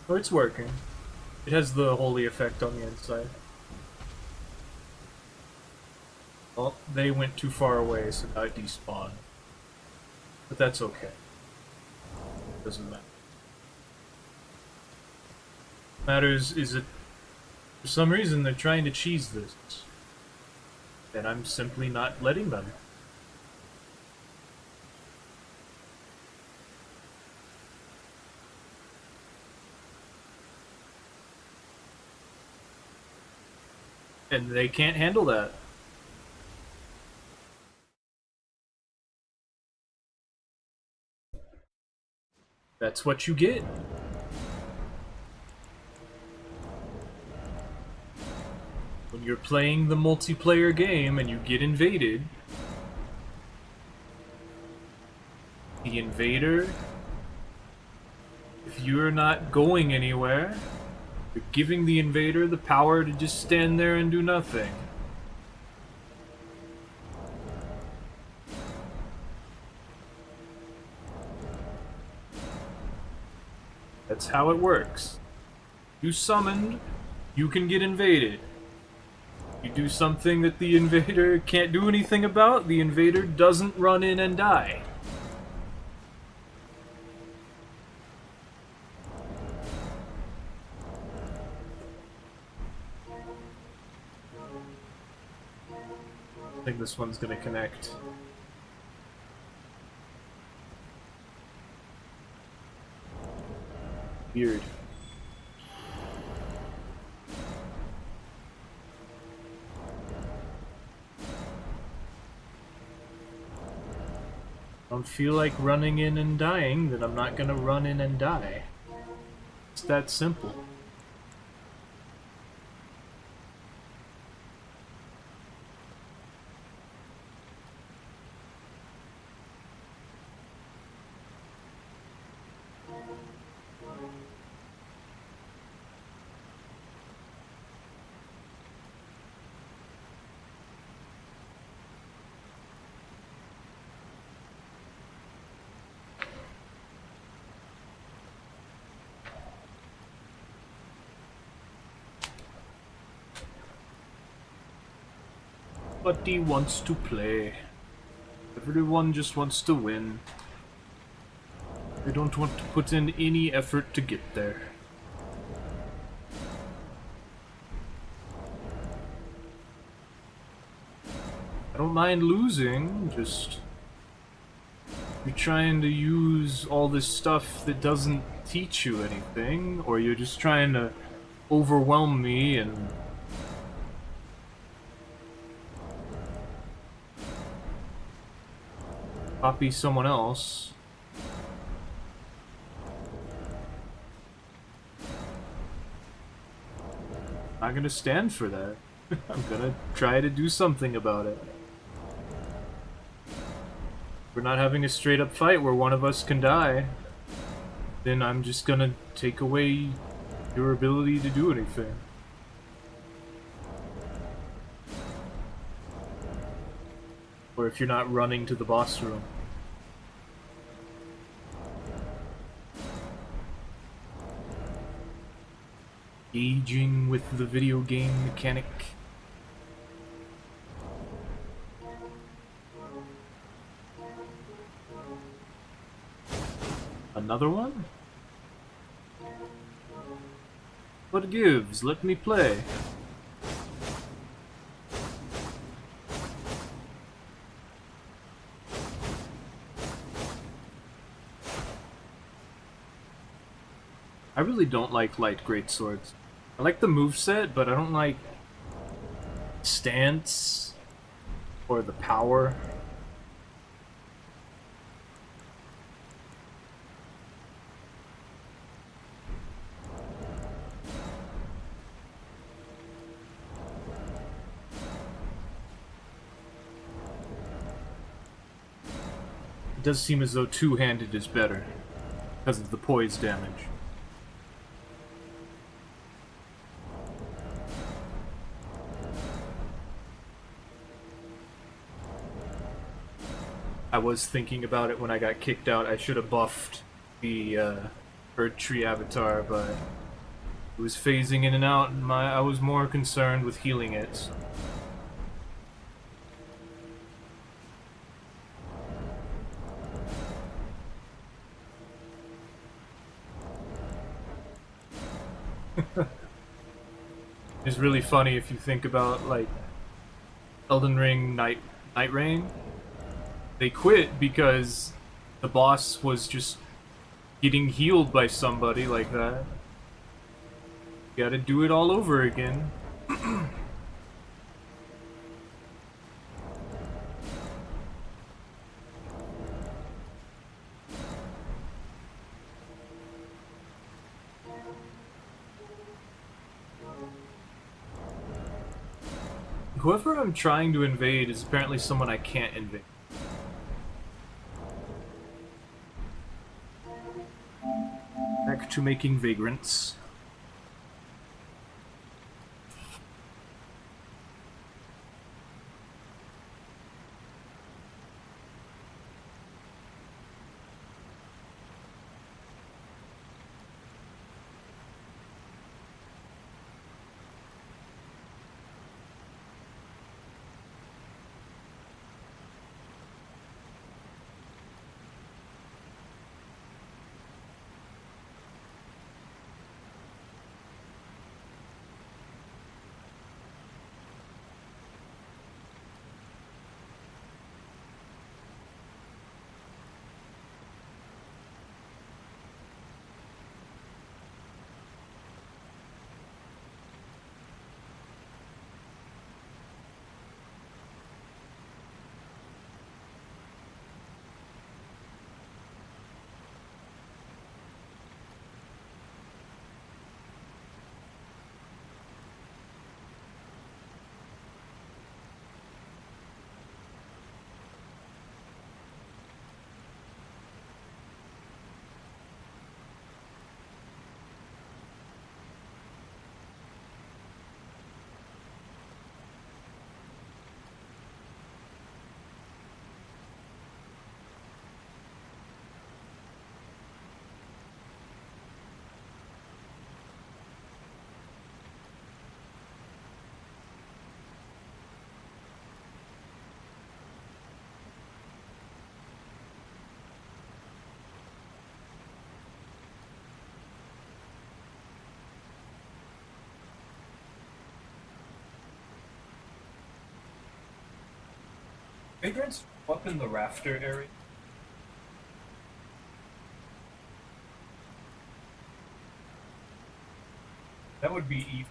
Oh, it's working. It has the holy effect on the inside. Well, they went too far away, so now it despawned. But that's okay. Doesn't matter. Matters is that for some reason they're trying to cheese this. And I'm simply not letting them. And they can't handle that. That's what you get. When you're playing the multiplayer game and you get invaded, the invader, if you're not going anywhere, you're giving the invader the power to just stand there and do nothing. That's how it works. You summoned, you can get invaded. You do something that the invader can't do anything about, the invader doesn't run in and die. I think this one's gonna connect. Weird. Don't feel like running in and dying, then I'm not gonna run in and die. It's that simple. Everybody wants to play. Everyone just wants to win. They don't want to put in any effort to get there. I don't mind losing, just... you're trying to use all this stuff that doesn't teach you anything, or you're just trying to overwhelm me and... copy someone else. I'm not gonna stand for that. I'm gonna try to do something about it. We're not having a straight up fight where one of us can die. Then I'm just gonna take away your ability to do anything. Or if you're not running to the boss room. Engaging with the video game mechanic. Another one? What gives? Let me play. I really don't like light greatswords. I like the moveset, but I don't like stance or the power. It does seem as though two-handed is better because of the poise damage. I was thinking about it when I got kicked out. I should have buffed the Earth Tree avatar, but it was phasing in and out, and I was more concerned with healing it. So. It's really funny if you think about like Elden Ring Night Rain. They quit because the boss was just getting healed by somebody like that. You gotta do it all over again. Whoever I'm trying to invade is apparently someone I can't invade. Back to making vagrants. Vagrants up in the rafter area. That would be evil.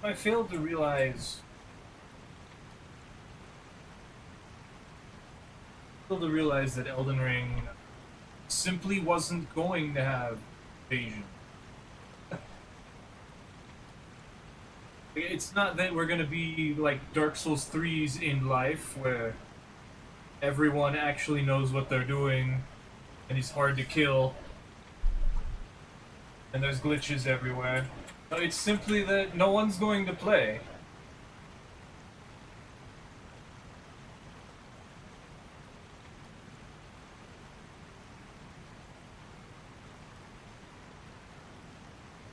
I failed to realize that Elden Ring simply wasn't going to have invasion. It's not that we're gonna be like Dark Souls 3's in life, where everyone actually knows what they're doing and he's hard to kill. and there's glitches everywhere. It's simply that no one's going to play.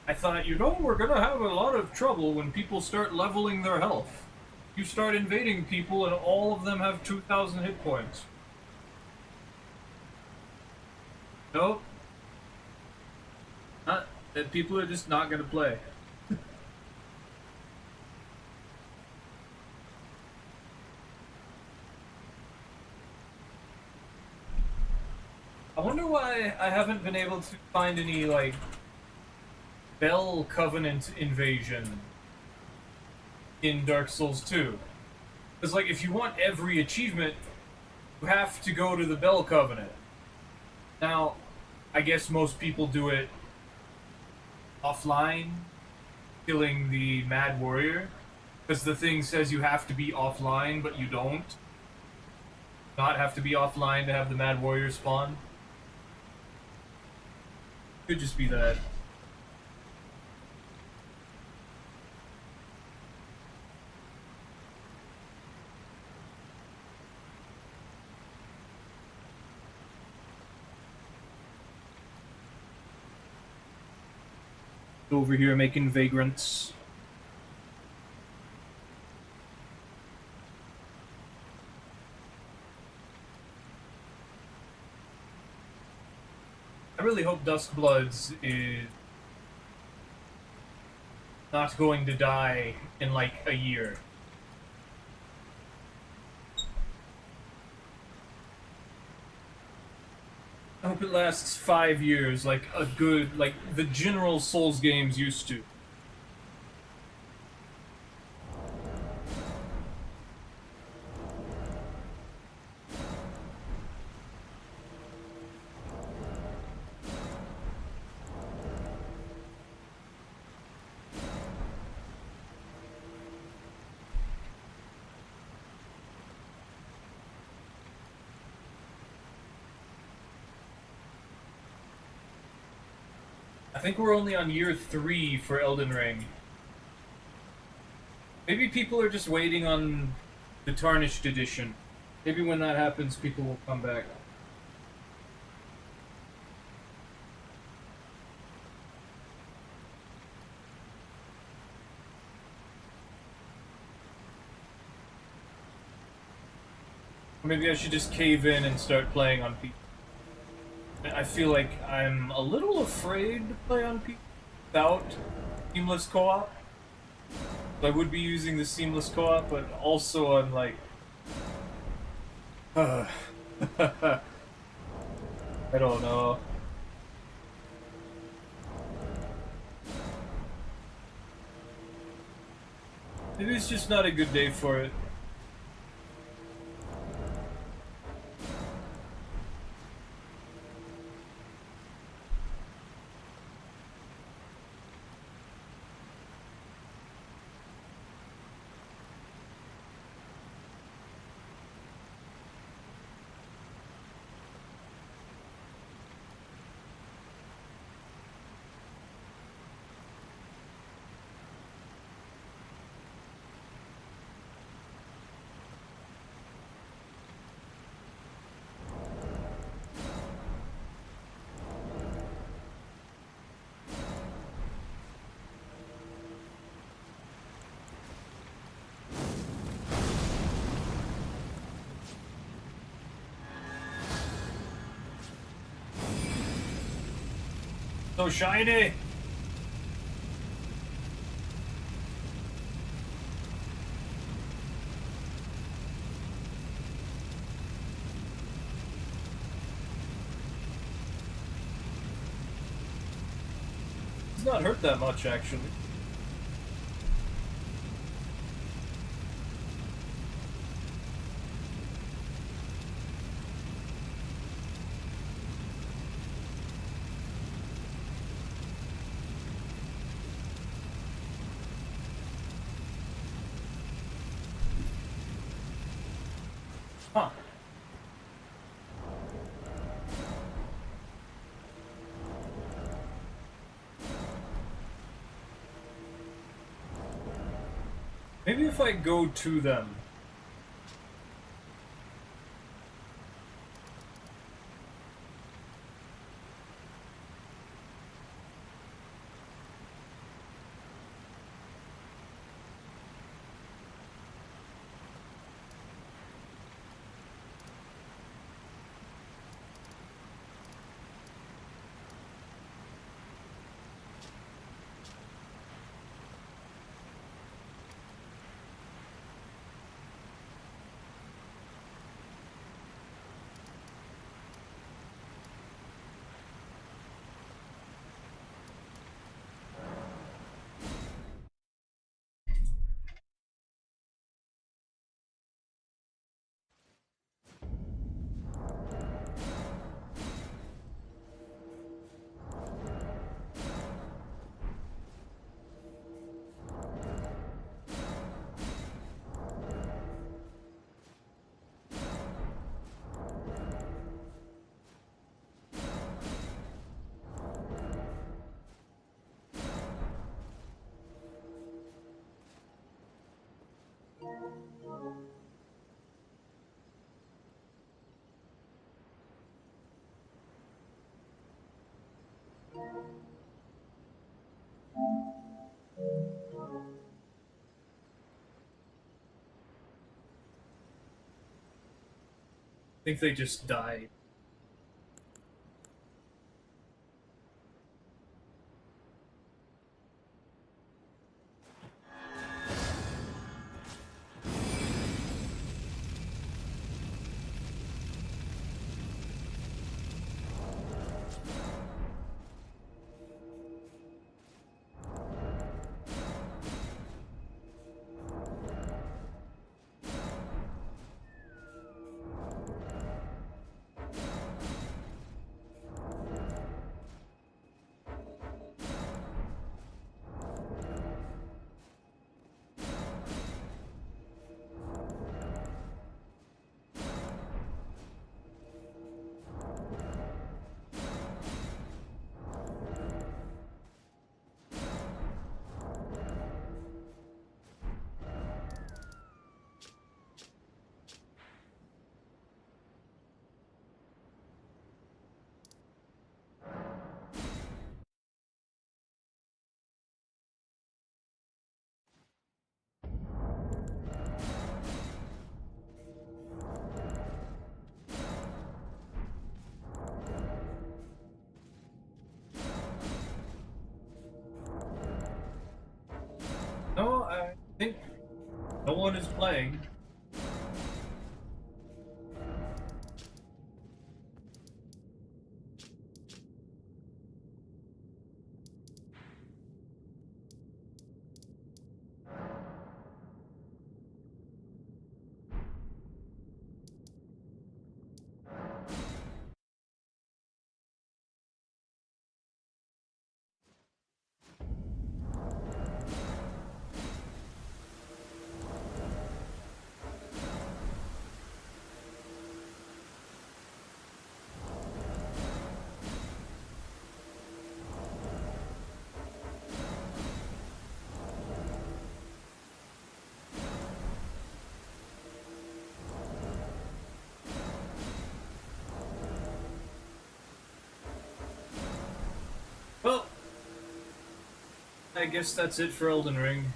I thought, we're gonna have a lot of trouble when people start leveling their health. You start invading people and all of them have 2,000 hit points. Nope. Not, that people are just not gonna play. I wonder why I haven't been able to find any, like, Bell Covenant invasion in Dark Souls 2. Because, like, if you want every achievement, you have to go to the Bell Covenant. Now, I guess most people do it offline, killing the Mad Warrior, because the thing says you have to be offline, but you don't. Not have to be offline to have the Mad Warrior spawn. Could just be that. Over here making vagrants. I really hope Duskbloods is not going to die in like a year. I hope it lasts 5 years, like a good, like the general Souls games used to. I think we're only on year 3 for Elden Ring. Maybe people are just waiting on the Tarnished Edition. Maybe when that happens, people will come back. Or maybe I should just cave in and start playing on people. I feel like I'm a little afraid to play on PC without seamless co-op. I would be using the seamless co-op, but also I'm like... I don't know. Maybe it's just not a good day for it. So shiny! It's not hurt that much, actually. Huh. Maybe if I go to them. I think they just died. No, I think no one is playing. Well, I guess that's it for Elden Ring.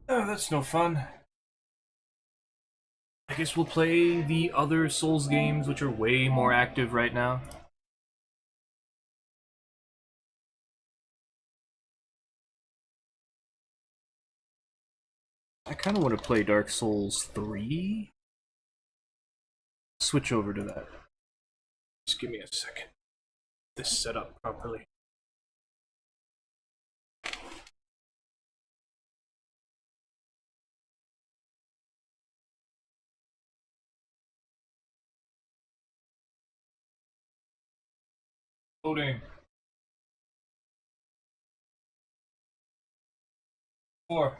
Oh, that's no fun. I guess we'll play the other Souls games, which are way more active right now. I kind of want to play Dark Souls 3. Switch over to that. Just give me a second. This set up properly. Loading. 4.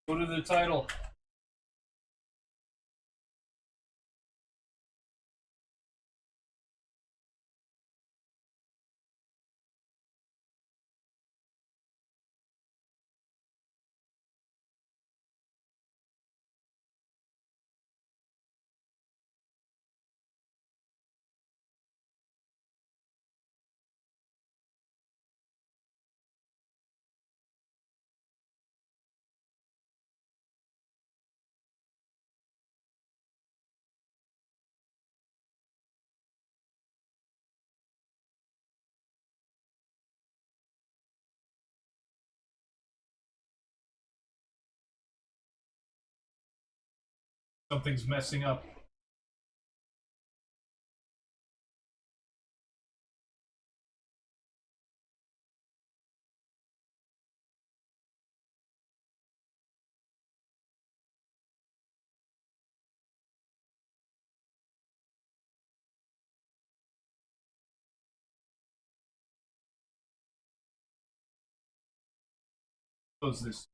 Go to the title. Something's messing up. Close this.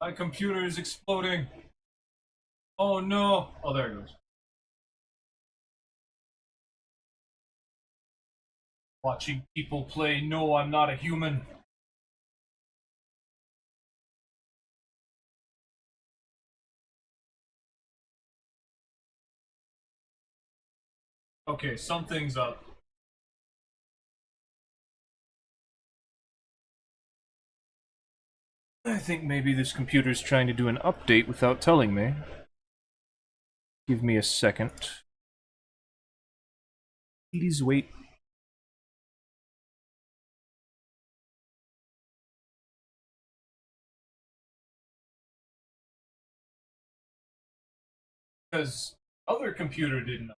My computer is exploding. Oh no. Oh, there it goes. Watching people play No, I'm Not a Human. Okay, something's up. I think maybe this computer's trying to do an update without telling me. Give me a second. Please wait. Because other computer didn't.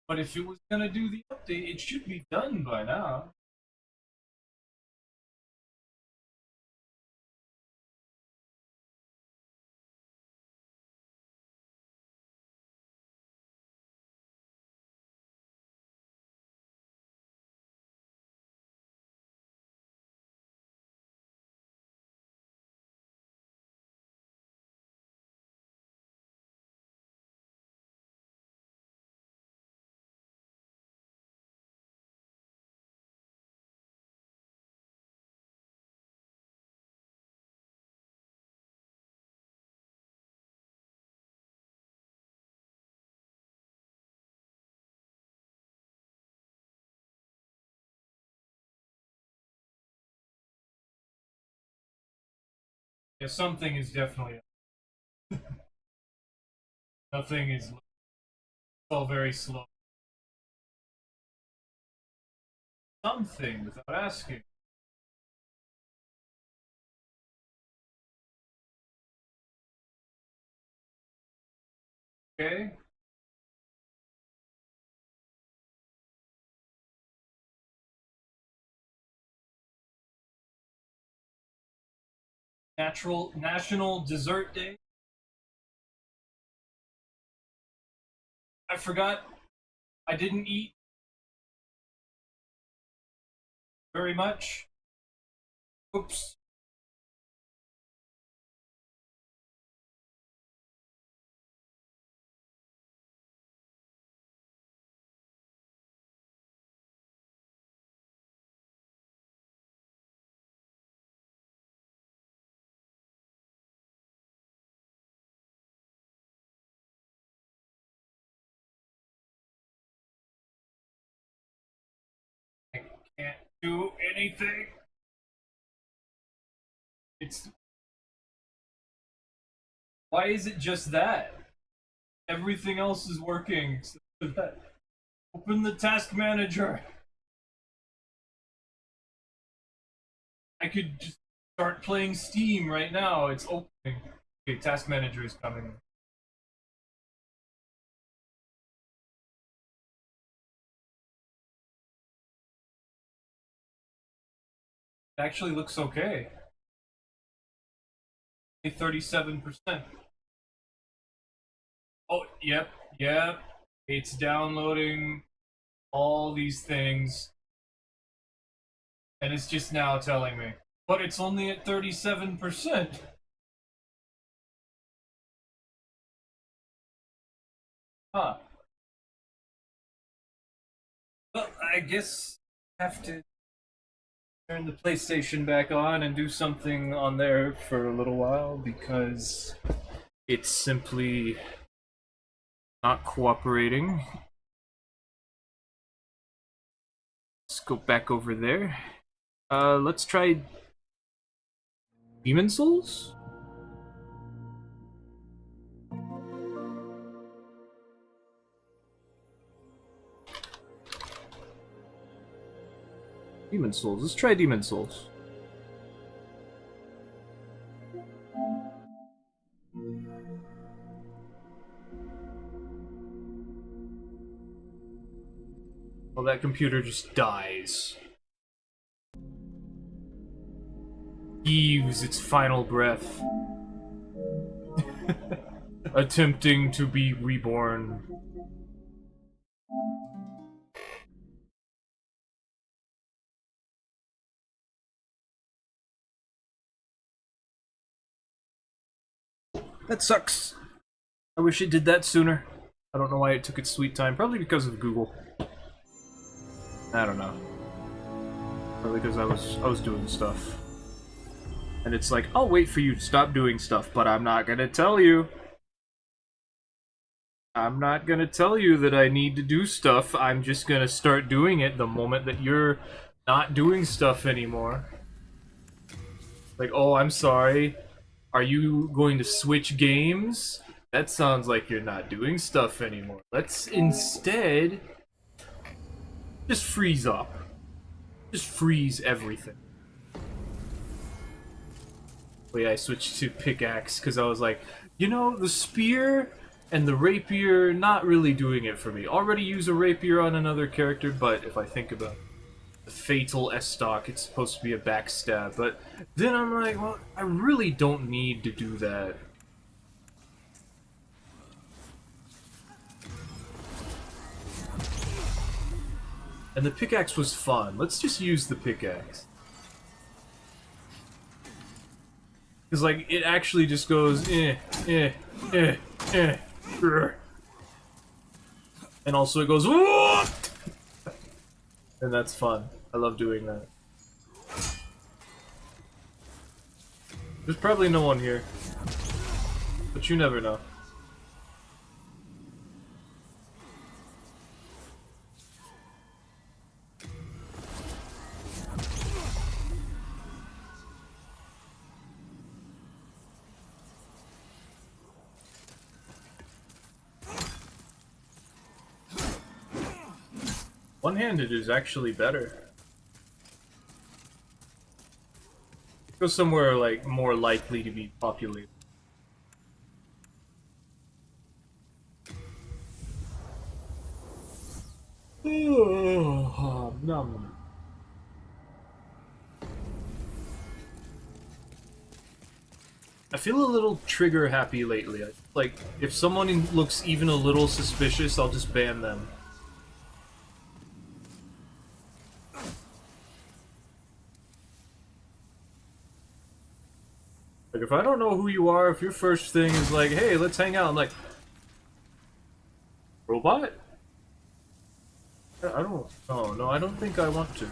But if it was gonna do the update, it should be done by now. Yeah, something is definitely. Nothing is all very slow. Something without asking. Okay? National Dessert Day. I forgot I didn't eat very much. Oops. I can't do anything. It's. Why is it just that? Everything else is working except for that. Open the task manager. I could just start playing Steam right now. It's opening. Okay, task manager is coming. It actually looks okay. 37%. Oh, yep, yep. It's downloading all these things. And it's just now telling me. But it's only at 37%. Huh. Well, I guess I have to turn the PlayStation back on and do something on there for a little while because it's simply not cooperating. Let's go back over there. Let's try Demon Souls? Demon Souls. Let's try Demon Souls. Well, that computer just dies. Heaves its final breath. Attempting to be reborn. That sucks. I wish it did that sooner. I don't know why it took its sweet time. Probably because of Google. I don't know. Probably because I was doing stuff. And it's like, I'll wait for you to stop doing stuff, but I'm not gonna tell you. I'm not gonna tell you that I need to do stuff. I'm just gonna start doing it the moment that you're not doing stuff anymore. Like, oh, I'm sorry. Are you going to switch games? That sounds like you're not doing stuff anymore. Let's instead just freeze up. Just freeze everything. But yeah, I switched to pickaxe because I was like, you know, the spear and the rapier, not really doing it for me. Already use a rapier on another character, but if I think about the fatal S-stock, it's supposed to be a backstab. But then I'm like, well, I really don't need to do that. And the pickaxe was fun. Let's just use the pickaxe. Because, like, it actually just goes, and also it goes, whoop! And that's fun. I love doing that. There's probably no one here. But you never know. One-handed is actually better. Go somewhere like more likely to be populated. Oh, nom. I feel a little trigger happy lately. Like, if someone looks even a little suspicious, I'll just ban them. Like, if I don't know who you are, if your first thing is like, hey, let's hang out, I'm like, robot? I don't, oh, no, I don't think I want to.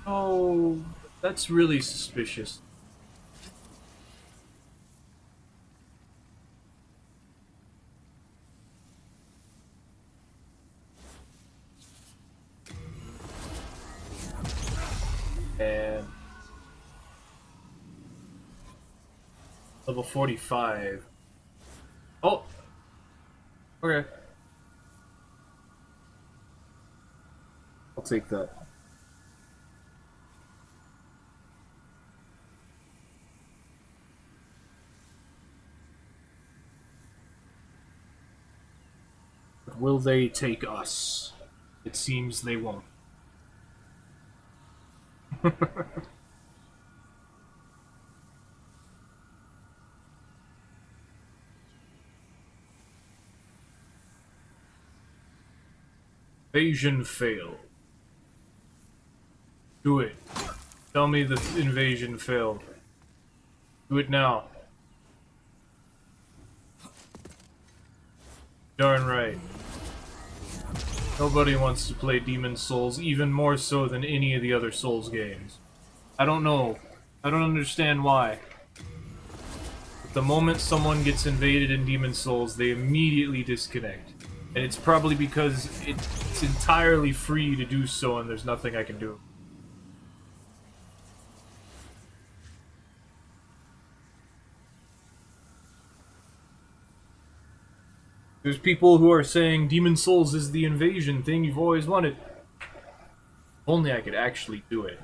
Oh, that's really suspicious. And level 45. Oh! Okay. I'll take that. But will they take us? It seems they won't. Invasion failed. Do it. Tell me the invasion failed. Do it now. Darn right. Nobody wants to play Demon's Souls, even more so than any of the other Souls games. I don't know. I don't understand why. But the moment someone gets invaded in Demon's Souls, they immediately disconnect. And it's probably because it's entirely free to do so and there's nothing I can do. There's people who are saying Demon's Souls is the invasion thing you've always wanted. If only I could actually do it.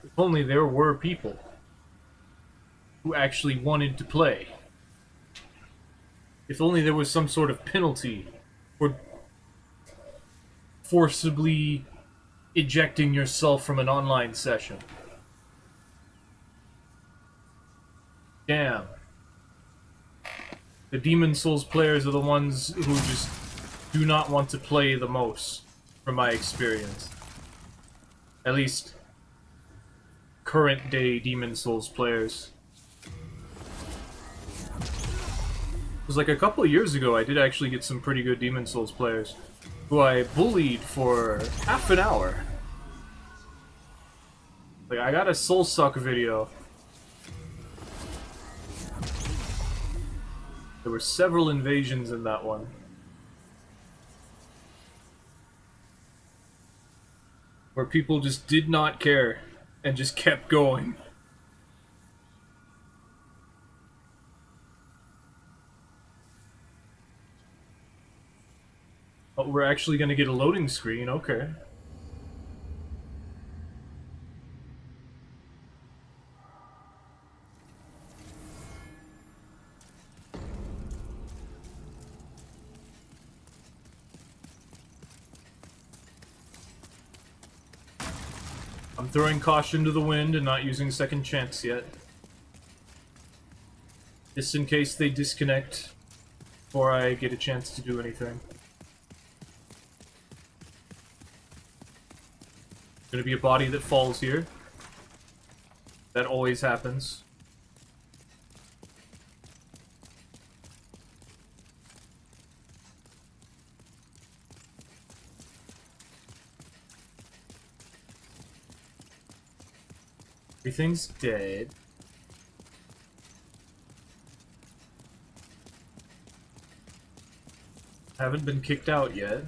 If only there were people who actually wanted to play. If only there was some sort of penalty for forcibly ejecting yourself from an online session. Damn. The Demon Souls players are the ones who just do not want to play the most, from my experience. At least, current day Demon Souls players. It was like a couple of years ago, I did actually get some pretty good Demon Souls players, who I bullied for half an hour. Like, I got a Soul Suck video. There were several invasions in that one. Where people just did not care and just kept going. But we're actually gonna get a loading screen, okay. I'm throwing caution to the wind and not using second chance yet. Just in case they disconnect before I get a chance to do anything. Gonna be a body that falls here. That always happens. Everything's dead. Haven't been kicked out yet.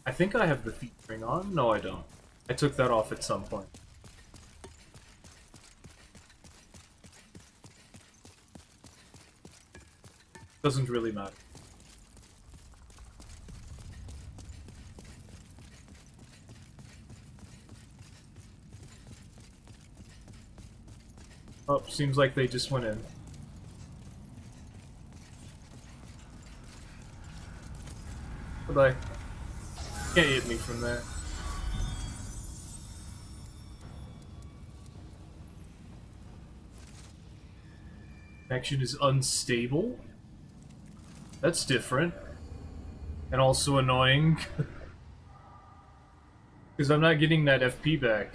I think I have the feet ring on. No, I don't. I took that off at some point. Doesn't really matter. Oh, seems like they just went in. Goodbye. Can't hit me from there. Connection is unstable? That's different. And also annoying. Because I'm not getting that FP back.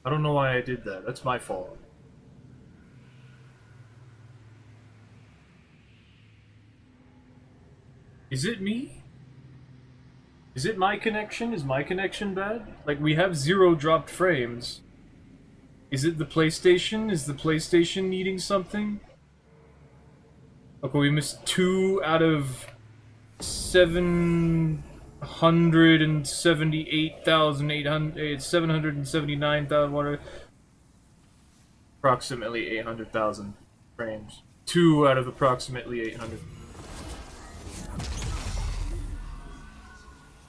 I don't know why I did that. That's my fault. Is it me? Is it my connection? Is my connection bad? Like, we have 0 dropped frames. Is it the PlayStation? Is the PlayStation needing something? Okay, we missed 2 out of 779,000 approximately 800,000 frames. 2 out of approximately 800.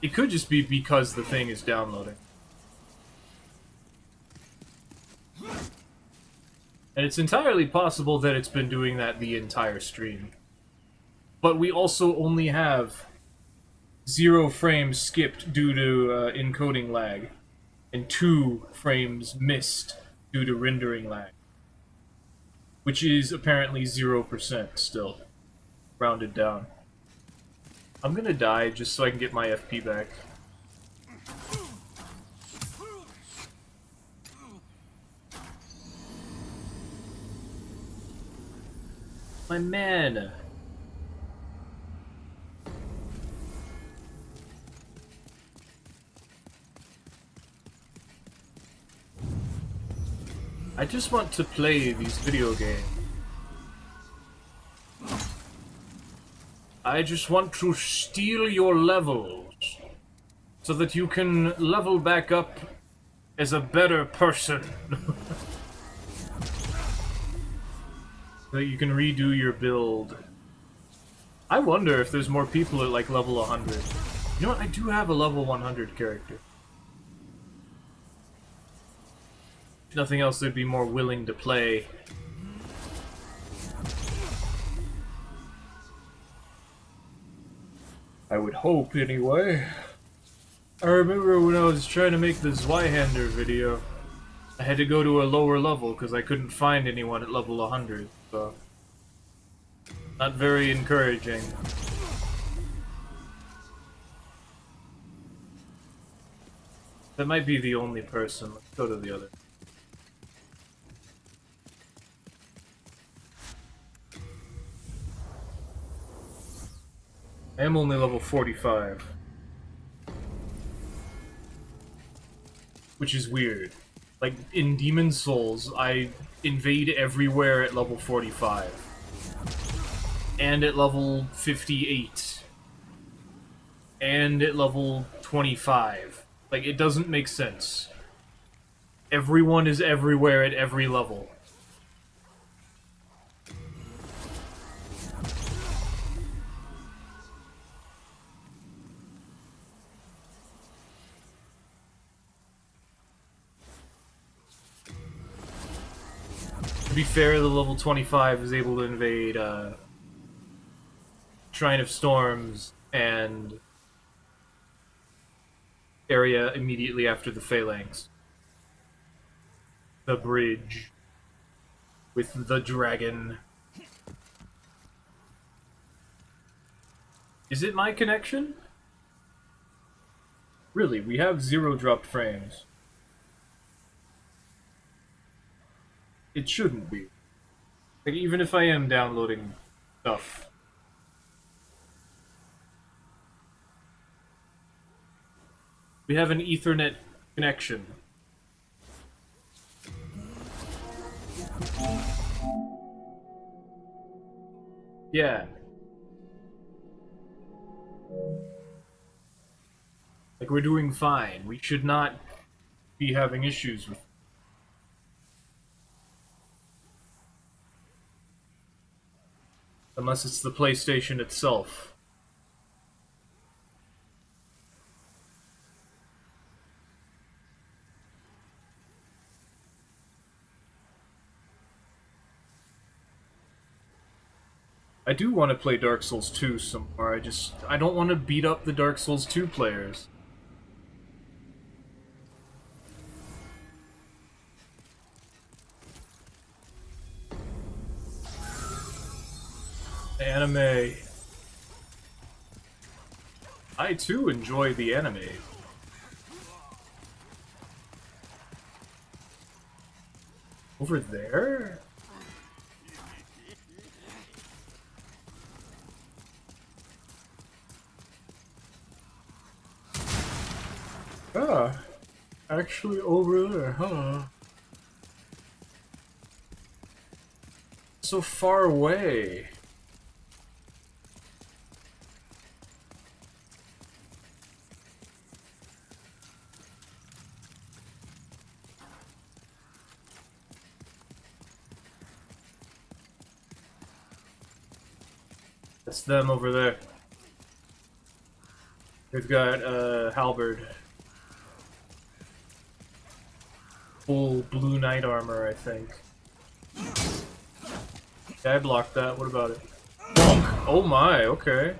It could just be because the thing is downloading. And it's entirely possible that it's been doing that the entire stream. But we also only have 0 frames skipped due to encoding lag, and 2 frames missed due to rendering lag. Which is apparently 0% still, rounded down. I'm gonna die just so I can get my FP back. My mana. I just want to play these video games. I just want to steal your levels so that you can level back up as a better person. So that you can redo your build. I wonder if there's more people at like level 100. You know what? I do have a level 100 character. Nothing else they'd be more willing to play. I would hope, anyway. I remember when I was trying to make the Zweihander video, I had to go to a lower level because I couldn't find anyone at level 100, so... Not very encouraging. That might be the only person. Let's go to the other. I am only level 45. Which is weird. Like, in Demon's Souls, I invade everywhere at level 45. And at level 58. And at level 25. Like, it doesn't make sense. Everyone is everywhere at every level. To be fair, the level 25 is able to invade, Shrine of Storms and area immediately after the Phalanx. The bridge with the dragon. Is it my connection? Really, we have 0 dropped frames. It shouldn't be. Like, even if I am downloading stuff. We have an Ethernet connection. Yeah. Like, we're doing fine. We should not be having issues with... Unless it's the PlayStation itself. I do want to play Dark Souls 2 some more. I don't want to beat up the Dark Souls 2 players. Anime. I too enjoy the anime. Over there? Ah, actually over there, huh? So far away. That's them over there. They've got, halberd. Full blue knight armor, I think. Yeah, I blocked that. What about it? Bonk! Oh my, okay.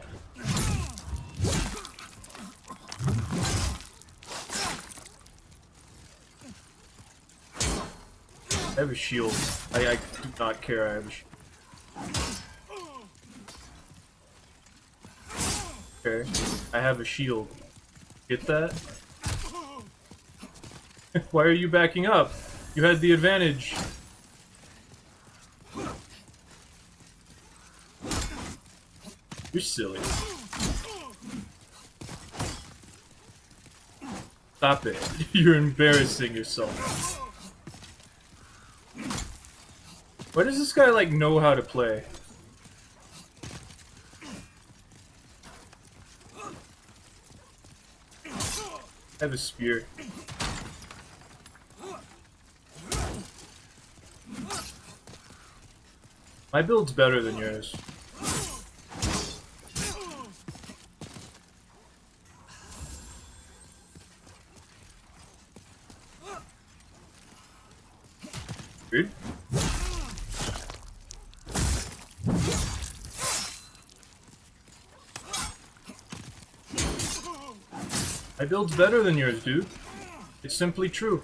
I have a shield. I do not care, I have a shield. Okay, I have a shield. Get that? Why are you backing up? You had the advantage. You're silly. Stop it. You're embarrassing yourself. Why does this guy, like, know how to play? I have a spear. My build's better than yours. My build's better than yours, dude. It's simply true.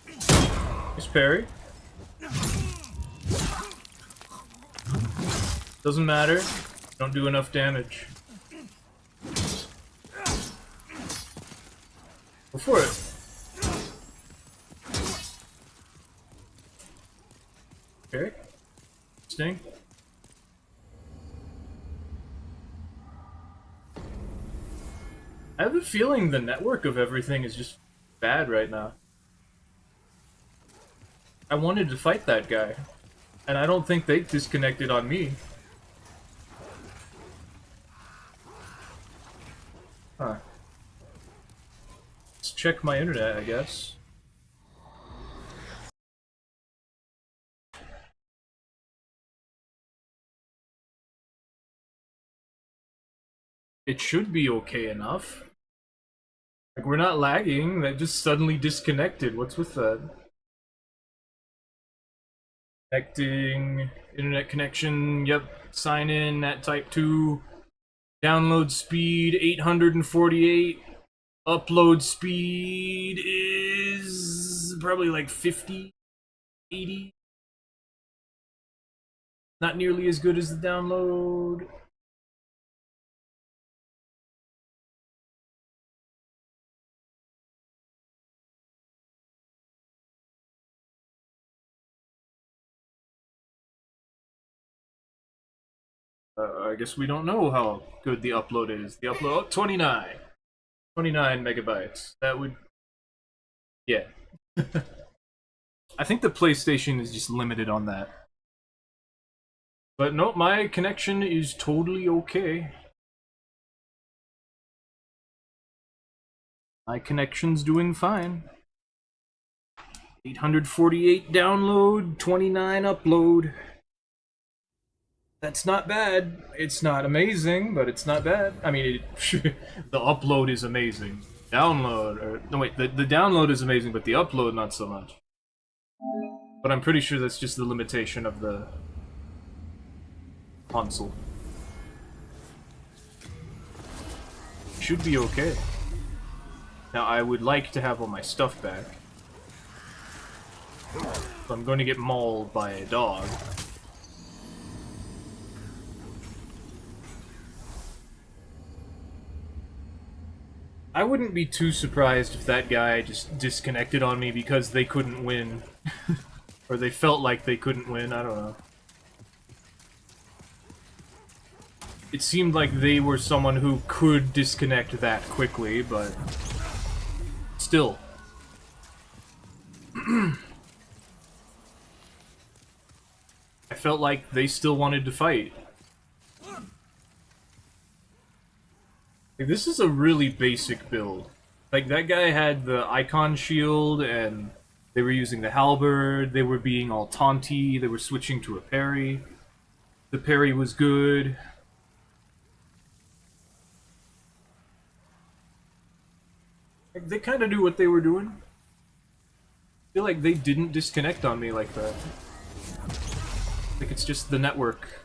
Nice parry. Doesn't matter. Don't do enough damage. Go for it. Okay. Sting. I have a feeling the network of everything is just bad right now. I wanted to fight that guy, and I don't think they disconnected on me. Huh. Let's check my internet, I guess. It should be okay enough. Like, we're not lagging, that just suddenly disconnected. What's with that? Connecting, internet connection, yep, sign in at type 2. Download speed 848. Upload speed is probably like 50, 80. Not nearly as good as the download. I guess we don't know how good the upload is. The upload, oh, 29. 29 megabytes. That would, yeah. I think the PlayStation is just limited on that. But no, my connection is totally okay. My connection's doing fine. 848 download, 29 upload. That's not bad. It's not amazing, but it's not bad. I mean, the upload is amazing. Download, or no wait, the download is amazing, but the upload not so much. But I'm pretty sure that's just the limitation of the console. Should be okay. Now I would like to have all my stuff back. So I'm going to get mauled by a dog. I wouldn't be too surprised if that guy just disconnected on me because they couldn't win. Or they felt like they couldn't win, I don't know. It seemed like they were someone who could disconnect that quickly, but... still. I felt like they still wanted to fight. Like, this is a really basic build. Like, that guy had the icon shield, and they were using the halberd, they were being all taunty, they were switching to a parry. The parry was good. Like, they kind of knew what they were doing. I feel like they didn't disconnect on me like that. Like, it's just the network.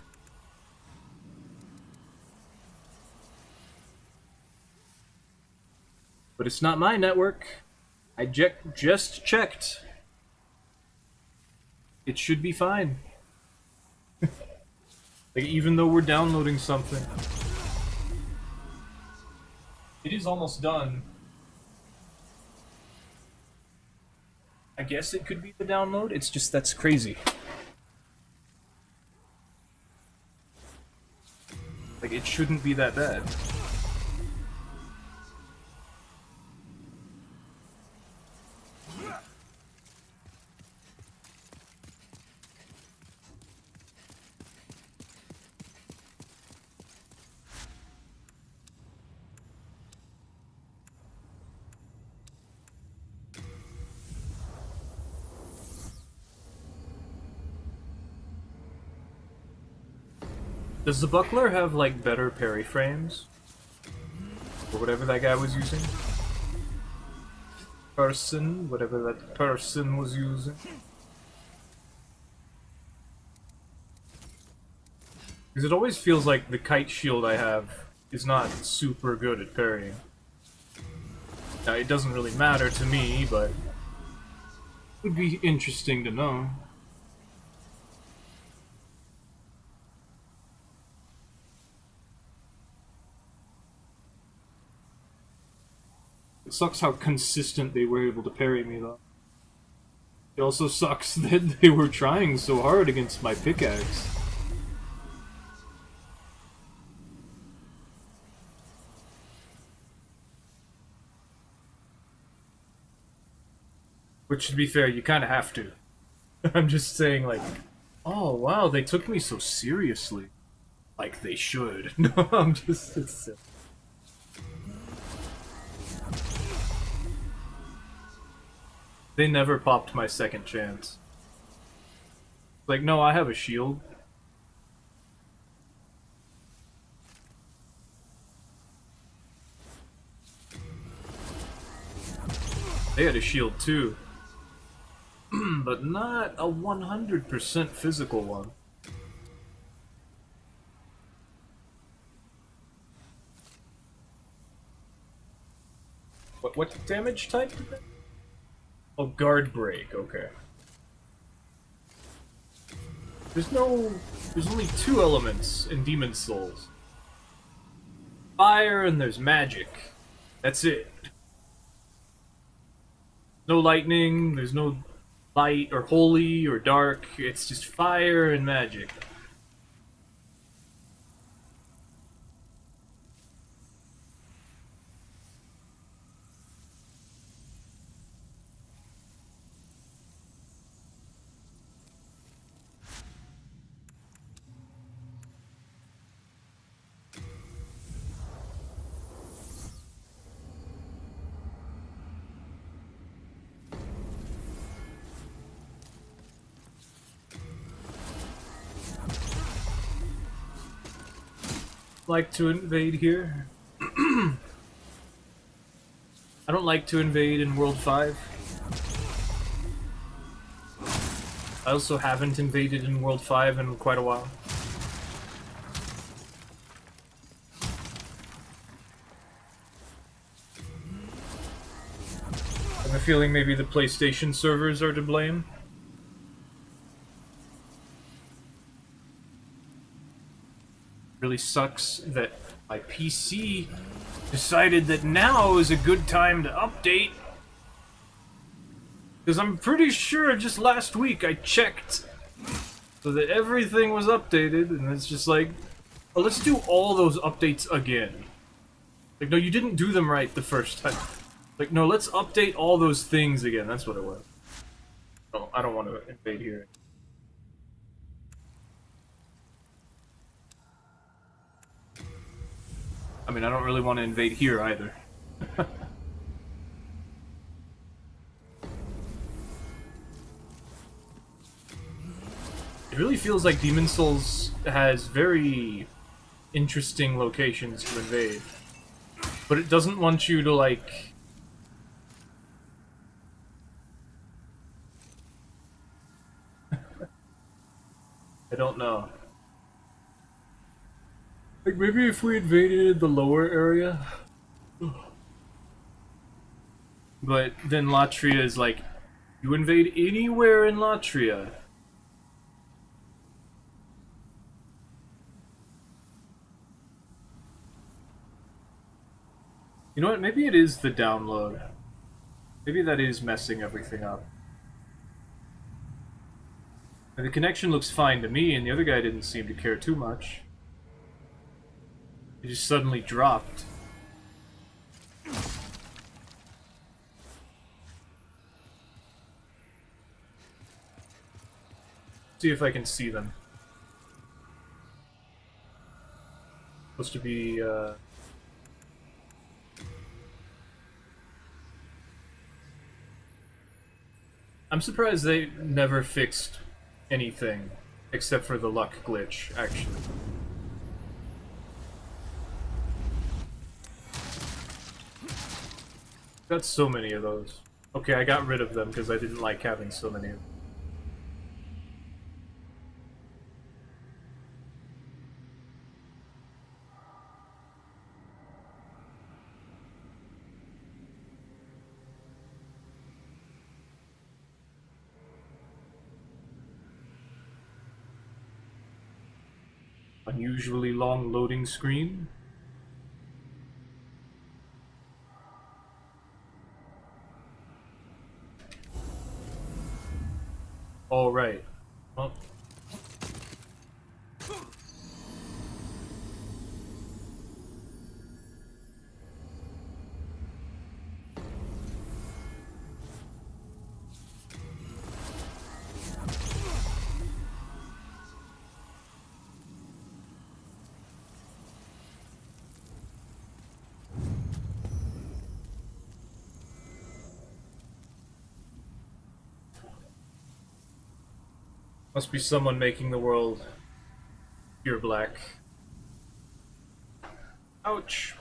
But it's not my network. I just checked. It should be fine. Like, even though we're downloading something. It is almost done. I guess it could be the download, it's just that's crazy. Like, it shouldn't be that bad. Does the buckler have, like, better parry frames? Or whatever that guy was using? Person, whatever that person was using. Because it always feels like the kite shield I have is not super good at parrying. Now, it doesn't really matter to me, but it would be interesting to know. It sucks how consistent they were able to parry me, though. It also sucks that they were trying so hard against my pickaxe. Which, to be fair, you kind of have to. I'm just saying, like, oh, wow, they took me so seriously. Like they should. No, I'm just... It's silly. They never popped my second chance. Like, no, I have a shield. They had a shield too. But not a 100% physical one. What damage type did that? Oh, guard break, okay. There's only two elements in Demon Souls. Fire and there's magic. That's it. No lightning, there's no light or holy or dark, it's just fire and magic. Like to invade here. I don't like to invade in World 5. I also haven't invaded in World 5 in quite a while. I have a feeling maybe the PlayStation servers are to blame. Really sucks that my PC decided that now is a good time to update. Because I'm pretty sure just last week I checked so that everything was updated, and it's just like, oh, let's do all those updates again. Like, no, you didn't do them right the first time. Like, no, let's update all those things again. That's what it was. No, I don't want to invade here. I mean, I don't really want to invade here either. It really feels like Demon Souls has very interesting locations to invade. But it doesn't want you to, like... I don't know. Like, maybe if we invaded the lower area? But then Latria is like, you invade anywhere in Latria. You know what, maybe it is the download. Maybe that is messing everything up. And the connection looks fine to me, and the other guy didn't seem to care too much. It just suddenly dropped. See if I can see them. Supposed to be, I'm surprised they never fixed anything, except for the luck glitch, actually. Got so many of those. Okay, I got rid of them because I didn't like having so many of them. Unusually long loading screen. All right. Well, must be someone making the world pure black. Ouch.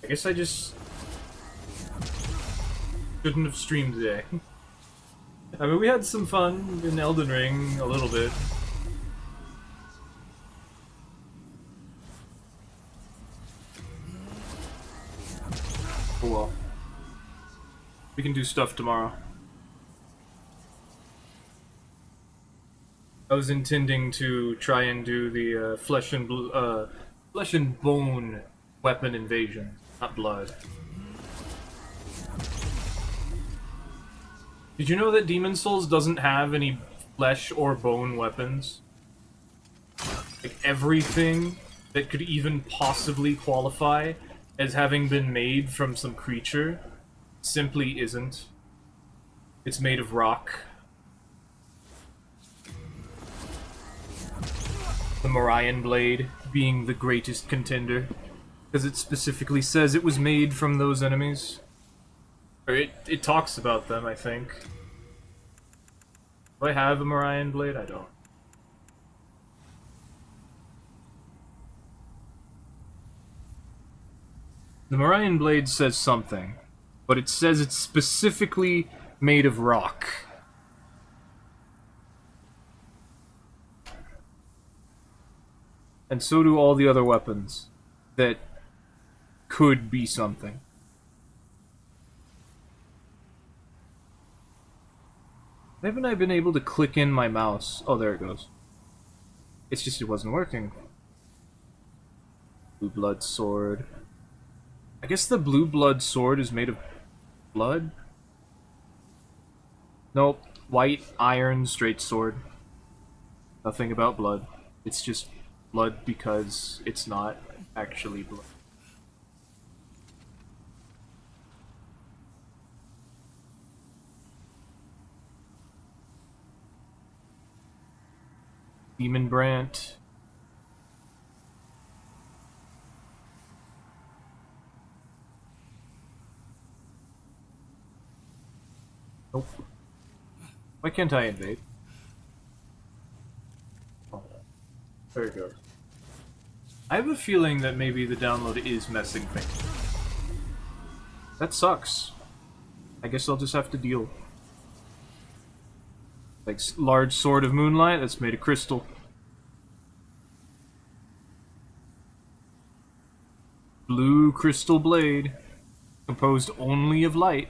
I guess I just shouldn't have streamed today. I mean, we had some fun in Elden Ring, a little bit. Oh well. We can do stuff tomorrow. I was intending to try and do the flesh and bone weapon invasion, not blood. Did you know that Demon Souls doesn't have any flesh or bone weapons? Like, everything that could even possibly qualify as having been made from some creature simply isn't. It's made of rock. The Morion Blade being the greatest contender, because it specifically says it was made from those enemies. Or it talks about them, I think. Do I have a Morion Blade? I don't. The Morion Blade says something, but it says it's specifically made of rock. And so do all the other weapons that could be something. Haven't I been able to click in my mouse? Oh, there it goes. It's just it wasn't working. Blue blood sword. I guess the blue blood sword is made of blood? Nope. White, iron, straight sword. Nothing about blood. It's just blood because it's not actually blood. Demon Brant. Nope. Why can't I invade? Oh, there it goes. I have a feeling that maybe the download is messing things. That sucks. I guess I'll just have to deal. Like, large sword of moonlight that's made of crystal. Blue crystal blade, composed only of light.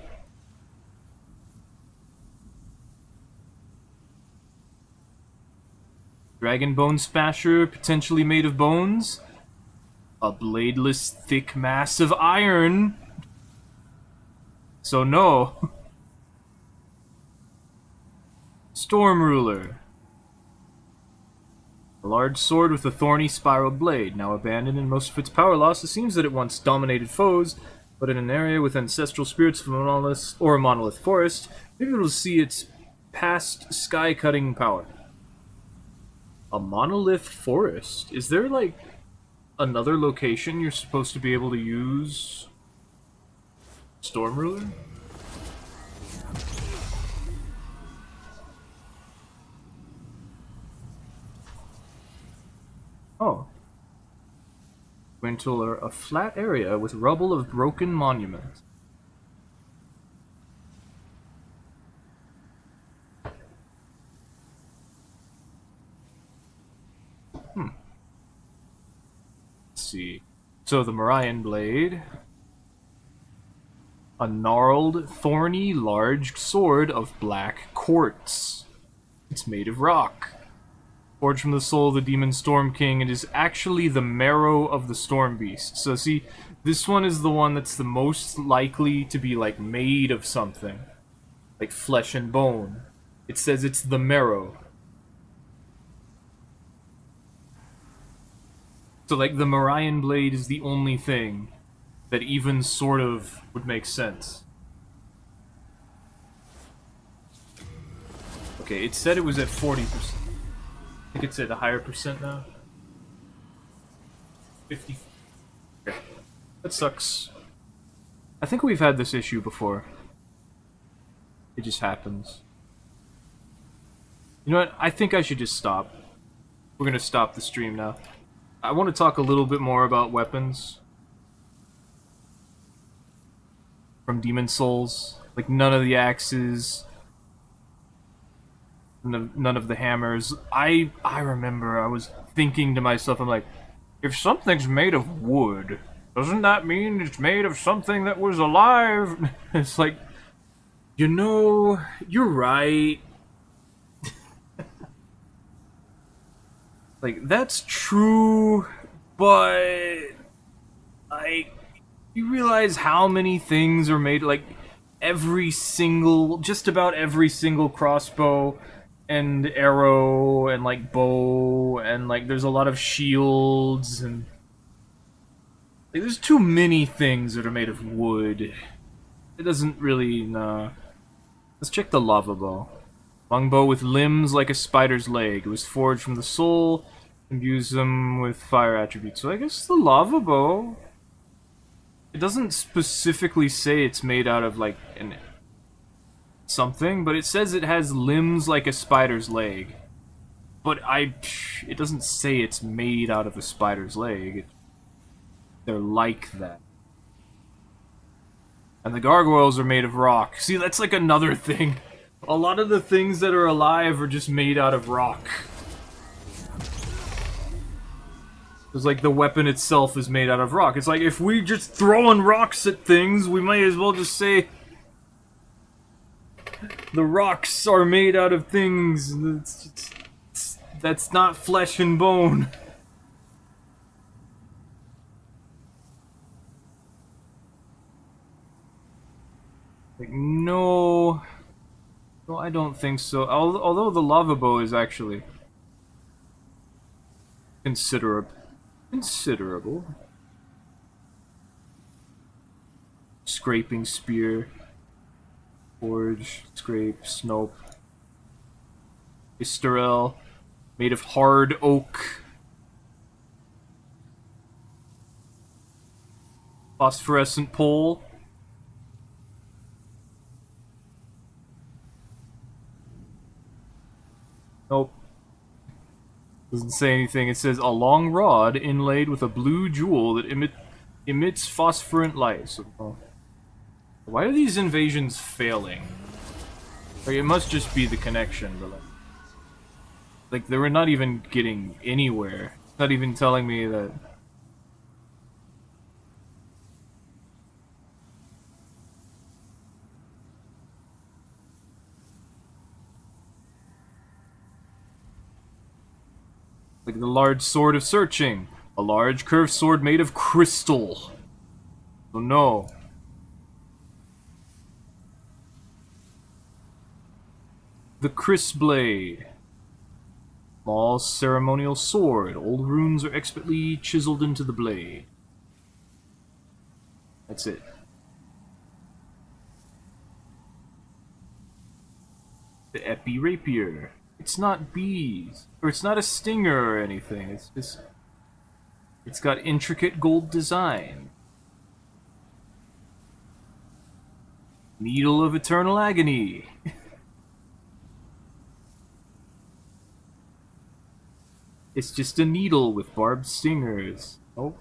Dragon bone smasher, potentially made of bones. A bladeless, thick mass of iron. So no. Storm ruler. A large sword with a thorny spiral blade, now abandoned in most of its power loss. It seems that it once dominated foes, but in an area with ancestral spirits of a monolith forest, maybe we'll see its past sky-cutting power. A monolith forest? Is there, like, another location you're supposed to be able to use Storm Ruler? Oh. Into a flat area with rubble of broken monuments. Let's see. So the Morion blade, a gnarled, thorny, large sword of black quartz. It's made of rock. Forged from the soul of the demon Storm King, it is actually the marrow of the Storm Beast. So see, this one is the one that's the most likely to be, like, made of something. Like flesh and bone. It says it's the marrow. So, like, the Morion blade is the only thing that even sort of would make sense. Okay, it said it was at 40%. I think it's at a higher percent now. 50. Okay. That sucks. I think we've had this issue before. It just happens. You know what? I think I should just stop. We're gonna stop the stream now. I want to talk a little bit more about weapons from Demon Souls. Like, none of the axes, none of the hammers. I remember I was thinking to myself, I'm like, if something's made of wood, doesn't that mean it's made of something that was alive? It's like, you know, you're right. Like, that's true, but, like, you realize how many things are made, like, just about every single crossbow and arrow and, like, bow, and, like, there's a lot of shields, and, like, there's too many things that are made of wood. It doesn't really, nah. Let's check the lava bow. Longbow with limbs like a spider's leg. It was forged from the soul, imbues them with fire attributes. So I guess the lava bow. It doesn't specifically say it's made out of, like, something, but it says it has limbs like a spider's leg. But it doesn't say it's made out of a spider's leg. They're like that. And the gargoyles are made of rock. See, that's like another thing. A lot of the things that are alive are just made out of rock. It's like the weapon itself is made out of rock. It's like, if we just throwing rocks at things, we might as well just say the rocks are made out of things. That's not flesh and bone. Like, no, I don't think so. Although the lava bow is actually considerable. Scraping spear, forge, scrape, snope. Istarel, made of hard oak. Phosphorescent pole. Nope. Doesn't say anything. It says a long rod inlaid with a blue jewel that emits phosphorant light. So, why are these invasions failing? Like, it must just be the connection, but like they were not even getting anywhere. It's not even telling me that. Like the large sword of searching. A large curved sword made of crystal. So no. The Chris Blade. Small ceremonial sword. Old runes are expertly chiseled into the blade. That's it. The Epi Rapier. It's not bees, or it's not a stinger or anything. It's just, it's got intricate gold design. Needle of Eternal Agony. It's just a needle with barbed stingers. Nope.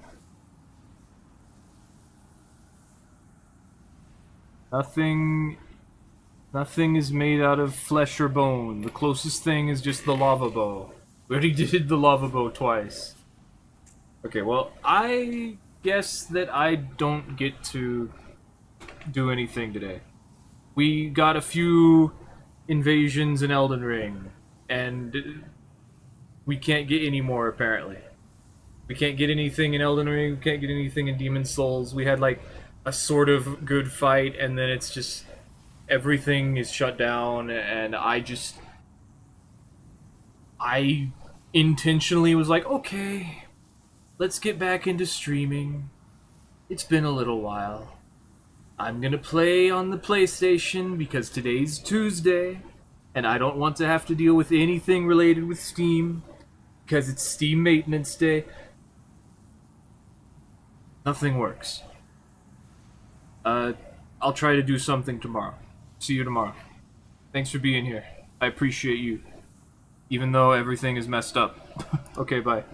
Nothing is made out of flesh or bone. The closest thing is just the lava bow. We already did the lava bow twice. Okay, well, I guess that I don't get to do anything today. We got a few invasions in Elden Ring, and we can't get any more apparently. We can't get anything in Elden Ring, we can't get anything in Demon Souls. We had like a sort of good fight, and then it's just everything is shut down, and I intentionally was like, okay, let's get back into streaming. It's been a little while. I'm gonna play on the PlayStation because today's Tuesday, and I don't want to have to deal with anything related with Steam because it's Steam Maintenance Day. Nothing works. I'll try to do something tomorrow. See you tomorrow. Thanks for being here. I appreciate you, even though everything is messed up. Okay, bye.